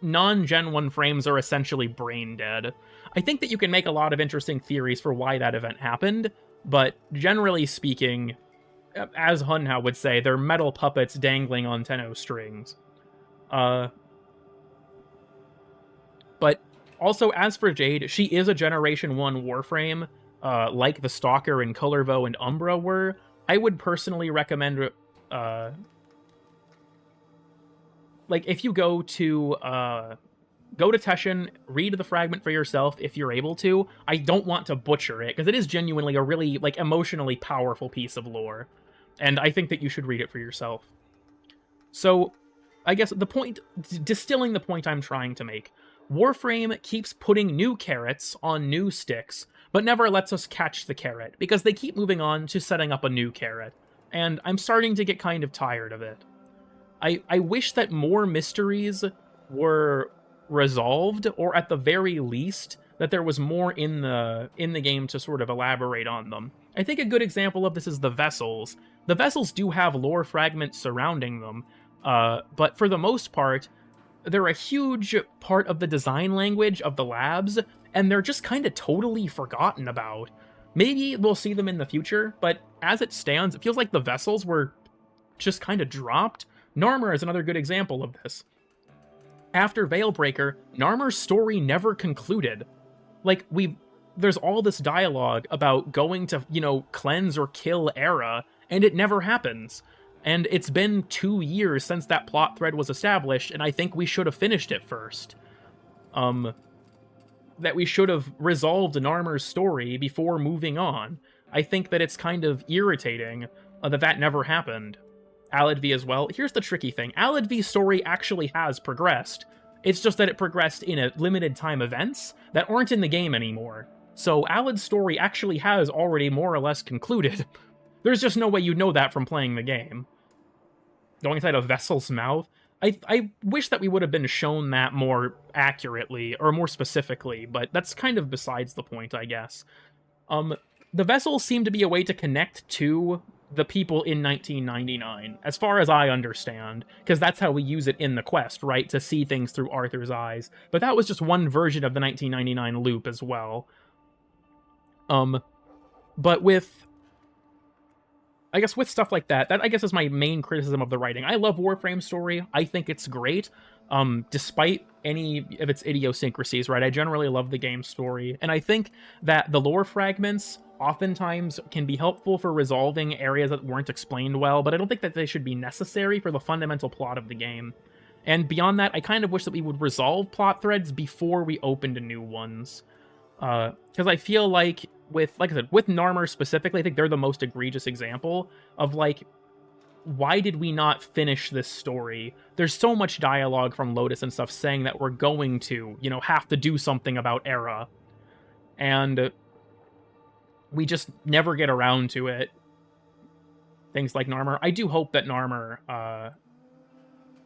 non-Gen 1 frames are essentially brain dead. I think that you can make a lot of interesting theories for why that event happened, but generally speaking, as Hunhao would say, they're metal puppets dangling on Tenno strings. But also, as for Jade, she is a Generation 1 Warframe, like the Stalker and Colorvo and Umbra were. I would personally recommend, like, if you go to Teshin, read the fragment for yourself if you're able to. I don't want to butcher it, because it is genuinely a really, like, emotionally powerful piece of lore, and I think that you should read it for yourself. So, I guess the point, distilling the point I'm trying to make, Warframe keeps putting new carrots on new sticks, but never lets us catch the carrot, because they keep moving on to setting up a new carrot, and I'm starting to get kind of tired of it. I wish that more mysteries were resolved, or at the very least, that there was more in the game to sort of elaborate on them. I think a good example of this is the vessels. The vessels do have lore fragments surrounding them, but for the most part, they're a huge part of the design language of the labs, and they're just kind of totally forgotten about. Maybe we'll see them in the future, but as it stands, it feels like the vessels were just kind of dropped. Narmer is another good example of this. After Veilbreaker, Narmer's story never concluded. Like, there's all this dialogue about going to, you know, cleanse or kill Era, and it never happens. And it's been 2 years since that plot thread was established, and I think we should have finished it first. That we should have resolved Narmer's story before moving on. I think that it's kind of irritating that never happened. Aladvi as well. Here's the tricky thing. Aladvi's story actually has progressed. It's just that it progressed in a limited time events that aren't in the game anymore. So Alad's story actually has already more or less concluded. There's just no way you'd know that from playing the game. Going inside a vessel's mouth? I wish that we would have been shown that more accurately, or more specifically, but that's kind of besides the point, I guess. The vessels seem to be a way to connect to the people in 1999, as far as I understand, because that's how we use it in the quest, right? To see things through Arthur's eyes. But that was just one version of the 1999 loop as well. But with, I guess, with stuff like that I guess is my main criticism of the writing. I love Warframe's story. I think it's great, despite any of its idiosyncrasies, right? I generally love the game's story, and I think that the lore fragments oftentimes can be helpful for resolving areas that weren't explained well, but I don't think that they should be necessary for the fundamental plot of the game. And beyond that, I kind of wish that we would resolve plot threads before we opened new ones. Because I feel like like I said, with Narmer specifically, I think they're the most egregious example of, like, why did we not finish this story? There's so much dialogue from Lotus and stuff saying that we're going to, you know, have to do something about Era. And we just never get around to it. Things like Narmer. I do hope that Narmer,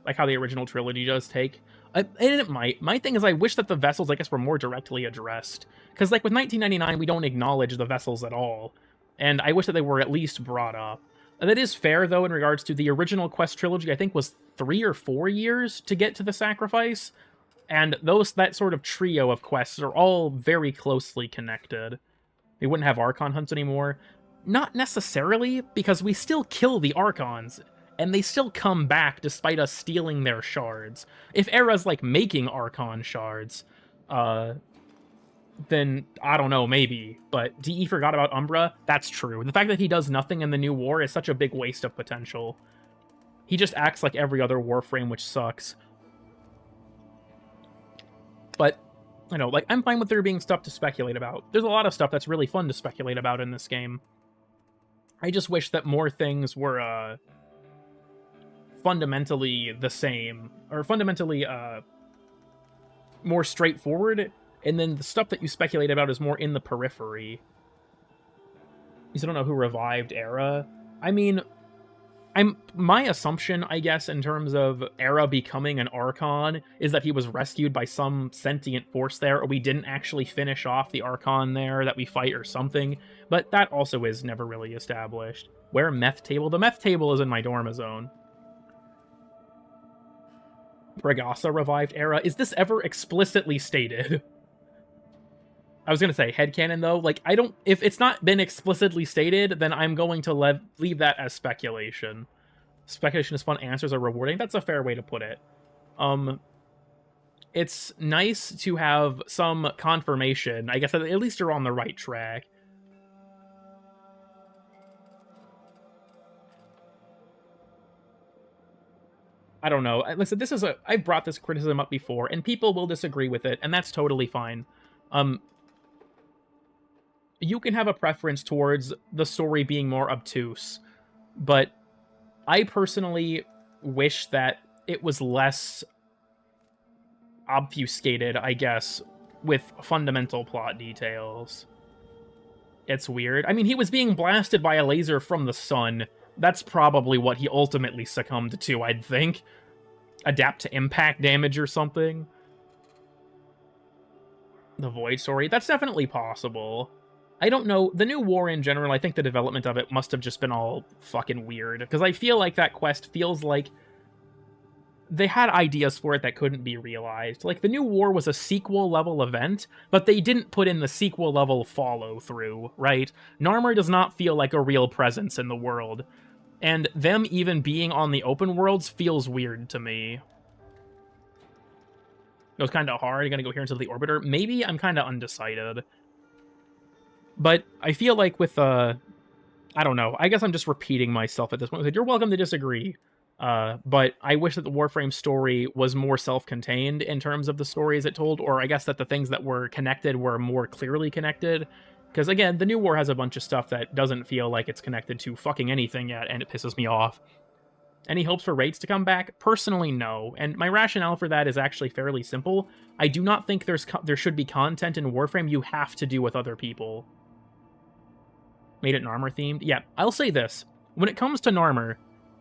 like how the original trilogy does take. And it might. My thing is I wish that the vessels, I guess, were more directly addressed. Because, like, with 1999, we don't acknowledge the vessels at all. And I wish that they were at least brought up. That is fair, though, in regards to the original Quest trilogy, I think was 3 or 4 years to get to the sacrifice. And that sort of trio of quests are all very closely connected. We wouldn't have Archon hunts anymore. Not necessarily, because we still kill the Archons, and they still come back despite us stealing their shards. If Era's, like, making Archon shards, then I don't know, maybe. But DE forgot about Umbra? That's true. The fact that he does nothing in the new war is such a big waste of potential. He just acts like every other Warframe, which sucks. But, you know, like, I'm fine with there being stuff to speculate about. There's a lot of stuff that's really fun to speculate about in this game. I just wish that more things were, fundamentally the same, or fundamentally, more straightforward, and then the stuff that you speculate about is more in the periphery. You still don't know who revived Era. I mean, my assumption, I guess, in terms of Era becoming an Archon, is that he was rescued by some sentient force there, or we didn't actually finish off the Archon there that we fight or something, but that also is never really established. Where meth table? The meth table is in my Dormazone. Bragassa revived Era. Is this ever explicitly stated? I was gonna say headcanon, though. Like, I don't... If it's not been explicitly stated, then I'm going to leave that as speculation. Speculation is fun, answers are rewarding. That's a fair way to put it. It's nice to have some confirmation. I guess at least you're on the right track. I don't know. Listen, this is I've brought this criticism up before, and people will disagree with it, and that's totally fine. You can have a preference towards the story being more obtuse, but I personally wish that it was less obfuscated, I guess, with fundamental plot details. It's weird. I mean, he was being blasted by a laser from the sun. That's probably what he ultimately succumbed to, I'd think. Adapt to impact damage or something. The Void story? That's definitely possible. I don't know. The new war in general, I think the development of it must have just been all fucking weird. Because I feel like that quest feels like they had ideas for it that couldn't be realized. Like, the new war was a sequel-level event, but they didn't put in the sequel-level follow-through, right? Narmer does not feel like a real presence in the world. And them even being on the open worlds feels weird to me. It was kind of hard. You're going to go here into the Orbiter? Maybe I'm kind of undecided. But I feel like with, I don't know. I guess I'm just repeating myself at this point. You're welcome to disagree. But I wish that the Warframe story was more self-contained in terms of the stories it told, or I guess that the things that were connected were more clearly connected. Because, again, the new war has a bunch of stuff that doesn't feel like it's connected to fucking anything yet, and it pisses me off. Any hopes for raids to come back? Personally, no. And my rationale for that is actually fairly simple. I do not think there should be content in Warframe you have to do with other people. Made it Narmer themed? Yeah, I'll say this. When it comes to Narmer,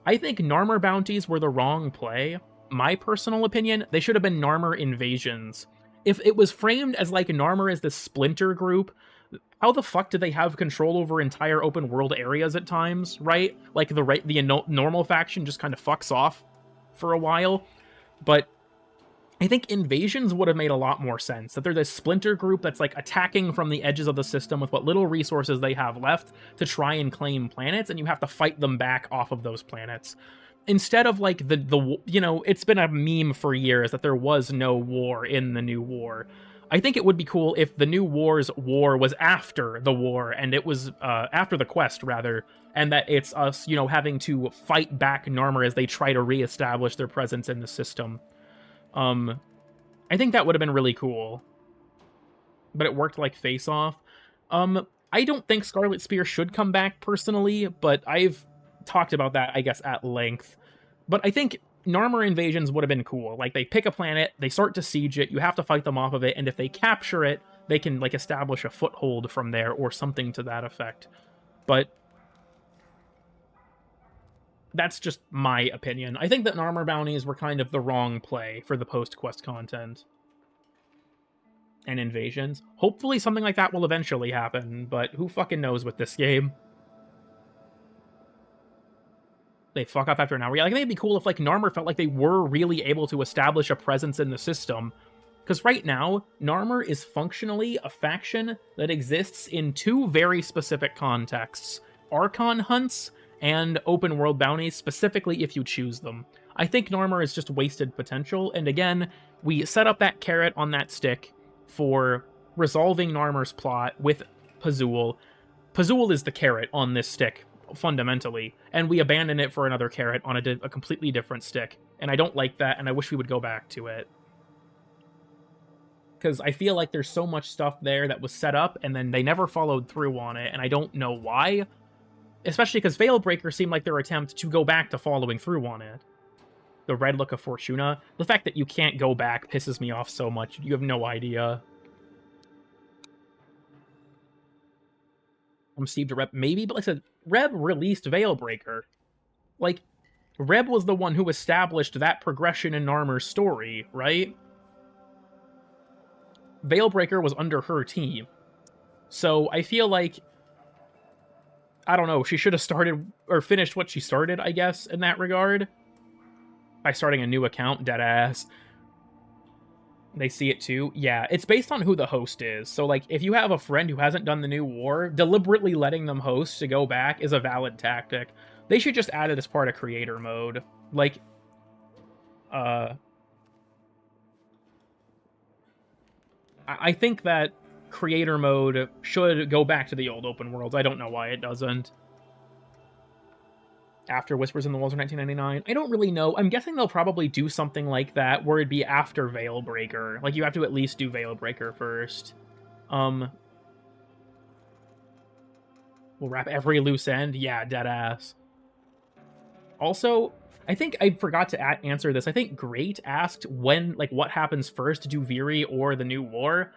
I think Narmer bounties were the wrong play. My personal opinion, they should have been Narmer invasions. If it was framed as like Narmer as this splinter group, how the fuck did they have control over entire open world areas at times, right? Like the normal faction just kind of fucks off for a while. But I think invasions would have made a lot more sense. That they're this splinter group that's like attacking from the edges of the system with what little resources they have left to try and claim planets, and you have to fight them back off of those planets. Instead of like the you know, it's been a meme for years that there was no war in the new war. I think it would be cool if the new war's war was after the war, and it was after the quest, rather, and that it's us, you know, having to fight back Narmer as they try to reestablish their presence in the system. I think that would have been really cool. But it worked like face-off. I don't think Scarlet Spear should come back, personally, but I've talked about that, I guess, at length. But I think Narmer invasions would have been cool. Like, they pick a planet, they start to siege it, you have to fight them off of it, and if they capture it, they can, like, establish a foothold from there, or something to that effect. But that's just my opinion. I think that Narmer bounties were kind of the wrong play for the post-quest content and invasions. Hopefully something like that will eventually happen, but who fucking knows with this game? They fuck up after an hour. Yeah, like, I think it'd be cool if, like, Narmer felt like they were really able to establish a presence in the system. Because right now, Narmer is functionally a faction that exists in two very specific contexts. Archon hunts and open world bounties, specifically if you choose them. I think Narmer is just wasted potential, and again, we set up that carrot on that stick for resolving Narmer's plot with Pazul. Pazul is the carrot on this stick, fundamentally, and we abandon it for another carrot on a completely different stick, and I don't like that, and I wish we would go back to it. Because I feel like there's so much stuff there that was set up, and then they never followed through on it, and I don't know why. Especially because Veilbreaker seemed like their attempt to go back to following through on it. The Red Look of Fortuna. The fact that you can't go back pisses me off so much. You have no idea. From Steve to Reb, maybe, but like I said, Reb released Veilbreaker. Like, Reb was the one who established that progression in Narmer's story, right? Veilbreaker was under her team. So I feel like, I don't know, she should have started, or finished what she started, I guess, in that regard. By starting a new account, deadass. They see it too. Yeah, it's based on who the host is. So, like, if you have a friend who hasn't done the new war, deliberately letting them host to go back is a valid tactic. They should just add it as part of creator mode. Like, I think that creator mode should go back to the old open worlds. I don't know why it doesn't. After Whispers in the Walls of 1999? I don't really know. I'm guessing they'll probably do something like that, where it'd be after Veilbreaker. Like, you have to at least do Veilbreaker first. We'll wrap every loose end? Yeah, deadass. Also, I think I forgot to answer this. I think Great asked when, like, what happens first, Duviri or the New War?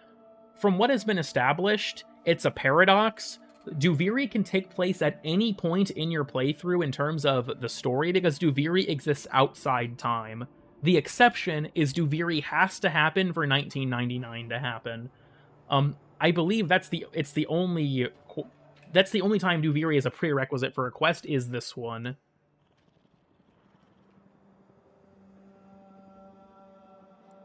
From what has been established, it's a paradox. Duviri can take place at any point in your playthrough in terms of the story, because Duviri exists outside time. The exception is Duviri has to happen for 1999 to happen. I believe that's the only time Duviri is a prerequisite for a quest is this one.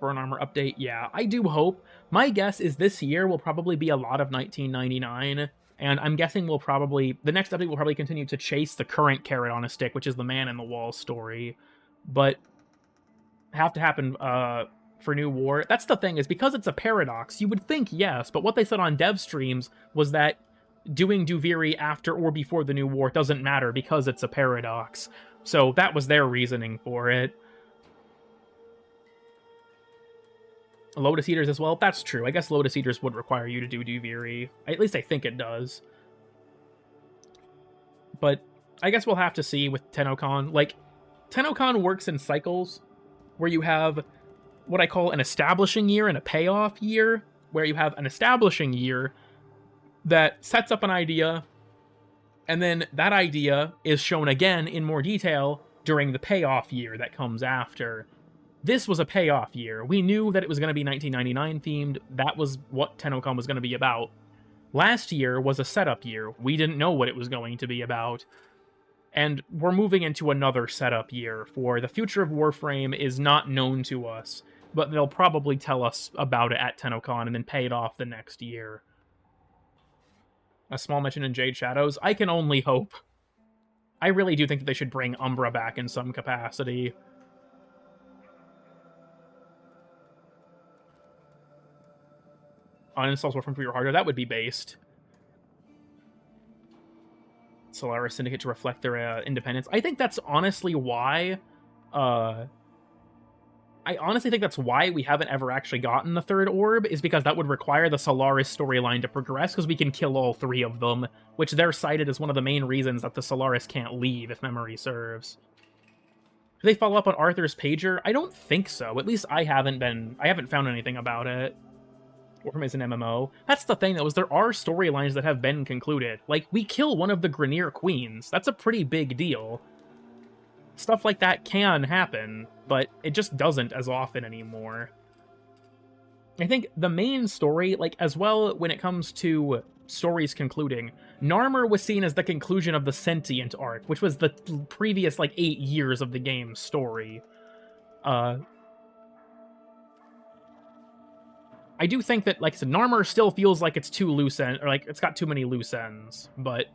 Burn Armor update, yeah, I do hope. My guess is this year will probably be a lot of 1999. And I'm guessing the next update will probably continue to chase the current carrot on a stick, which is the Man in the Wall story. But have to happen for New War. That's the thing, is because it's a paradox, you would think yes, but what they said on dev streams was that doing Duviri after or before the New War doesn't matter because it's a paradox. So that was their reasoning for it. Lotus Eaters as well? That's true. I guess Lotus Eaters would require you to do Duviri. At least I think it does. But I guess we'll have to see with TennoCon. Like, TennoCon works in cycles where you have what I call an establishing year and a payoff year, where you have an establishing year that sets up an idea, and then that idea is shown again in more detail during the payoff year that comes after. This was a payoff year. We knew that it was going to be 1999 themed. That was what TennoCon was going to be about. Last year was a setup year. We didn't know what it was going to be about. And we're moving into another setup year, for the future of Warframe is not known to us, but they'll probably tell us about it at TennoCon and then pay it off the next year. A small mention in Jade Shadows? I can only hope. I really do think that they should bring Umbra back in some capacity. Uninstalls Warframe for your hardware, that would be based. Solaris Syndicate to reflect their independence. I think that's honestly why I honestly think that's why we haven't ever actually gotten the third orb, is because that would require the Solaris storyline to progress, because we can kill all 3 of them, which they're cited as one of the main reasons that the Solaris can't leave, if memory serves. Do they follow up on Arthur's pager? I don't think so. At least I haven't found anything about it. Warframe is an MMO. That's the thing, though, is there are storylines that have been concluded. Like, we kill one of the Grineer Queens. That's a pretty big deal. Stuff like that can happen, but it just doesn't as often anymore. I think the main story, like, as well, when it comes to stories concluding, Narmer was seen as the conclusion of the Sentient arc, which was the previous, like, 8 years of the game's story. I do think that, like I said, Narmer still feels like it's too loose end, or like it's got too many loose ends, but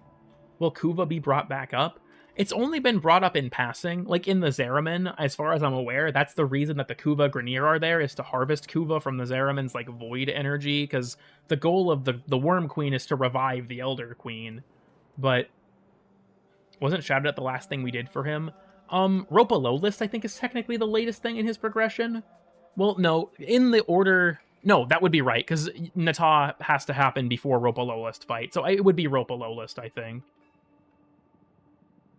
will Kuva be brought back up? It's only been brought up in passing, like in the Zeramin, as far as I'm aware. That's the reason that the Kuva Grineer are there, is to harvest Kuva from the Zeramin's, like, void energy, because the goal of the Worm Queen is to revive the Elder Queen. But wasn't shouted at the last thing we did for him. Ropa Lowlist, I think, is technically the latest thing in his progression. Well, no, in the order... No, that would be right, because Nata has to happen before Ropa Lowlist fight, so it would be Ropa Lowlist, I think.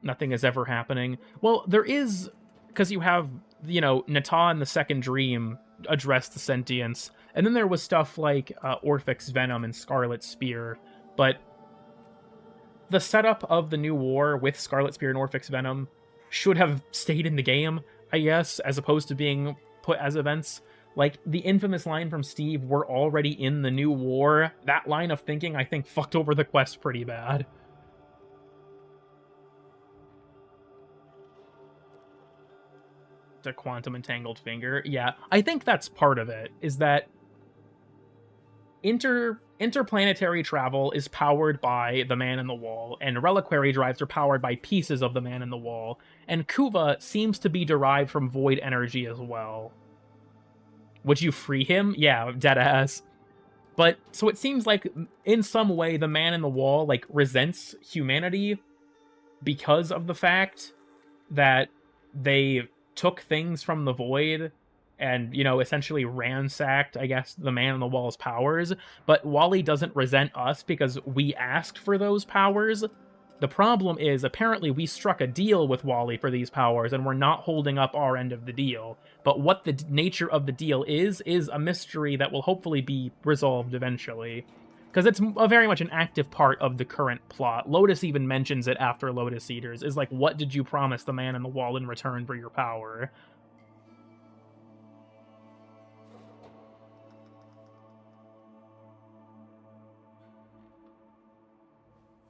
Nothing is ever happening. Well, there is, because you have, you know, Nata and the Second Dream address the sentience, and then there was stuff like Orphic's Venom and Scarlet Spear, but the setup of the new war with Scarlet Spear and Orphic's Venom should have stayed in the game, I guess, as opposed to being put as events. Like, the infamous line from Steve, "We're already in the new war," that line of thinking, I think, fucked over the quest pretty bad. The Quantum Entangled Finger. Yeah, I think that's part of it, is that interplanetary travel is powered by the Man in the Wall, and reliquary drives are powered by pieces of the Man in the Wall, and Kuva seems to be derived from void energy as well. Would you free him? Yeah, deadass. But, so it seems like, in some way, the Man in the Wall, like, resents humanity because of the fact that they took things from the void and, you know, essentially ransacked, I guess, the Man in the Wall's powers. But Wally doesn't resent us because we asked for those powers. The problem is, apparently we struck a deal with Wally for these powers, and we're not holding up our end of the deal. But what the nature of the deal is a mystery that will hopefully be resolved eventually. Because it's very much an active part of the current plot. Lotus even mentions it after Lotus Eaters, is like, what did you promise the Man in the Wall in return for your power?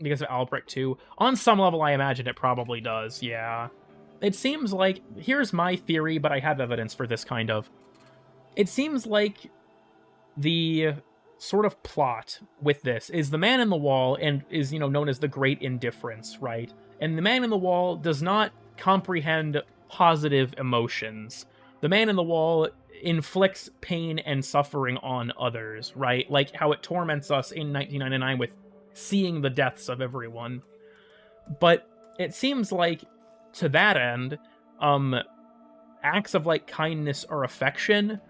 Because of Albrecht 2. On some level, I imagine it probably does, yeah. It seems like... Here's my theory, but I have evidence for this, kind of. It seems like the sort of plot with this is the Man in the Wall and is, you know, known as the Great Indifference, right? And the Man in the Wall does not comprehend positive emotions. The Man in the Wall inflicts pain and suffering on others, right? Like how it torments us in 1999 with seeing the deaths of everyone. But it seems like, to that end, acts of, like, kindness or affection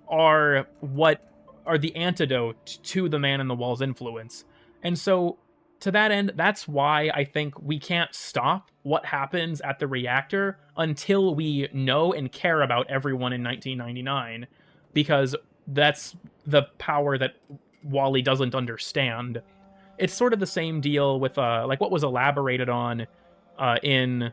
are what are the antidote to the Man in the Wall's influence. And so, to that end, that's why I think we can't stop what happens at the reactor until we know and care about everyone in 1999, because that's the power that Wally doesn't understand. It's sort of the same deal with, like, what was elaborated on in...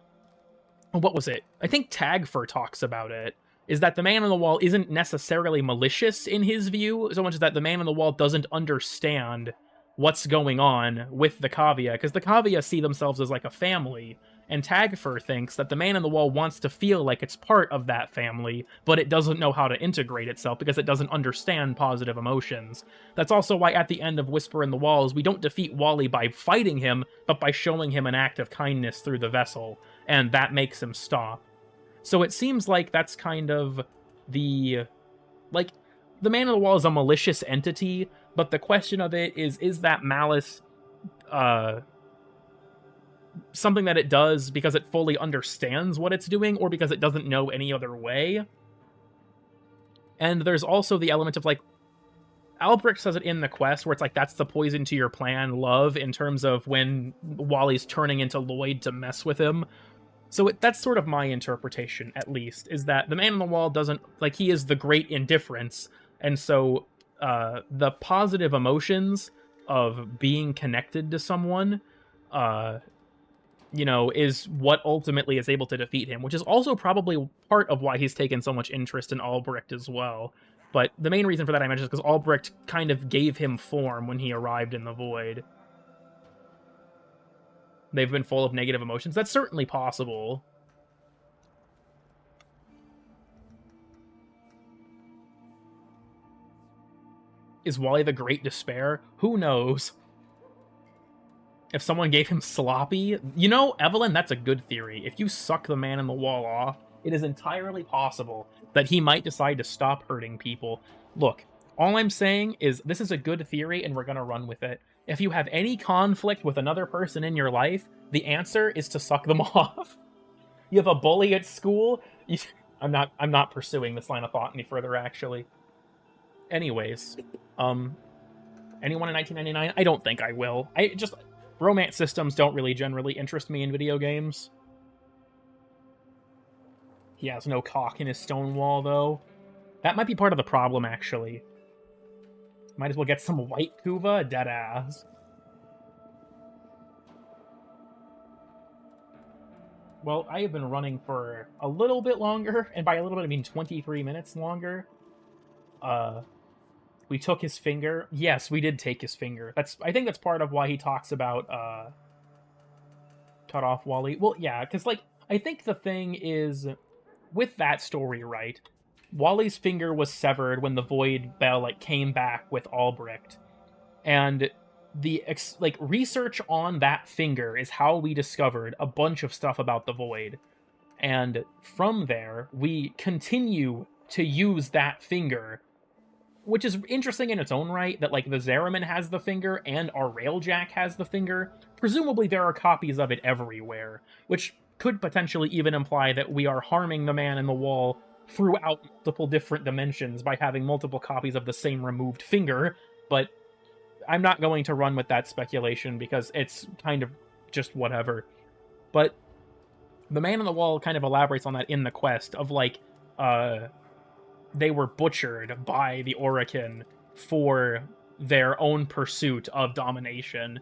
What was it? I think Tagfer talks about it, is that the Man on the Wall isn't necessarily malicious in his view, so much as that the Man on the Wall doesn't understand what's going on with the Kavya, because the Kavya see themselves as, like, a family, and Tagfer thinks that the Man on the Wall wants to feel like it's part of that family, but it doesn't know how to integrate itself because it doesn't understand positive emotions. That's also why at the end of Whisper in the Walls, we don't defeat Wally by fighting him, but by showing him an act of kindness through the vessel, and that makes him stop. So it seems like that's kind of the... Like, the Man on the Wall is a malicious entity, but the question of it is that malice something that it does because it fully understands what it's doing, or because it doesn't know any other way? And there's also the element of, like, Albrecht says it in the quest, where it's like, that's the poison to your plan, love, in terms of when Wally's turning into Lloyd to mess with him. So that's sort of my interpretation, at least, is that the man on the wall doesn't, like, he is the great indifference, and so the positive emotions of being connected to someone, you know, is what ultimately is able to defeat him, which is also probably part of why he's taken so much interest in Albrecht as well. But the main reason for that I mentioned is because Albrecht kind of gave him form when he arrived in the Void. They've been full of negative emotions. That's certainly possible. Is Wally the Great Despair? Who knows? If someone gave him sloppy... You know, Evelyn, that's a good theory. If you suck the man in the wall off, it is entirely possible that he might decide to stop hurting people. Look, all I'm saying is this is a good theory and we're going to run with it. If you have any conflict with another person in your life, the answer is to suck them off. You have a bully at school? I'm not pursuing this line of thought any further, actually. Anyways, anyone in 1999? I don't think I will. Romance systems don't really generally interest me in video games. He has no cock in his stone wall, though. That might be part of the problem, actually. Might as well get some white Kuva, deadass. Well, I have been running for a little bit longer, and by a little bit I mean 23 minutes longer. We took his finger. Yes, we did take his finger. I think that's part of why he talks about, cut off Wally. Well, yeah, because, like, I think the thing is, with that story, right, Wally's finger was severed when the Void Bell, like, came back with Albrecht. And the, research on that finger is how we discovered a bunch of stuff about the Void. And from there, we continue to use that finger, which is interesting in its own right, that, like, the Zeraman has the finger and our Railjack has the finger. Presumably there are copies of it everywhere, which could potentially even imply that we are harming the man in the wall throughout multiple different dimensions by having multiple copies of the same removed finger, but I'm not going to run with that speculation because it's kind of just whatever. But the man on the wall kind of elaborates on that in the quest of, like, they were butchered by the Orokin for their own pursuit of domination.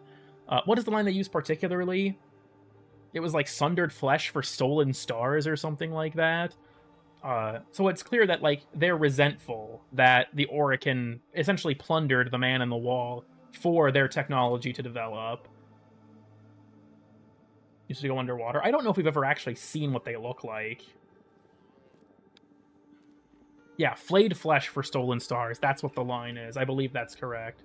What is the line they used particularly? It was like sundered flesh for stolen stars or something like that. So it's clear that, like, they're resentful that the Orokin essentially plundered the man in the wall for their technology to develop. Used to go underwater. I don't know if we've ever actually seen what they look like. Yeah, flayed flesh for stolen stars. That's what the line is. I believe that's correct.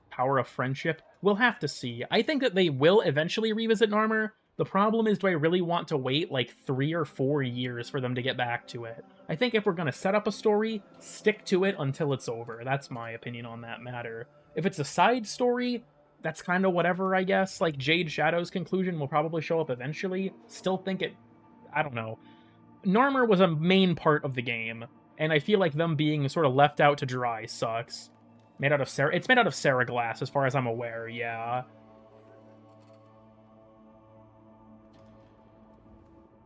Power of friendship? We'll have to see. I think that they will eventually revisit Narmer. The problem is, do I really want to wait like 3 or 4 years for them to get back to it? I think if we're going to set up a story, stick to it until it's over. That's my opinion on that matter. If it's a side story, that's kind of whatever, I guess. Like, Jade Shadow's conclusion will probably show up eventually. Still think it... I don't know. Narmer was a main part of the game, and I feel like them being sort of left out to dry sucks. Made out of It's made out of Seraglass, as far as I'm aware, yeah.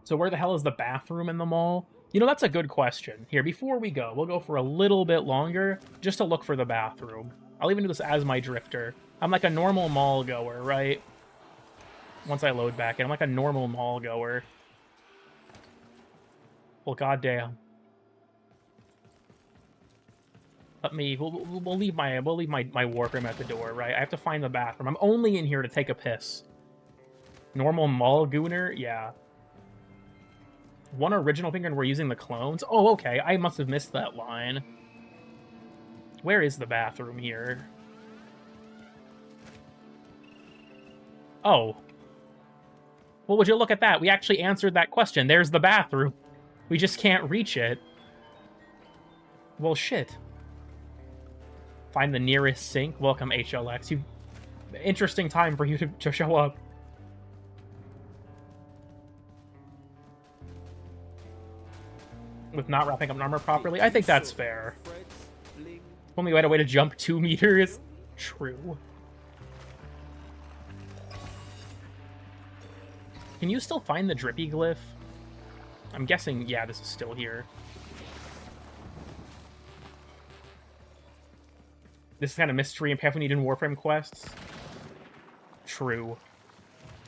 So where the hell is the bathroom in the mall? You know, that's a good question. Here, before we go, we'll go for a little bit longer, just to look for the bathroom. I'll even do this as my drifter. I'm like a normal mall goer, right? Once I load back in, I'm like a normal mall goer. Well, goddamn. We'll leave my Warframe at the door, right? I have to find the bathroom. I'm only in here to take a piss. Normal mall gooner, yeah. One original finger and we're using the clones? Oh, okay. I must have missed that line. Where is the bathroom here? Oh. Well, would you look at that? We actually answered that question. There's the bathroom. We just can't reach it. Well, shit. Find the nearest sink. Welcome, HLX. Interesting time for you to show up. with not wrapping up armor properly. I think that's fair. Only we had a way to jump 2 meters. True. Can you still find the drippy glyph? I'm guessing, yeah, this is still here. This is kind of mystery and Path we need in Warframe quests. True.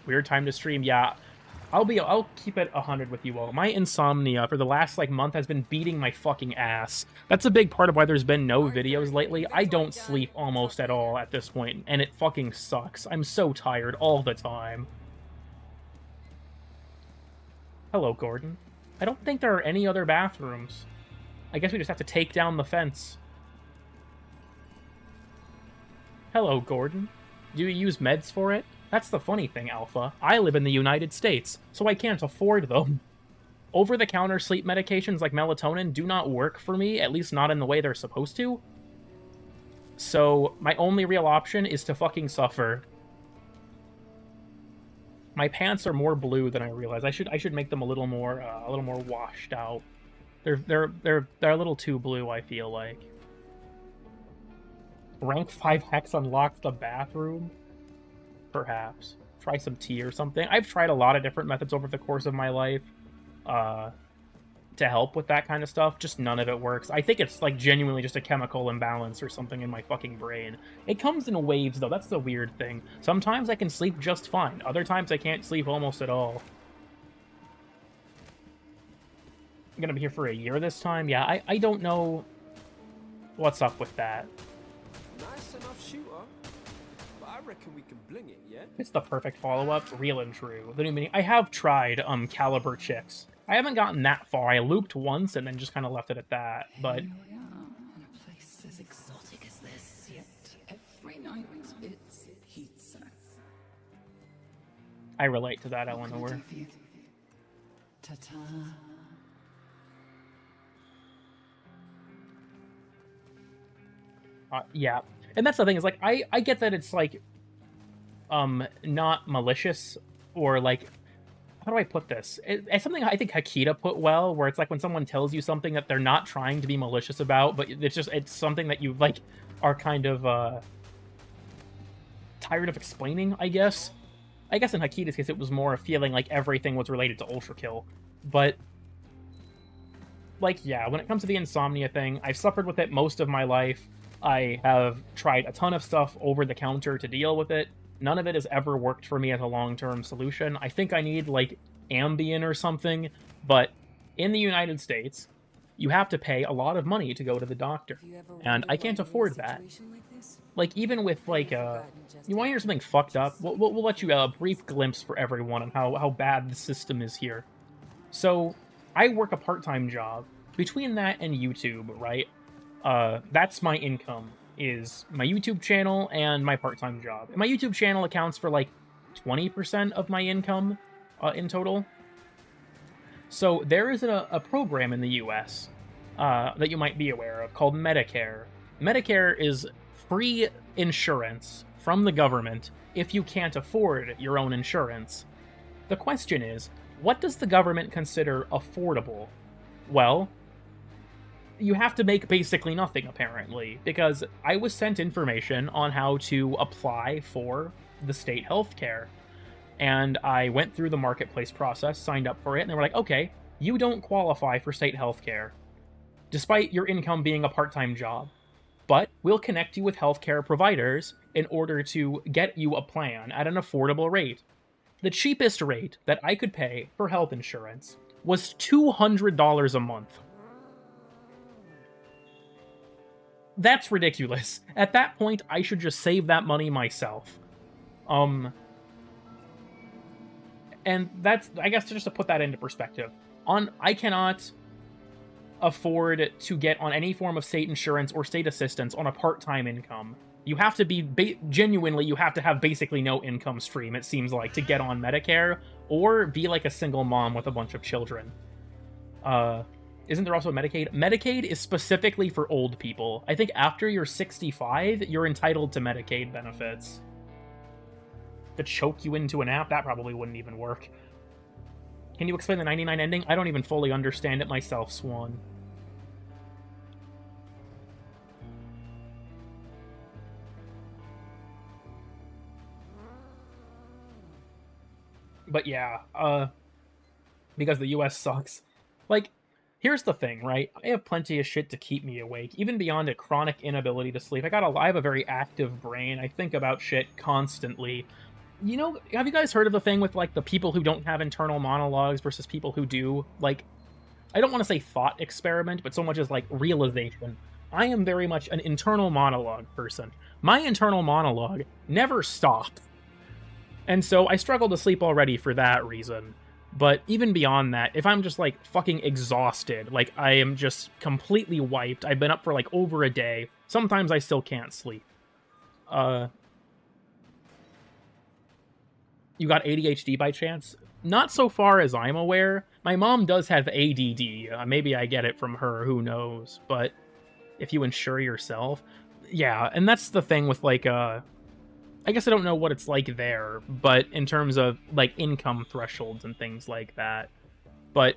Weird time to stream, yeah. I'll keep it 100 with you all. My insomnia for the last, like, month has been beating my fucking ass. That's a big part of why there's been no videos lately. I don't sleep almost at all at this point, and it fucking sucks. I'm so tired all the time. Hello, Gordon. I don't think there are any other bathrooms. I guess we just have to take down the fence. Hello, Gordon. Do you use meds for it? That's the funny thing, Alpha. I live in the United States, so I can't afford them. Over-the-counter sleep medications like melatonin do not work for me, at least not in the way they're supposed to. So, my only real option is to fucking suffer. My pants are more blue than I realize. I should make them a little more washed out. They're a little too blue, I feel like. Rank 5 hex unlocks the bathroom? Perhaps. Try some tea or something. I've tried a lot of different methods over the course of my life to help with that kind of stuff. Just none of it works. I think it's like genuinely just a chemical imbalance or something in my fucking brain. It comes in waves though. That's the weird thing. Sometimes I can sleep just fine. Other times I can't sleep almost at all. I'm gonna be here for a year this time? Yeah, I don't know what's up with that. Nice enough shooter. But I reckon we can bling it, yeah? It's the perfect follow-up, real and true. The new mini. I have tried Caliber Chicks. I haven't gotten that far. I looped once and then just kind of left it at that, but Here we are, in a place as exotic as this, yet every night it's pizza. I relate to that, What can I Eleanor. do for you? Ta-ta. Yeah, and that's the thing is like I get that it's like not malicious or like how do I put this? It's something I think Hakita put well, where it's like when someone tells you something that they're not trying to be malicious about, but it's something that you like are kind of tired of explaining, I guess. I guess in Hakita's case it was more a feeling like everything was related to Ultra Kill, but like yeah, when it comes to the insomnia thing, I've suffered with it most of my life. I have tried a ton of stuff over the counter to deal with it. None of it has ever worked for me as a long-term solution. I think I need, like, Ambien or something, but in the United States, you have to pay a lot of money to go to the doctor, and I can't afford that. Like, even with, like, you want to hear something fucked up? We'll let you a brief glimpse for everyone on how bad the system is here. So, I work a part-time job. Between that and YouTube, right? That's my income, is my YouTube channel and my part-time job. And my YouTube channel accounts for like 20% of my income in total. So there is a program in the US that you might be aware of called Medicare. Medicare is free insurance from the government if you can't afford your own insurance. The question is, what does the government consider affordable? Well, you have to make basically nothing, apparently, because I was sent information on how to apply for the state healthcare. And I went through the marketplace process, signed up for it, and they were like, okay, you don't qualify for state healthcare, despite your income being a part-time job. But we'll connect you with healthcare providers in order to get you a plan at an affordable rate. The cheapest rate that I could pay for health insurance was $200 a month. That's ridiculous. At that point, I should just save that money myself. And that's, I guess, just to put that into perspective. I cannot afford to get on any form of state insurance or state assistance on a part-time income. You have to be, genuinely, you have to have basically no income stream, it seems like, to get on Medicare, or be like a single mom with a bunch of children. Isn't there also Medicaid? Medicaid is specifically for old people. I think after you're 65, you're entitled to Medicaid benefits. To choke you into an app, that probably wouldn't even work. Can you explain the 99 ending? I don't even fully understand it myself, Swan. But yeah, because the US sucks. Like, here's the thing, right? I have plenty of shit to keep me awake, even beyond a chronic inability to sleep. I have a very active brain. I think about shit constantly. You know, have you guys heard of the thing with, like, the people who don't have internal monologues versus people who do? Like, I don't want to say thought experiment, but so much as, like, realization. I am very much an internal monologue person. My internal monologue never stops. And so I struggle to sleep already for that reason. But even beyond that, if I'm just, like, fucking exhausted, like, I am just completely wiped, I've been up for, like, over a day, sometimes I still can't sleep. You got ADHD by chance? Not so far as I'm aware. My mom does have ADD. Maybe I get it from her, who knows. But if you insure yourself... Yeah, and that's the thing with, like, I guess I don't know what it's like there, but in terms of, like, income thresholds and things like that. But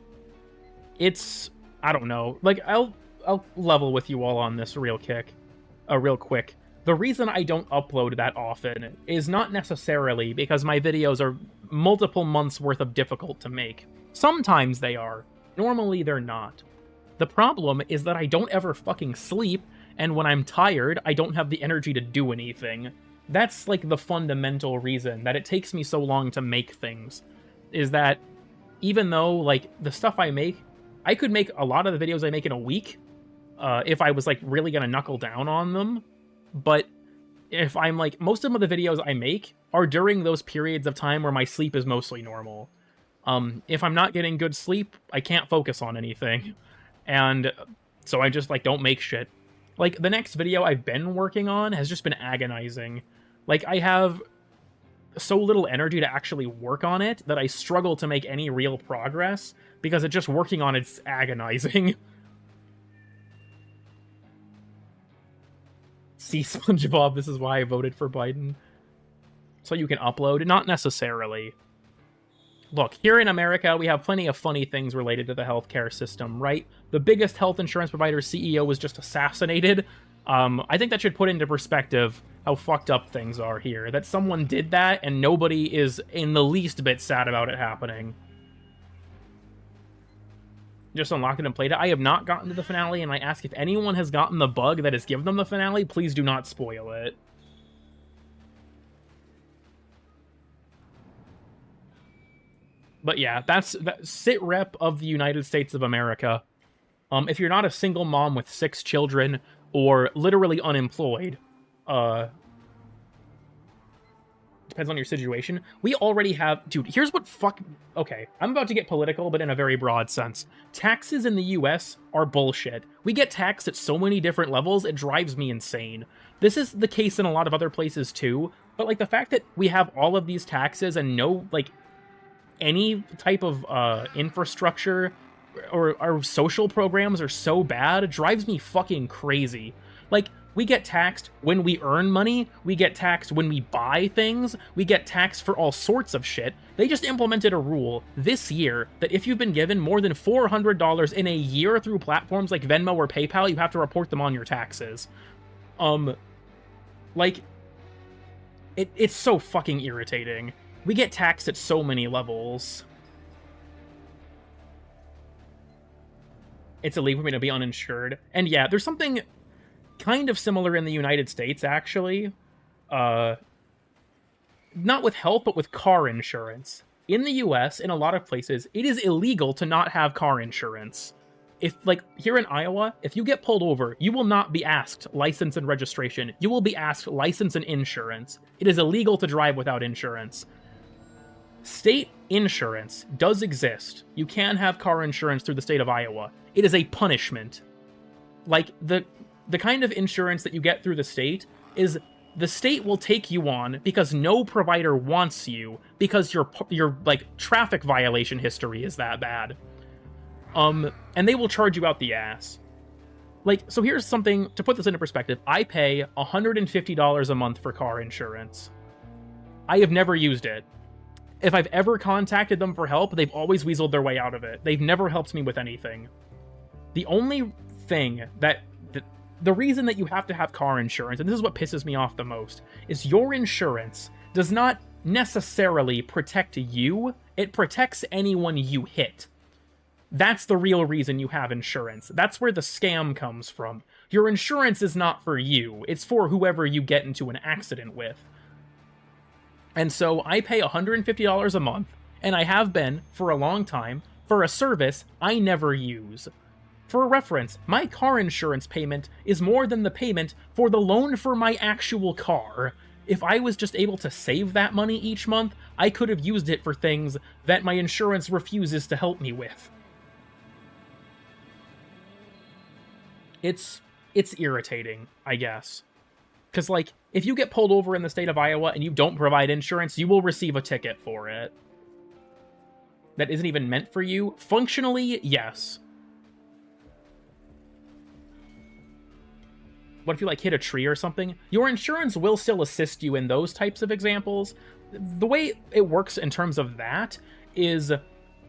it's... I don't know. Like, I'll level with you all on this real quick. The reason I don't upload that often is not necessarily because my videos are multiple months worth of difficult to make. Sometimes they are. Normally they're not. The problem is that I don't ever fucking sleep, and when I'm tired, I don't have the energy to do anything. That's, like, the fundamental reason that it takes me so long to make things. Is that even though, like, the stuff I make, I could make a lot of the videos I make in a week, if I was, like, really gonna knuckle down on them. But if I'm, like, most of the videos I make are during those periods of time where my sleep is mostly normal. If I'm not getting good sleep, I can't focus on anything. And so I just, like, don't make shit. Like, the next video I've been working on has just been agonizing. Like, I have so little energy to actually work on it that I struggle to make any real progress, because just working on it's agonizing. See, SpongeBob, this is why I voted for Biden. So you can upload? Not necessarily. Look, here in America, we have plenty of funny things related to the healthcare system, right? The biggest health insurance provider CEO was just assassinated. I think that should put into perspective how fucked up things are here. That someone did that, and nobody is in the least bit sad about it happening. Just unlocked it and played it. I have not gotten to the finale, and I ask if anyone has gotten the bug that has given them the finale, please do not spoil it. But yeah, that's sit rep of the United States of America. If you're not a single mom with 6 children, or literally unemployed, depends on your situation, we already have... Dude, here's what okay, I'm about to get political, but in a very broad sense. Taxes in the US are bullshit. We get taxed at so many different levels, it drives me insane. This is the case in a lot of other places too, but, like, the fact that we have all of these taxes and no, like, any type of infrastructure or our social programs are so bad, it drives me fucking crazy. Like, we get taxed when we earn money, we get taxed when we buy things, we get taxed for all sorts of shit. They just implemented a rule this year that if you've been given more than $400 in a year through platforms like Venmo or PayPal, you have to report them on your taxes. Like, it's so fucking irritating. We get taxed at so many levels. It's illegal for me to be uninsured. And yeah, there's something kind of similar in the United States, actually. Not with health, but with car insurance. In the US, in a lot of places, it is illegal to not have car insurance. If, like, here in Iowa, if you get pulled over, you will not be asked license and registration. You will be asked license and insurance. It is illegal to drive without insurance. State insurance does exist. You can have car insurance through the state of Iowa. It is a punishment. Like, the kind of insurance that you get through the state is the state will take you on because no provider wants you because your like traffic violation history is that bad. And they will charge you out the ass. Like, so here's something to put this into perspective. I pay $150 a month for car insurance. I have never used it. if I've ever contacted them for help, they've always weaseled their way out of it. They've never helped me with anything. The only thing that... The reason that you have to have car insurance, and this is what pisses me off the most, is your insurance does not necessarily protect you. It protects anyone you hit. That's the real reason you have insurance. That's where the scam comes from. Your insurance is not for you. It's for whoever you get into an accident with. And so I pay $150 a month, and I have been for a long time, for a service I never use. For reference, my car insurance payment is more than the payment for the loan for my actual car. If I was just able to save that money each month, I could have used it for things that my insurance refuses to help me with. It's irritating, I guess. Because, like, if you get pulled over in the state of Iowa and you don't provide insurance, you will receive a ticket for it. That isn't even meant for you? Functionally, yes. What if you, like, hit a tree or something? Your insurance will still assist you in those types of examples. The way it works in terms of that is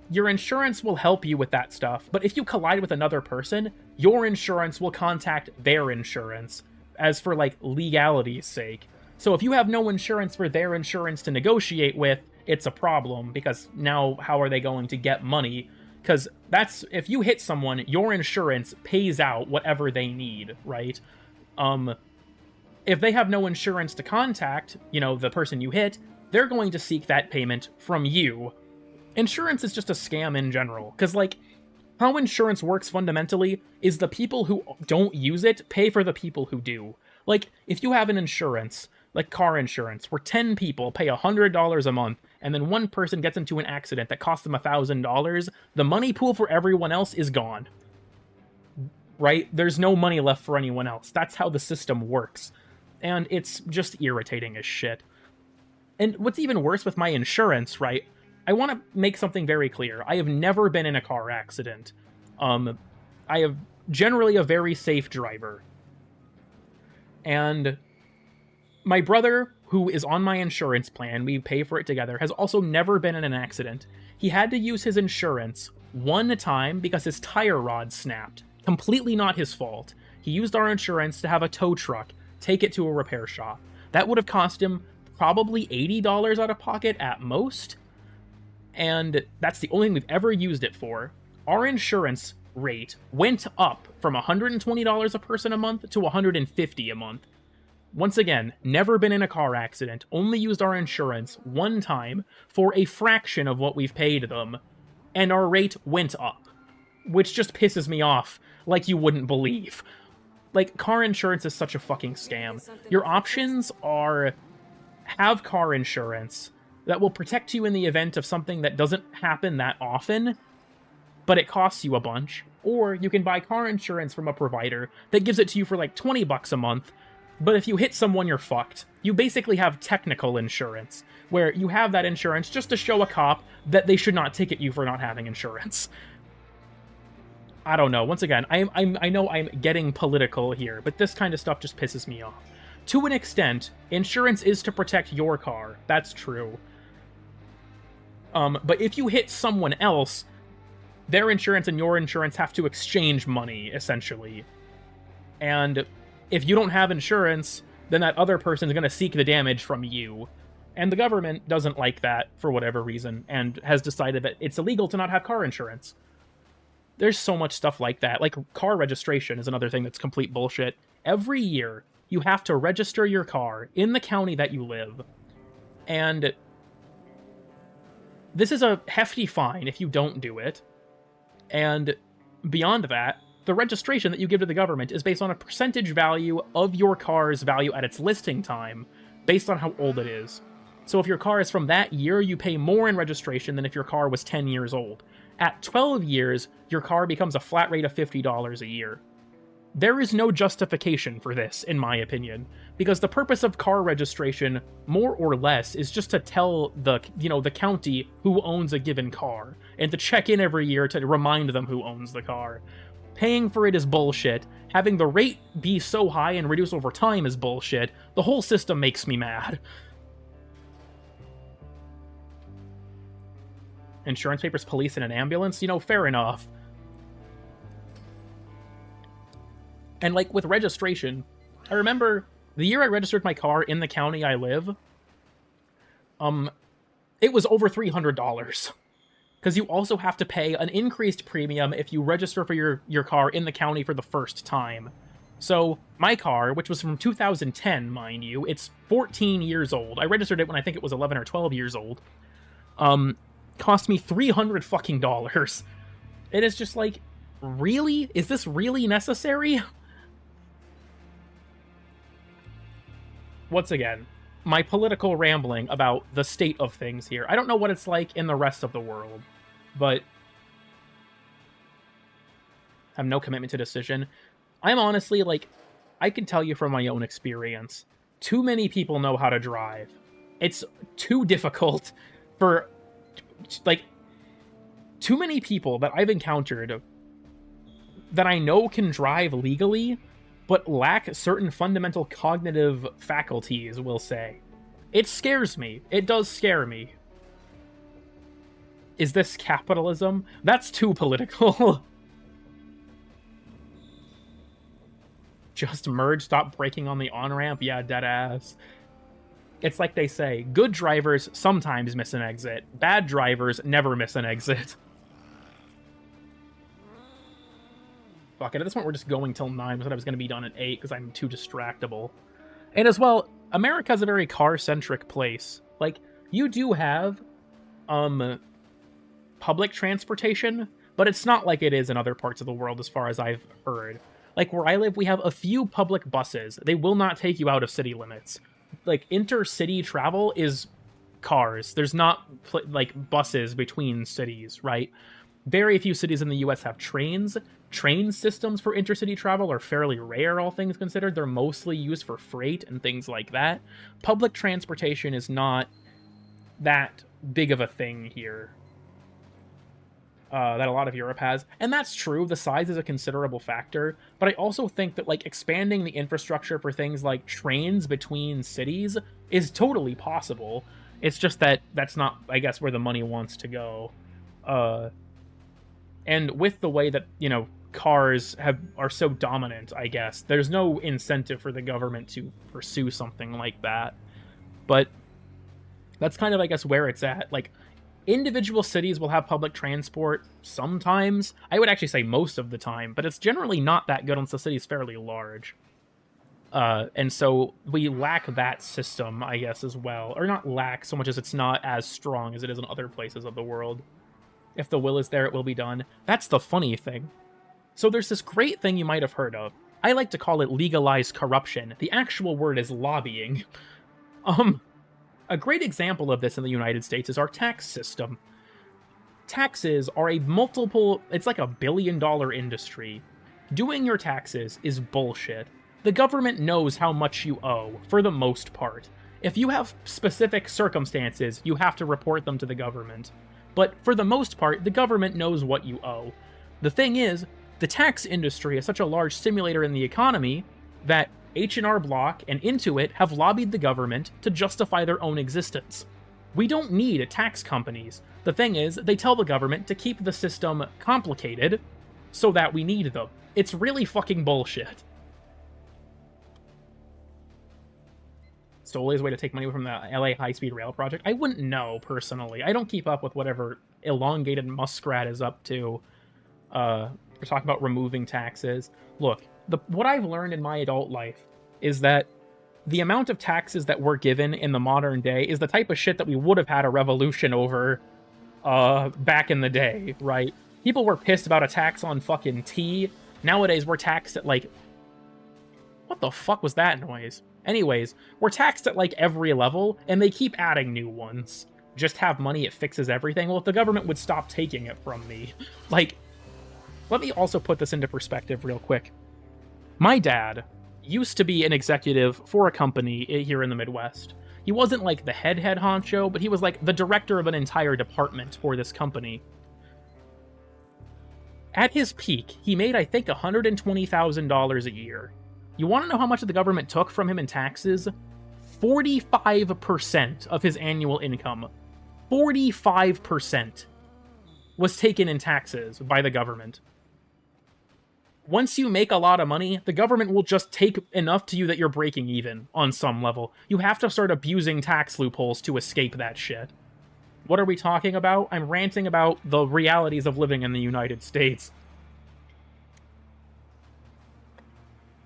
your insurance will help you with that stuff, but if you collide with another person, your insurance will contact their insurance, as for, like, legality's sake. So if you have no insurance for their insurance to negotiate with, it's a problem, because now how are they going to get money? Because that's, if you hit someone, your insurance pays out whatever they need, right? If they have no insurance to contact, you know, the person you hit, they're going to seek that payment from you. Insurance is just a scam in general, because, like, how insurance works fundamentally is the people who don't use it pay for the people who do. Like, if you have an insurance, like car insurance, where 10 people pay $100 a month, and then one person gets into an accident that costs them $1,000, the money pool for everyone else is gone. Right? There's no money left for anyone else. That's how the system works. And it's just irritating as shit. And what's even worse with my insurance, right? I want to make something very clear. I have never been in a car accident. I am generally a very safe driver. And my brother, who is on my insurance plan, we pay for it together, has also never been in an accident. He had to use his insurance one time because his tire rod snapped. Completely not his fault. He used our insurance to have a tow truck take it to a repair shop. That would have cost him probably $80 out of pocket at most. And that's the only thing we've ever used it for. Our insurance rate went up from $120 a person a month to $150 a month. Once again, never been in a car accident, only used our insurance one time for a fraction of what we've paid them, and our rate went up. Which just pisses me off like you wouldn't believe. Like, car insurance is such a fucking scam. Your options are have car insurance that will protect you in the event of something that doesn't happen that often, but it costs you a bunch. Or you can buy car insurance from a provider that gives it to you for like $20 a month, but if you hit someone, you're fucked. You basically have technical insurance, where you have that insurance just to show a cop that they should not ticket you for not having insurance. I don't know. Once again, I know I'm getting political here, but this kind of stuff just pisses me off. To an extent, insurance is to protect your car. That's true. But if you hit someone else, their insurance and your insurance have to exchange money, essentially. And if you don't have insurance, then that other person is going to seek the damage from you. And the government doesn't like that for whatever reason, and has decided that it's illegal to not have car insurance. There's so much stuff like that. Like, car registration is another thing that's complete bullshit. Every year, you have to register your car in the county that you live. And this is a hefty fine if you don't do it. And beyond that, the registration that you give to the government is based on a percentage value of your car's value at its listing time, based on how old it is. So if your car is from that year, you pay more in registration than if your car was 10 years old. At 12 years, your car becomes a flat rate of $50 a year. There is no justification for this, in my opinion, because the purpose of car registration, more or less, is just to tell the county who owns a given car, and to check in every year to remind them who owns the car. Paying for it is bullshit. Having the rate be so high and reduce over time is bullshit. The whole system makes me mad. insurance papers, police, and an ambulance, you know, fair enough. And, like, with registration, I remember the year I registered my car in the county I live, it was over $300. Because you also have to pay an increased premium if you register for your car in the county for the first time. So, my car, which was from 2010, mind you, it's 14 years old. I registered it when I think it was 11 or 12 years old. Cost me $300 fucking dollars. It is just like, really? Is this really necessary? Once again, my political rambling about the state of things here. I don't know what it's like in the rest of the world, but I have no commitment to decision. I'm honestly, like, I can tell you from my own experience, too many people know how to drive. It's too difficult for, like, too many people that I've encountered that I know can drive legally, but lack certain fundamental cognitive faculties, we'll say. It scares me. It does scare me. Is this capitalism? That's too political. Just merge, stop braking on the on-ramp? Yeah, deadass. It's like they say, good drivers sometimes miss an exit. Bad drivers never miss an exit. Fuck it, at this point we're just going till 9. I said I was going to be done at 8 because I'm too distractible. And as well, America's a very car-centric place. Like, you do have, public transportation, but it's not like it is in other parts of the world as far as I've heard. Like, where I live, we have a few public buses. They will not take you out of city limits. Like, intercity travel is cars. There's not, like, buses between cities, right? Very few cities in the US have trains. Train systems for intercity travel are fairly rare, all things considered. They're mostly used for freight and things like that. Public transportation is not that big of a thing here that a lot of Europe has. And that's true. The size is a considerable factor. But I also think that, like, expanding the infrastructure for things like trains between cities is totally possible. It's just that that's not, I guess, where the money wants to go. And with the way that, you know, cars are so dominant, I guess, there's no incentive for the government to pursue something like that. But that's kind of, I guess, where it's at. Like, individual cities will have public transport sometimes. I would actually say most of the time, but it's generally not that good unless the city's fairly large. And so we lack that system, I guess, as well. Or not lack so much as it's not as strong as it is in other places of the world. If the will is there, it will be done. That's the funny thing. So there's this great thing you might have heard of. I like to call it legalized corruption. The actual word is lobbying. A great example of this in the United States is our tax system. Taxes are it's like $1 billion industry. Doing your taxes is bullshit. The government knows how much you owe, for the most part. If you have specific circumstances, you have to report them to the government. But for the most part, the government knows what you owe. The thing is, the tax industry is such a large stimulator in the economy that H&R Block and Intuit have lobbied the government to justify their own existence. We don't need tax companies. The thing is, they tell the government to keep the system complicated so that we need them. It's really fucking bullshit. Solely as a way to take money from the LA high-speed rail project? I wouldn't know, personally. I don't keep up with whatever elongated muskrat is up to. We're talking about removing taxes. Look, what I've learned in my adult life is that the amount of taxes that we're given in the modern day is the type of shit that we would have had a revolution over back in the day, right? People were pissed about a tax on fucking tea. Nowadays, we're taxed at, like... What the fuck was that noise? Anyways, we're taxed at, like, every level, and they keep adding new ones. Just have money, it fixes everything. Well, if the government would stop taking it from me... Like, let me also put this into perspective real quick. My dad used to be an executive for a company here in the Midwest. He wasn't, like, the head honcho, but he was, like, the director of an entire department for this company. At his peak, he made, I think, $120,000 a year. You want to know how much the government took from him in taxes? 45% of his annual income. 45%. was taken in taxes by the government. Once you make a lot of money, the government will just take enough to you that you're breaking even on some level. You have to start abusing tax loopholes to escape that shit. What are we talking about? I'm ranting about the realities of living in the United States.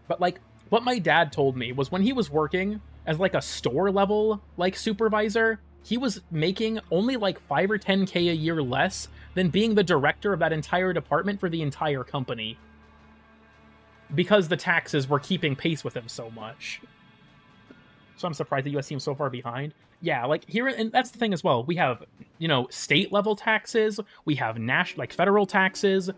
But, like, what my dad told me was when he was working as, like, a store-level, like, supervisor, he was making only, like, 5 or 10K a year less than being the director of that entire department for the entire company. Because the taxes were keeping pace with him so much. So I'm surprised the US seems so far behind. Yeah, like, here, and that's the thing as well. We have, you know, state-level taxes, we have like, federal taxes,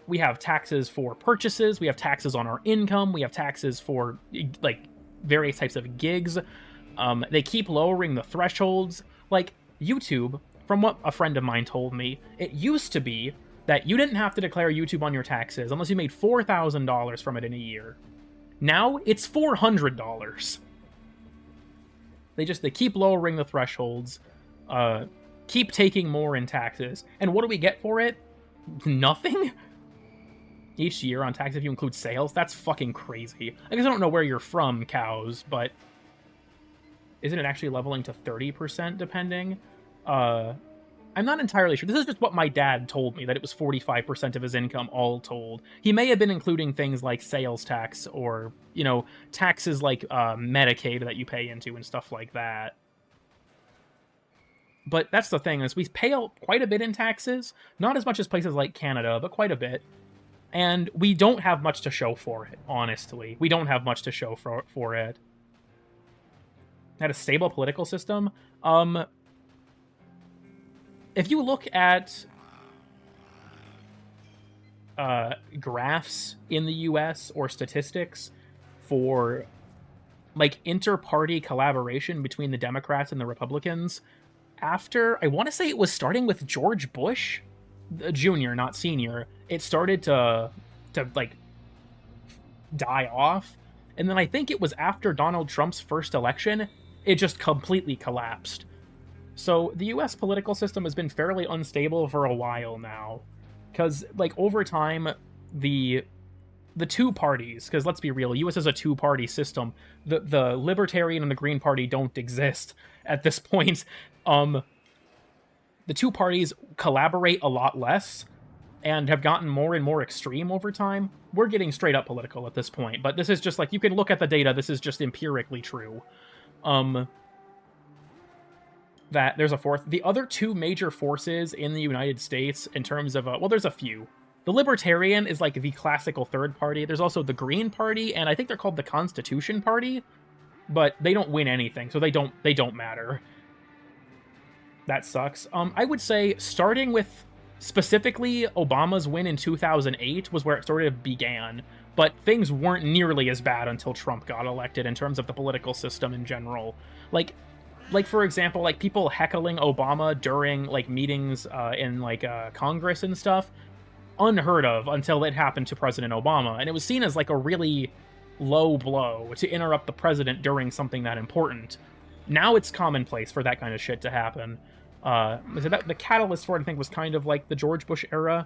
we have taxes for purchases, we have taxes on our income, we have taxes for, like, various types of gigs. They keep lowering the thresholds. Like, YouTube, from what a friend of mine told me, it used to be that you didn't have to declare YouTube on your taxes unless you made $4,000 from it in a year. Now, it's $400. They keep lowering the thresholds, keep taking more in taxes, and what do we get for it? Nothing? Each year on tax if you include sales? That's fucking crazy. I guess I don't know where you're from, cows, but isn't it actually leveling to 30% depending? I'm not entirely sure. This is just what my dad told me, that it was 45% of his income all told. He may have been including things like sales tax or, you know, taxes like Medicaid that you pay into and stuff like that. But that's the thing, is we pay quite a bit in taxes. Not as much as places like Canada, but quite a bit. And we don't have much to show for it, honestly. We don't have much to show for it. Had a stable political system? If you look at graphs in the US or statistics for, like, inter-party collaboration between the Democrats and the Republicans, after, I want to say it was starting with George Bush, Jr., not Senior, it started to like, die off. And then I think it was after Donald Trump's first election, it just completely collapsed. So the US political system has been fairly unstable for a while now. Because, like, over time, the two parties, because let's be real, US is a two-party system. The Libertarian and the Green Party don't exist at this point. The two parties collaborate a lot less and have gotten more and more extreme over time. We're getting straight up political at this point, but this is just, like, you can look at the data, this is just empirically true. That there's a fourth. The other two major forces in the United States in terms of, well, there's a few. The Libertarian is, like, the classical third party. There's also the Green Party, and I think they're called the Constitution Party, but they don't win anything, so they don't matter. That sucks. I would say starting with specifically Obama's win in 2008 was where it sort of began, but things weren't nearly as bad until Trump got elected in terms of the political system in general. Like for example, like, people heckling Obama during, like, meetings in, like, Congress and stuff, unheard of until it happened to President Obama, and it was seen as, like, a really low blow to interrupt the president during something that important. Now it's commonplace for that kind of shit to happen. The catalyst for it, I think, was kind of like the George Bush era,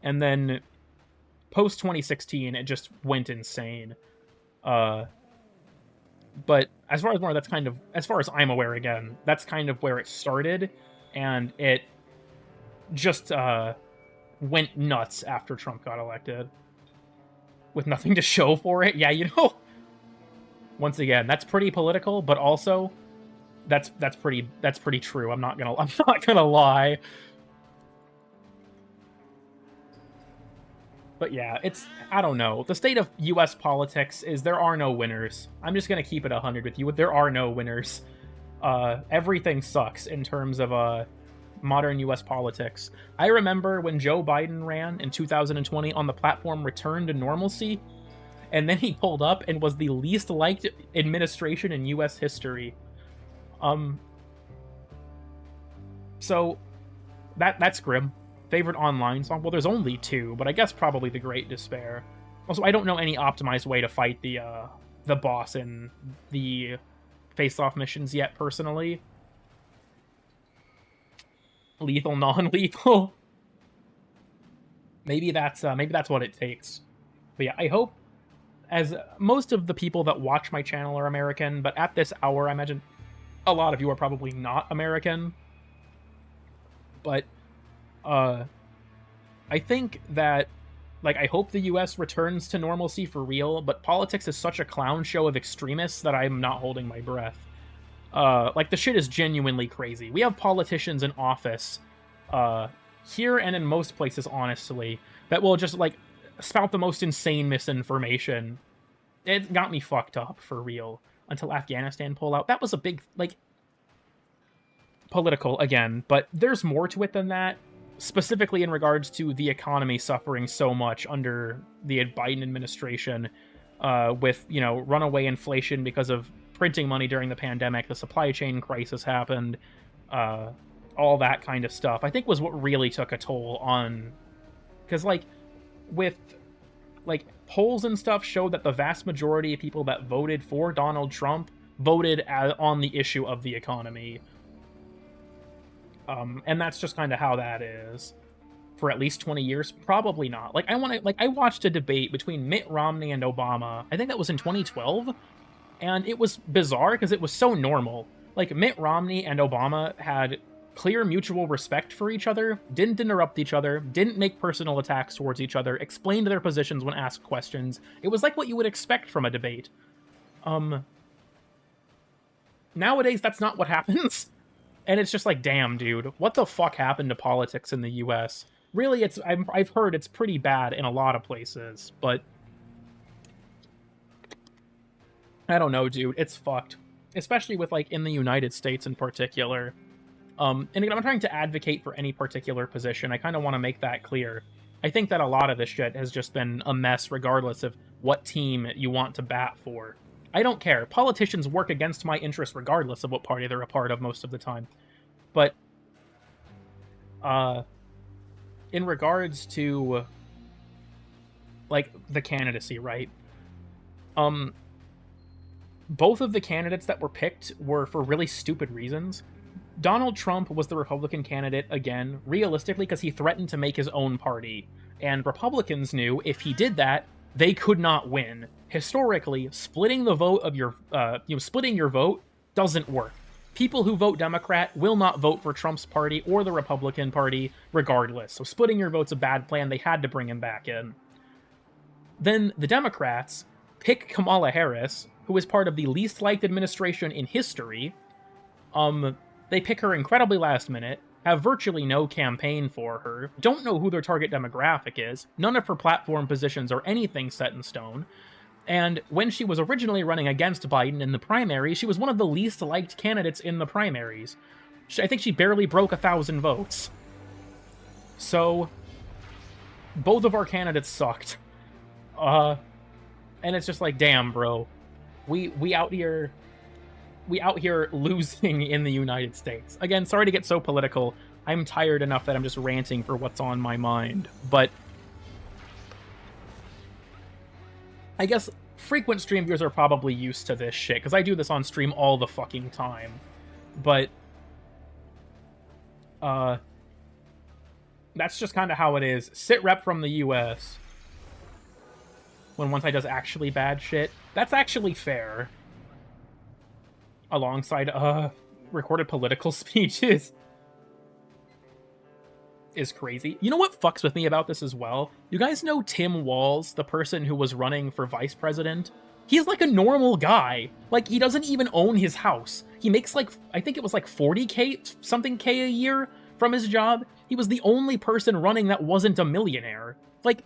and then post-2016, it just went insane. But as far as more, that's kind of, as far as I'm aware, again, that's kind of where it started, and it just went nuts after Trump got elected. With nothing to show for it. Yeah, you know, once again, that's pretty political, but also that's pretty true. I'm not gonna lie. But yeah, I don't know. The state of US politics is there are no winners. I'm just going to keep it 100 with you. There are no winners. Everything sucks in terms of modern US politics. I remember when Joe Biden ran in 2020 on the platform Return to Normalcy, and then he pulled up and was the least liked administration in US history. So that's grim. Favorite online song? Well, there's only two, but I guess probably The Great Despair. Also, I don't know any optimized way to fight the boss in the face-off missions yet, personally. lethal, non-lethal. Maybe that's what it takes. But yeah, I hope, as most of the people that watch my channel are American, but at this hour, I imagine a lot of you are probably not American. But I think that, like, I hope the US returns to normalcy for real, but politics is such a clown show of extremists that I'm not holding my breath. Like, the shit is genuinely crazy. We have politicians in office, here and in most places, honestly, that will just, like, spout the most insane misinformation. It got me fucked up, for real, until Afghanistan pulled out. That was a big, like, political, again, but there's more to it than that, specifically in regards to the economy suffering so much under the Biden administration, with, you know, runaway inflation because of printing money during the pandemic, the supply chain crisis happened, all that kind of stuff, I think was what really took a toll on... Because, like, with... Like, polls and stuff show that the vast majority of people that voted for Donald Trump voted on the issue of the economy. And that's just kind of how that is. For at least 20 years? Probably not. Like, I watched a debate between Mitt Romney and Obama. I think that was in 2012. And it was bizarre because it was so normal. Like, Mitt Romney and Obama had clear mutual respect for each other, didn't interrupt each other, didn't make personal attacks towards each other, explained their positions when asked questions. It was like what you would expect from a debate. Nowadays, that's not what happens. And it's just like, damn, dude, what the fuck happened to politics in the US? Really, I've heard it's pretty bad in a lot of places, but I don't know, dude, it's fucked. Especially with, like, in the United States in particular. And again, I'm not trying to advocate for any particular position. I kind of want to make that clear. I think that a lot of this shit has just been a mess regardless of what team you want to bat for. I don't care. Politicians work against my interests regardless of what party they're a part of most of the time. But, in regards to, like, the candidacy, right? Both of the candidates that were picked were for really stupid reasons. Donald Trump was the Republican candidate, again, realistically, because he threatened to make his own party. And Republicans knew if he did that, they could not win. Historically, splitting the vote of your, splitting your vote doesn't work. People who vote Democrat will not vote for Trump's party or the Republican Party, regardless. So splitting your vote's a bad plan. They had to bring him back in. Then the Democrats pick Kamala Harris, who is part of the least liked administration in history. They pick her incredibly last minute, have virtually no campaign for her, don't know who their target demographic is, none of her platform positions are anything set in stone, and when she was originally running against Biden in the primary, she was one of the least liked candidates in the primaries. I think she barely broke 1,000 votes. So, both of our candidates sucked. And it's just like, damn, bro. We out here losing in the United States. Again, sorry to get so political. I'm tired enough that I'm just ranting for what's on my mind. But I guess frequent stream viewers are probably used to this shit, because I do this on stream all the fucking time. But that's just kind of how it is. Sit rep from the US when one side does actually bad shit. That's actually fair. Alongside recorded political speeches is crazy. You know what fucks with me about this as well? You guys know Tim Walz, the person who was running for vice president? He's like a normal guy. Like, he doesn't even own his house. He makes like, I think it was like 40K something K a year from his job. He was the only person running that wasn't a millionaire. Like,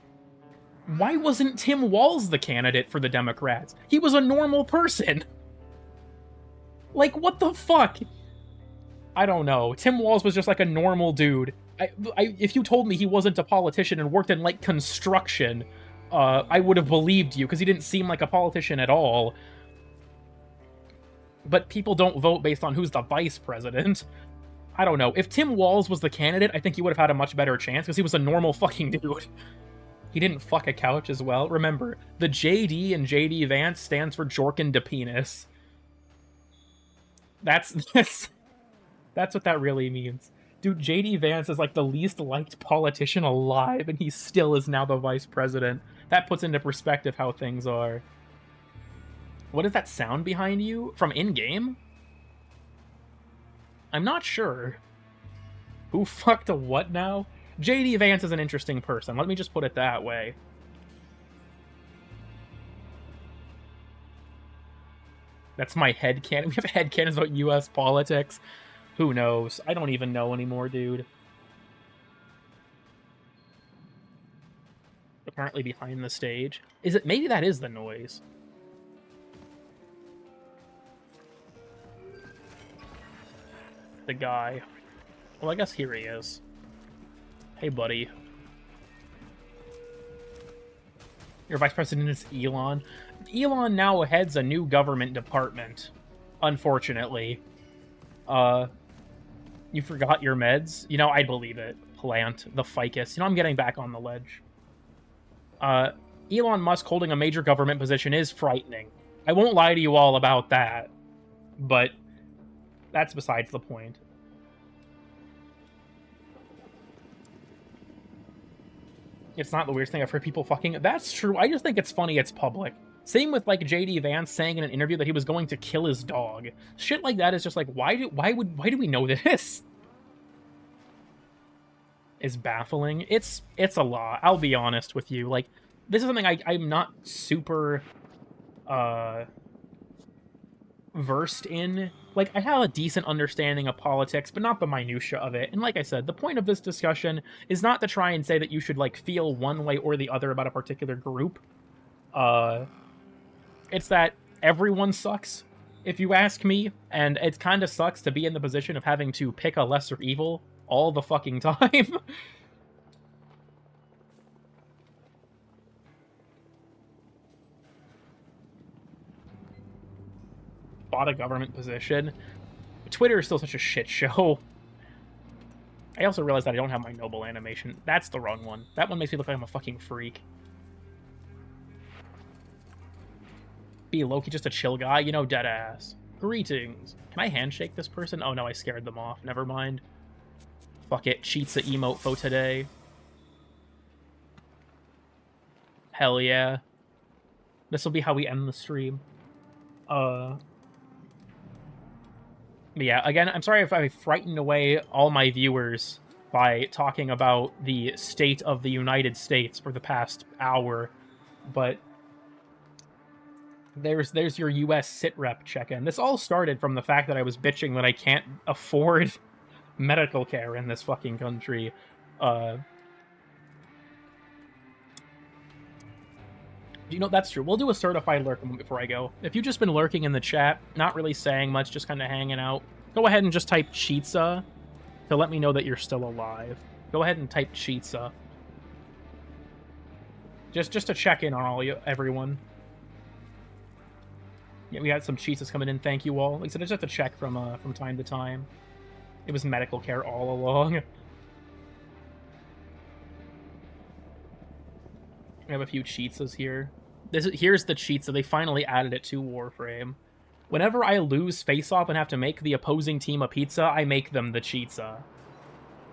why wasn't Tim Walz the candidate for the Democrats? He was a normal person. Like, what the fuck? I don't know. Tim Walz was just like a normal dude. If you told me he wasn't a politician and worked in, like, construction, I would have believed you, because he didn't seem like a politician at all. But people don't vote based on who's the vice president. I don't know. If Tim Walz was the candidate, I think he would have had a much better chance, because he was a normal fucking dude. He didn't fuck a couch as well. Remember, the JD in JD Vance stands for Jorkin de Penis. That's what that really means. Dude, JD Vance is like the least liked politician alive, and he still is now the vice president. That puts into perspective how things are. What is that sound behind you? From in-game? I'm not sure. Who fucked a what now? JD Vance is an interesting person. Let me just put it that way. That's my headcanon. We have headcanons about US politics. Who knows? I don't even know anymore, dude. Apparently behind the stage. Is it? Maybe that is the noise. The guy. Well, I guess here he is. Hey, buddy. Your vice president is Elon. Elon now heads a new government department. Unfortunately. You forgot your meds? You know, I believe it. Plant, the ficus. You know, I'm getting back on the ledge. Elon Musk holding a major government position is frightening. I won't lie to you all about that. But that's besides the point. It's not the weirdest thing I've heard people fucking... That's true. I just think it's funny it's public. Same with, like, JD Vance saying in an interview that he was going to kill his dog. Shit like that is just like, why do we know this? Is baffling. It's a lot. I'll be honest with you. Like, this is something I'm not super versed in. Like, I have a decent understanding of politics, but not the minutia of it. And like I said, the point of this discussion is not to try and say that you should, like, feel one way or the other about a particular group. It's that everyone sucks, if you ask me, and it kind of sucks to be in the position of having to pick a lesser evil all the fucking time. Bought a government position. Twitter is still such a shit show. I also realized that I don't have my noble animation. That's the wrong one. That one makes me look like I'm a fucking freak. Be Loki just a chill guy? You know, deadass. Greetings. Can I handshake this person? Oh no, I scared them off. Never mind. Fuck it. Cheats the emote for today. Hell yeah. This will be how we end the stream. But yeah, again, I'm sorry if I frightened away all my viewers by talking about the state of the United States for the past hour, but there's your US sitrep check-in. This all started from the fact that I was bitching that I can't afford medical care in this fucking country. You know, that's true. We'll do a certified lurk before I go. If you've just been lurking in the chat, not really saying much, just kind of hanging out, go ahead and just type Cheetza to let me know that you're still alive. Go ahead and type Cheetza. Just to check in on all you, everyone. Yeah, we had some Cheetas coming in. Thank you all. Like I said, I just have to check from time to time. It was medical care all along. I have a few Cheetas here. Here's the Cheetsa. They finally added it to Warframe. Whenever I lose face-off and have to make the opposing team a pizza, I make them the Cheetsa.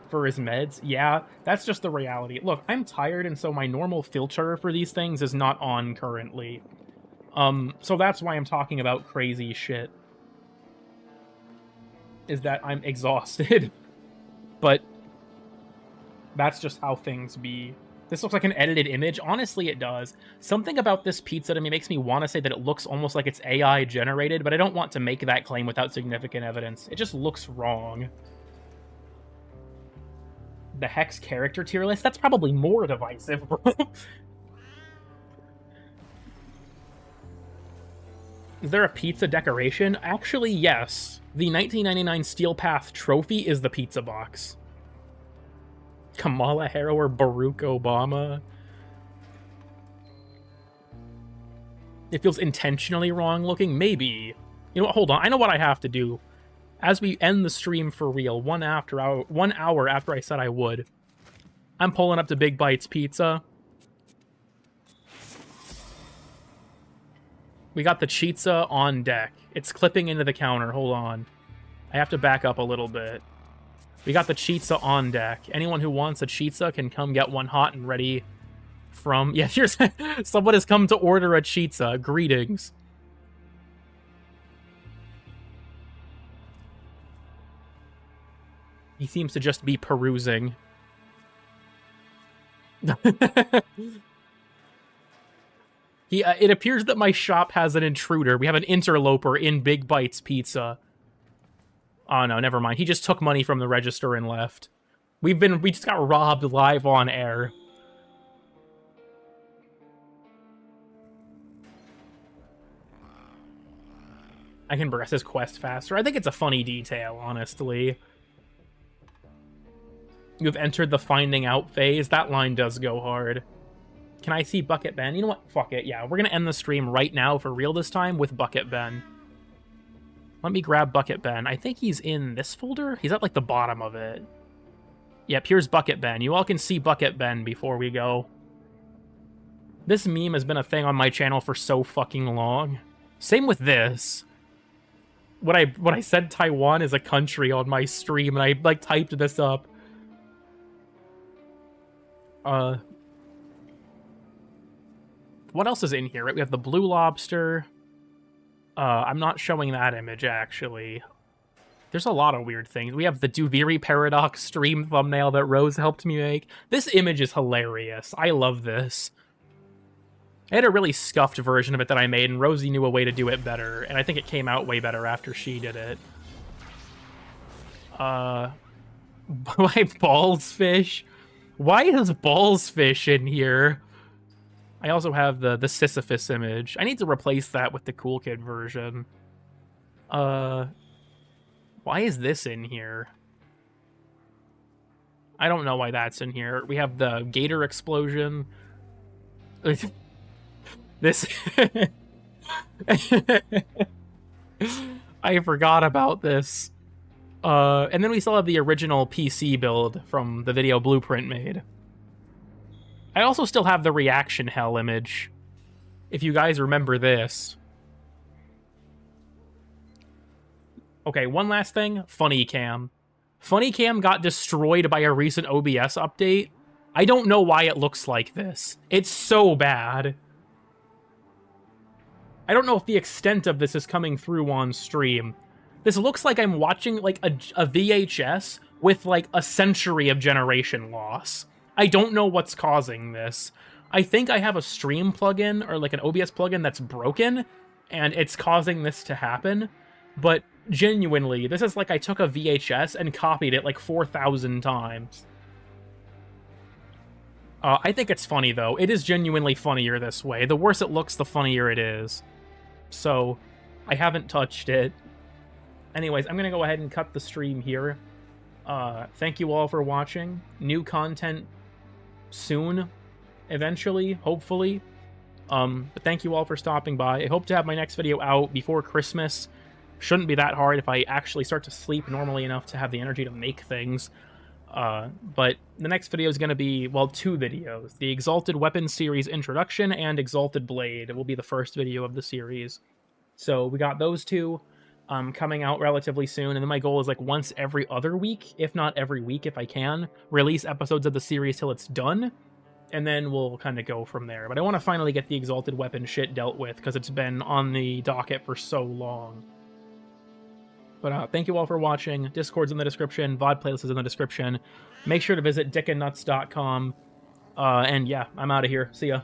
For his meds? Yeah, that's just the reality. Look, I'm tired, and so my normal filter for these things is not on currently. So that's why I'm talking about crazy shit. Is that I'm exhausted. But that's just how things be. This looks like an edited image. Honestly, it does. Something about this pizza to me makes me want to say that it looks almost like it's AI generated, but I don't want to make that claim without significant evidence. It just looks wrong. The Hex character tier list? That's probably more divisive, bro. Is there a pizza decoration? Actually, yes. The 1999 Steel Path trophy is the pizza box. Kamala Harris or Barack Obama. It feels intentionally wrong looking? Maybe. You know what? Hold on. I know what I have to do. As we end the stream for real, 1 hour after I said I would, I'm pulling up to Big Bites Pizza. We got the Cheetza on deck. It's clipping into the counter. Hold on. I have to back up a little bit. We got the chizza on deck. Anyone who wants a chizza can come get one hot and ready from... Yeah, here's... Someone has come to order a chizza. Greetings. He seems to just be perusing. It appears that my shop has an intruder. We have an interloper in Big Bites Pizza. Oh no, never mind. He just took money from the register and left. We just got robbed live on air. I can progress his quest faster. I think it's a funny detail, honestly. You've entered the finding out phase. That line does go hard. Can I see Bucket Ben? You know what? Fuck it. Yeah, we're going to end the stream right now for real this time with Bucket Ben. Let me grab Bucket Ben. I think he's in this folder. He's at, like, the bottom of it. Yep, here's Bucket Ben. You all can see Bucket Ben before we go. This meme has been a thing on my channel for so fucking long. Same with this. When I said Taiwan is a country on my stream, and I, like, typed this up. What else is in here? Right? We have the blue lobster. I'm not showing that image, actually. There's a lot of weird things. We have the Duviri Paradox stream thumbnail that Rose helped me make. This image is hilarious. I love this. I had a really scuffed version of it that I made, and Rosie knew a way to do it better, and I think it came out way better after she did it. Why balls fish? Why is balls fish in here? I also have the Sisyphus image. I need to replace that with the Cool Kid version. Why is this in here? I don't know why that's in here. We have the Gator explosion. This... I forgot about this. And then we still have the original PC build from the video Blueprint made. I also still have the reaction hell image, if you guys remember this. Okay, one last thing. Funny Cam. Funny Cam got destroyed by a recent OBS update. I don't know why it looks like this. It's so bad. I don't know if the extent of this is coming through on stream. This looks like I'm watching, like, a VHS with, like, a century of generation loss. I don't know what's causing this. I think I have a stream plugin, or, like, an OBS plugin that's broken, and it's causing this to happen. But, genuinely, this is like I took a VHS and copied it, like, 4,000 times. I think it's funny, though. It is genuinely funnier this way. The worse it looks, the funnier it is. So, I haven't touched it. Anyways, I'm gonna go ahead and cut the stream here. Thank you all for watching. New content soon, eventually, hopefully. But thank you all for stopping by. I hope to have my next video out before Christmas. Shouldn't be that hard if I actually start to sleep normally enough to have the energy to make things. But the next video is going to be, well, 2 videos. The Exalted Weapons series introduction and Exalted Blade will be the first video of the series. So we got those 2 coming out relatively soon, and then my goal is, like, once every other week, if not every week if I can, release episodes of the series till it's done, and then we'll kind of go from there. But I want to finally get the Exalted Weapon shit dealt with, because it's been on the docket for so long. But thank you all for watching. Discord's in the description. VOD playlist is in the description. Make sure to visit dickandnuts.com. And yeah, I'm out of here. See ya.